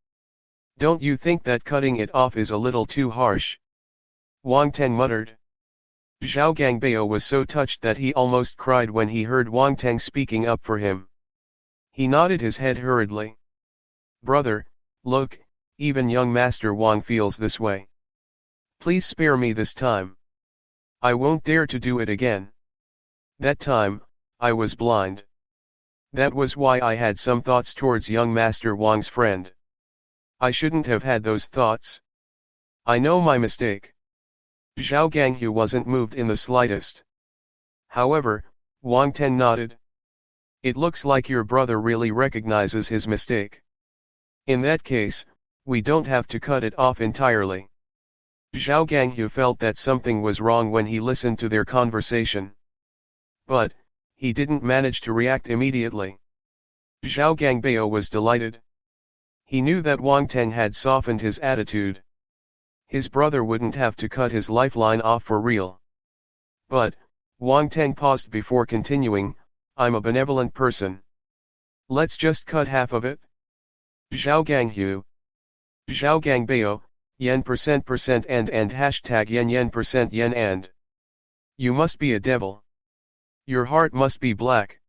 "Don't you think that cutting it off is a little too harsh?" Wang Teng muttered. Zhao Gangbao was so touched that he almost cried when he heard Wang Teng speaking up for him. He nodded his head hurriedly. "Brother, look, even young Master Wang feels this way. Please spare me this time. I won't dare to do it again. That time, I was blind. That was why I had some thoughts towards young Master Wang's friend. I shouldn't have had those thoughts. I know my mistake." Zhao Ganghu wasn't moved in the slightest. However, Wang Teng nodded. "It looks like your brother really recognizes his mistake. In that case, we don't have to cut it off entirely." Zhao Ganghu felt that something was wrong when he listened to their conversation. But, he didn't manage to react immediately. Zhao Gangbao was delighted. He knew that Wang Teng had softened his attitude. His brother wouldn't have to cut his lifeline off for real. But, Wang Teng paused before continuing, "I'm a benevolent person. Let's just cut half of it." Zhao Ganghu. Zhao Gangbao, yen %% and hashtag yen %yen and. You must be a devil. Your heart must be black.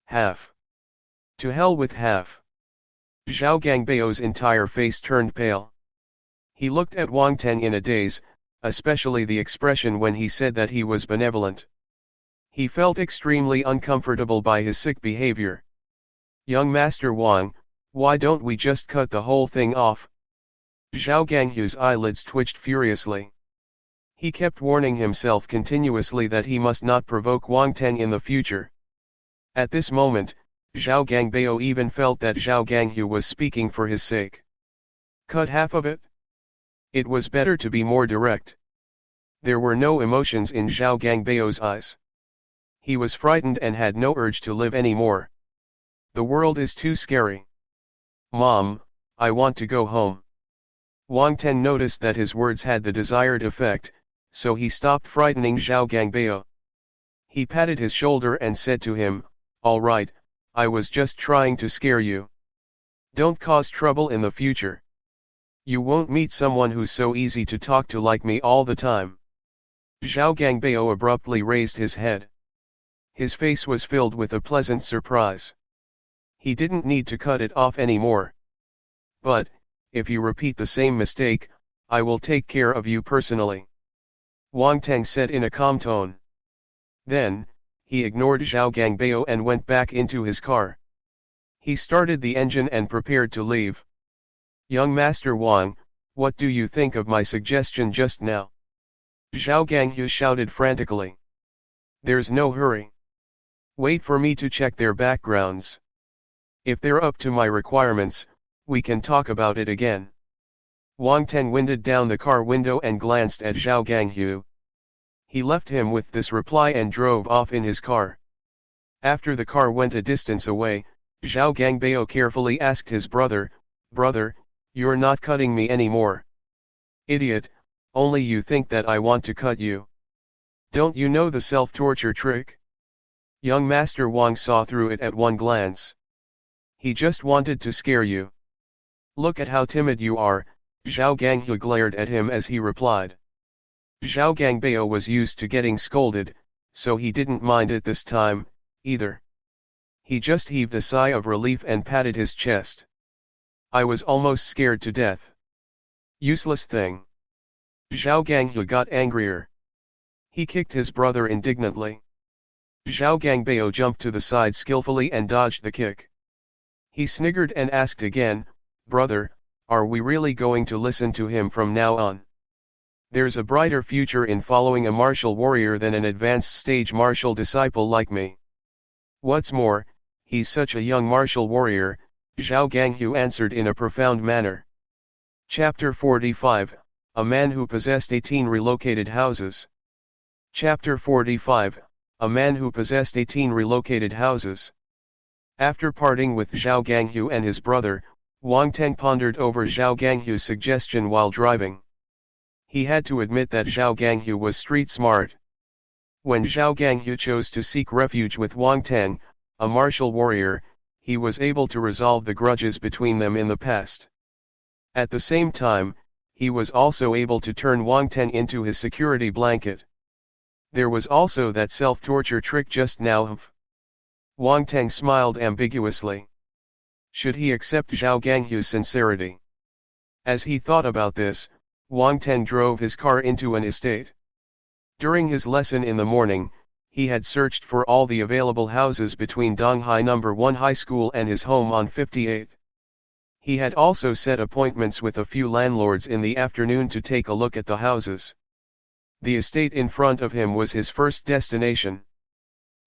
Half. To hell with half. Zhao Gangbao's entire face turned pale. He looked at Wang Teng in a daze, especially the expression when he said that he was benevolent. He felt extremely uncomfortable by his sick behavior. Young Master Wang, why don't we just cut the whole thing off? Zhao Ganghu's eyelids twitched furiously. He kept warning himself continuously that he must not provoke Wang Teng in the future. At this moment, Zhao Gangbao even felt that Zhao Ganghu was speaking for his sake. Cut half of it? It was better to be more direct. There were no emotions in Zhao Gangbao's eyes. He was frightened and had no urge to live anymore. The world is too scary. Mom, I want to go home. Wang Teng noticed that his words had the desired effect, so he stopped frightening Zhao Gangbao. He patted his shoulder and said to him, "All right, I was just trying to scare you. Don't cause trouble in the future. You won't meet someone who's so easy to talk to like me all the time." Zhao Gangbao abruptly raised his head. His face was filled with a pleasant surprise. He didn't need to cut it off anymore. "But, if you repeat the same mistake, I will take care of you personally," Wang Teng said in a calm tone. Then, he ignored Zhao Gangbao and went back into his car. He started the engine and prepared to leave. "Young Master Wang, what do you think of my suggestion just now?" Zhao Ganghu shouted frantically. "There's no hurry. Wait for me to check their backgrounds. If they're up to my requirements, we can talk about it again." Wang Teng winded down the car window and glanced at Zhao Ganghu. He left him with this reply and drove off in his car. After the car went a distance away, Zhao Gangbao carefully asked his brother, "Brother, you're not cutting me anymore." "Idiot, only you think that I want to cut you. Don't you know the self-torture trick?" Young Master Wang saw through it at one glance. "He just wanted to scare you. Look at how timid you are," Zhao Ganghu glared at him as he replied. Zhao Gangbao was used to getting scolded, so he didn't mind it this time, either. He just heaved a sigh of relief and patted his chest. "I was almost scared to death. Useless thing." Zhao Ganghu got angrier. He kicked his brother indignantly. Zhao Gangbao jumped to the side skillfully and dodged the kick. He sniggered and asked again, "Brother, are we really going to listen to him from now on? There's a brighter future in following a martial warrior than an advanced stage martial disciple like me. What's more, he's such a young martial warrior," Zhao Ganghu answered in a profound manner. Chapter 45, A Man Who Possessed 18 Relocated Houses. Chapter 45, A Man Who Possessed 18 Relocated Houses. After parting with Zhao Ganghu and his brother, Wang Teng pondered over Zhao Ganghu's suggestion while driving. He had to admit that Zhao Ganghu was street smart. When Zhao Ganghu chose to seek refuge with Wang Teng, a martial warrior, he was able to resolve the grudges between them in the past. At the same time, he was also able to turn Wang Teng into his security blanket. There was also that self-torture trick just now. Wang Teng smiled ambiguously. Should he accept Zhao Ganghu's sincerity? As he thought about this, Wang Teng drove his car into an estate. During his lesson in the morning, he had searched for all the available houses between Donghai No. 1 High School and his home on 58. He had also set appointments with a few landlords in the afternoon to take a look at the houses. The estate in front of him was his first destination.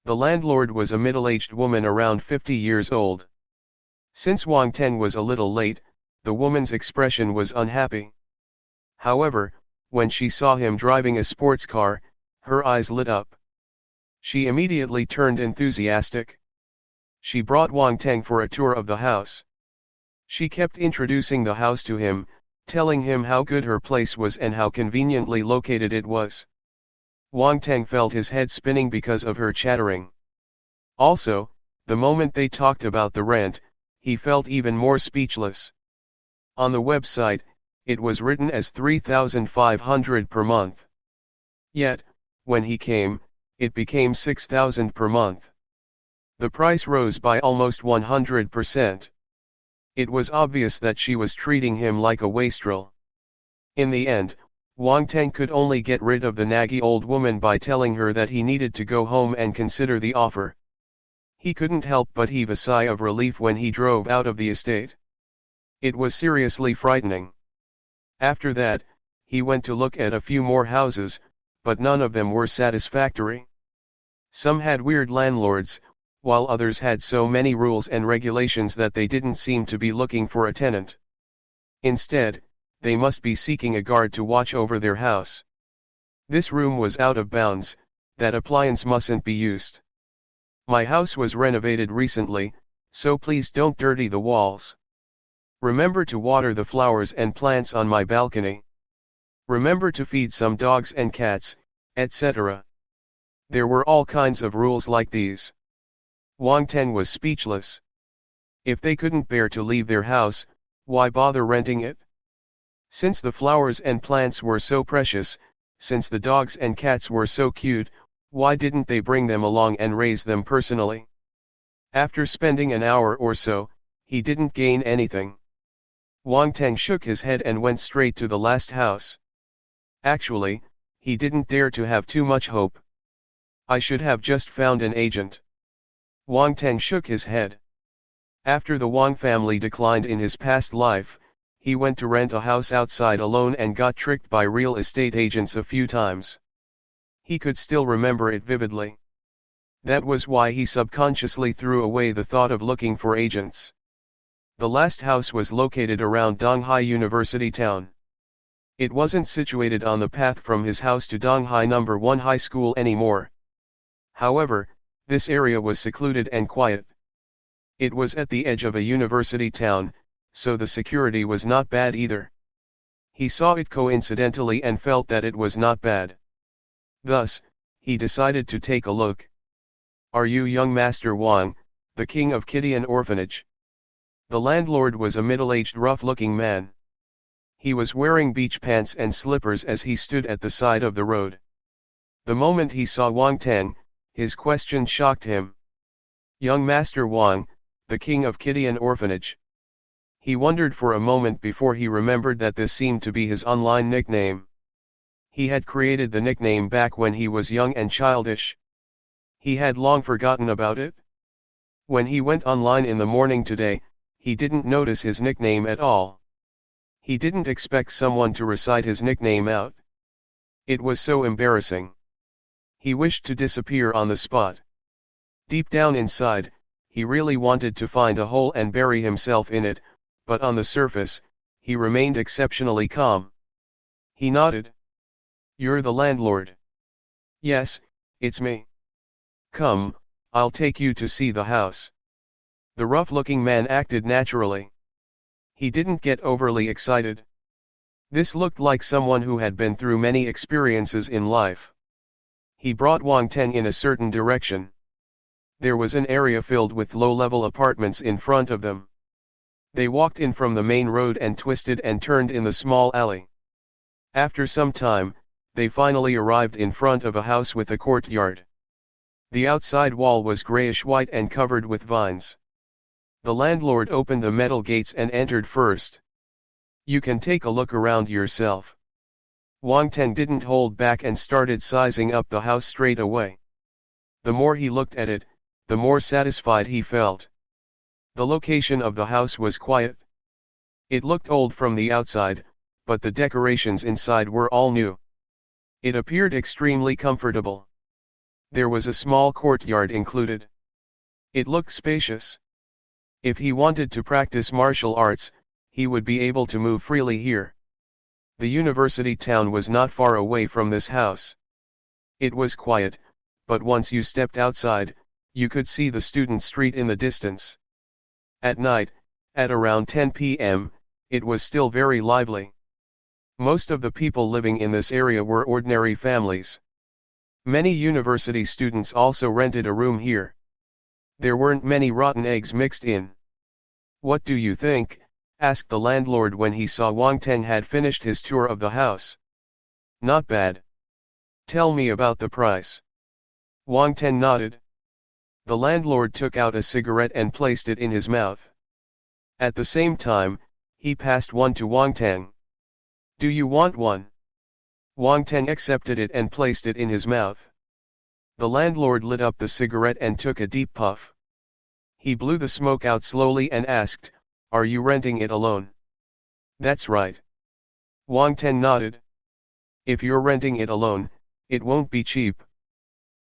The landlord was a middle-aged woman around 50 years old. Since Wang Teng was a little late, the woman's expression was unhappy. However, when she saw him driving a sports car, her eyes lit up. She immediately turned enthusiastic. She brought Wang Teng for a tour of the house. She kept introducing the house to him, telling him how good her place was and how conveniently located it was. Wang Teng felt his head spinning because of her chattering. Also, the moment they talked about the rent, he felt even more speechless. On the website, it was written as 3,500 per month. Yet, when he came, it became 6,000 per month. The price rose by almost 100%. It was obvious that she was treating him like a wastrel. In the end, Wang Teng could only get rid of the naggy old woman by telling her that he needed to go home and consider the offer. He couldn't help but heave a sigh of relief when he drove out of the estate. It was seriously frightening. After that, he went to look at a few more houses, but none of them were satisfactory. Some had weird landlords, while others had so many rules and regulations that they didn't seem to be looking for a tenant. Instead, they must be seeking a guard to watch over their house. This room was out of bounds, that appliance mustn't be used. My house was renovated recently, so please don't dirty the walls. Remember to water the flowers and plants on my balcony. Remember to feed some dogs and cats, etc. There were all kinds of rules like these. Wang Teng was speechless. If they couldn't bear to leave their house, why bother renting it? Since the flowers and plants were so precious, since the dogs and cats were so cute, why didn't they bring them along and raise them personally? After spending an hour or so, he didn't gain anything. Wang Teng shook his head and went straight to the last house. Actually, he didn't dare to have too much hope. I should have just found an agent. Wang Teng shook his head. After the Wang family declined in his past life, he went to rent a house outside alone and got tricked by real estate agents a few times. He could still remember it vividly. That was why he subconsciously threw away the thought of looking for agents. The last house was located around Donghai University town. It wasn't situated on the path from his house to Donghai No. 1 High School anymore. However, this area was secluded and quiet. It was at the edge of a university town, so the security was not bad either. He saw it coincidentally and felt that it was not bad. Thus, he decided to take a look. "Are you young Master Wang, the king of Kidian Orphanage?" The landlord was a middle-aged rough-looking man. He was wearing beach pants and slippers as he stood at the side of the road. The moment he saw Wang Teng, his question shocked him. "Young Master Wang, the king of Kidian Orphanage." He wondered for a moment before he remembered that this seemed to be his online nickname. He had created the nickname back when he was young and childish. He had long forgotten about it. When he went online in the morning today, he didn't notice his nickname at all. He didn't expect someone to recite his nickname out. It was so embarrassing. He wished to disappear on the spot. Deep down inside, he really wanted to find a hole and bury himself in it, but on the surface, he remained exceptionally calm. He nodded. "You're the landlord?" "Yes, it's me." "Come, I'll take you to see the house." The rough-looking man acted naturally. He didn't get overly excited. This looked like someone who had been through many experiences in life. He brought Wang Teng in a certain direction. There was an area filled with low-level apartments in front of them. They walked in from the main road and twisted and turned in the small alley. After some time, they finally arrived in front of a house with a courtyard. The outside wall was grayish-white and covered with vines. The landlord opened the metal gates and entered first. "You can take a look around yourself." Wang Teng didn't hold back and started sizing up the house straight away. The more he looked at it, the more satisfied he felt. The location of the house was quiet. It looked old from the outside, but the decorations inside were all new. It appeared extremely comfortable. There was a small courtyard included. It looked spacious. If he wanted to practice martial arts, he would be able to move freely here. The university town was not far away from this house. It was quiet, but once you stepped outside, you could see the student street in the distance. At night, at around 10 p.m., it was still very lively. Most of the people living in this area were ordinary families. Many university students also rented a room here. There weren't many rotten eggs mixed in. "What do you think?" asked the landlord when he saw Wang Teng had finished his tour of the house. "Not bad. Tell me about the price." Wang Teng nodded. The landlord took out a cigarette and placed it in his mouth. At the same time, he passed one to Wang Teng. "Do you want one?" Wang Teng accepted it and placed it in his mouth. The landlord lit up the cigarette and took a deep puff. He blew the smoke out slowly and asked, "Are you renting it alone?" "That's right." Wang Teng nodded. "If you're renting it alone, it won't be cheap.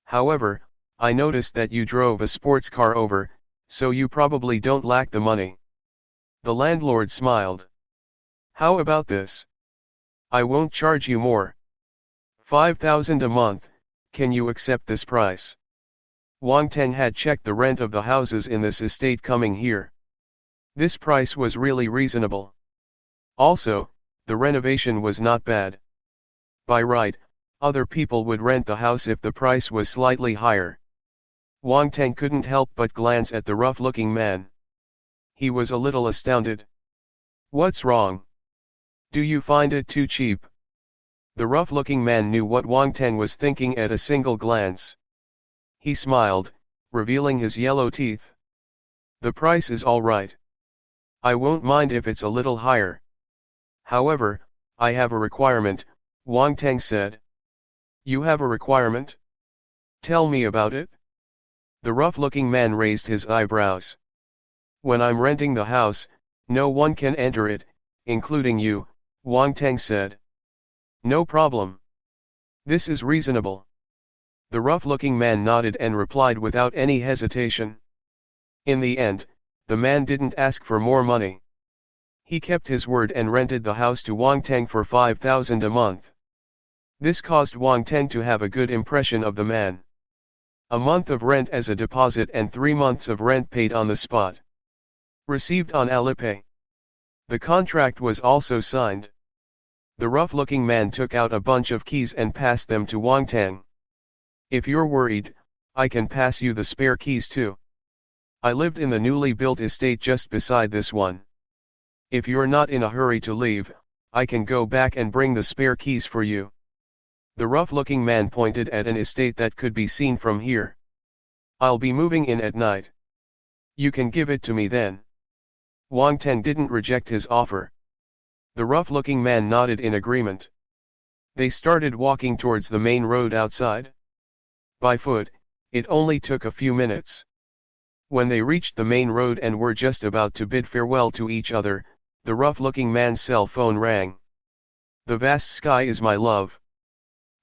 However, I noticed that you drove a sports car over, so you probably don't lack the money." The landlord smiled. "How about this? I won't charge you more. 5,000 a month, can you accept this price?" Wang Teng had checked the rent of the houses in this estate coming here. This price was really reasonable. Also, the renovation was not bad. By right, other people would rent the house if the price was slightly higher. Wang Teng couldn't help but glance at the rough-looking man. He was a little astounded. "What's wrong? Do you find it too cheap?" The rough-looking man knew what Wang Teng was thinking at a single glance. He smiled, revealing his yellow teeth. "The price is all right. I won't mind if it's a little higher. However, I have a requirement," Wang Teng said. "You have a requirement? Tell me about it." The rough-looking man raised his eyebrows. "When I'm renting the house, no one can enter it, including you," Wang Teng said. "No problem. This is reasonable." The rough-looking man nodded and replied without any hesitation. In the end, the man didn't ask for more money. He kept his word and rented the house to Wang Teng for 5,000 a month. This caused Wang Teng to have a good impression of the man. A month of rent as a deposit and 3 months of rent paid on the spot. Received on Alipay. The contract was also signed. The rough-looking man took out a bunch of keys and passed them to Wang Teng. "If you're worried, I can pass you the spare keys too. I lived in the newly built estate just beside this one. If you're not in a hurry to leave, I can go back and bring the spare keys for you." The rough-looking man pointed at an estate that could be seen from here. "I'll be moving in at night. You can give it to me then." Wang Teng didn't reject his offer. The rough-looking man nodded in agreement. They started walking towards the main road outside. By foot, it only took a few minutes. When they reached the main road and were just about to bid farewell to each other, the rough-looking man's cell phone rang. "The vast sky is my love."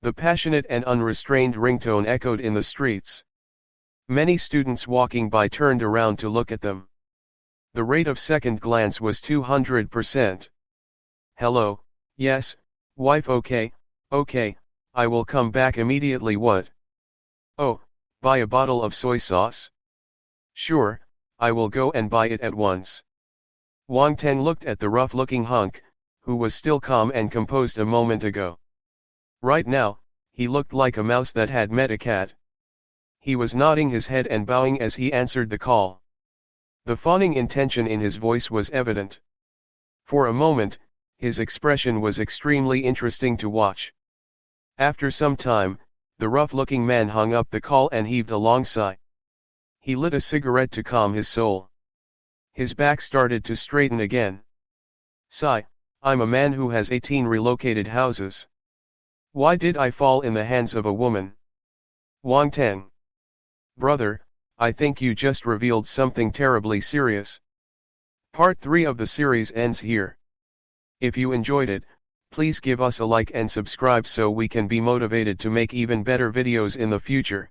The passionate and unrestrained ringtone echoed in the streets. Many students walking by turned around to look at them. The rate of second glance was 200%. "Hello, yes, wife, okay, I will come back immediately. What? Oh, buy a bottle of soy sauce? Sure, I will go and buy it at once." Wang Teng looked at the rough-looking hunk, who was still calm and composed a moment ago. Right now, he looked like a mouse that had met a cat. He was nodding his head and bowing as he answered the call. The fawning intention in his voice was evident. For a moment, his expression was extremely interesting to watch. After some time, the rough-looking man hung up the call and heaved a long sigh. He lit a cigarette to calm his soul. His back started to straighten again. "Sigh, I'm a man who has 18 relocated houses. Why did I fall in the hands of a woman?" Wang Teng. "Brother, I think you just revealed something terribly serious." Part 3 of the series ends here. If you enjoyed it, please give us a like and subscribe so we can be motivated to make even better videos in the future.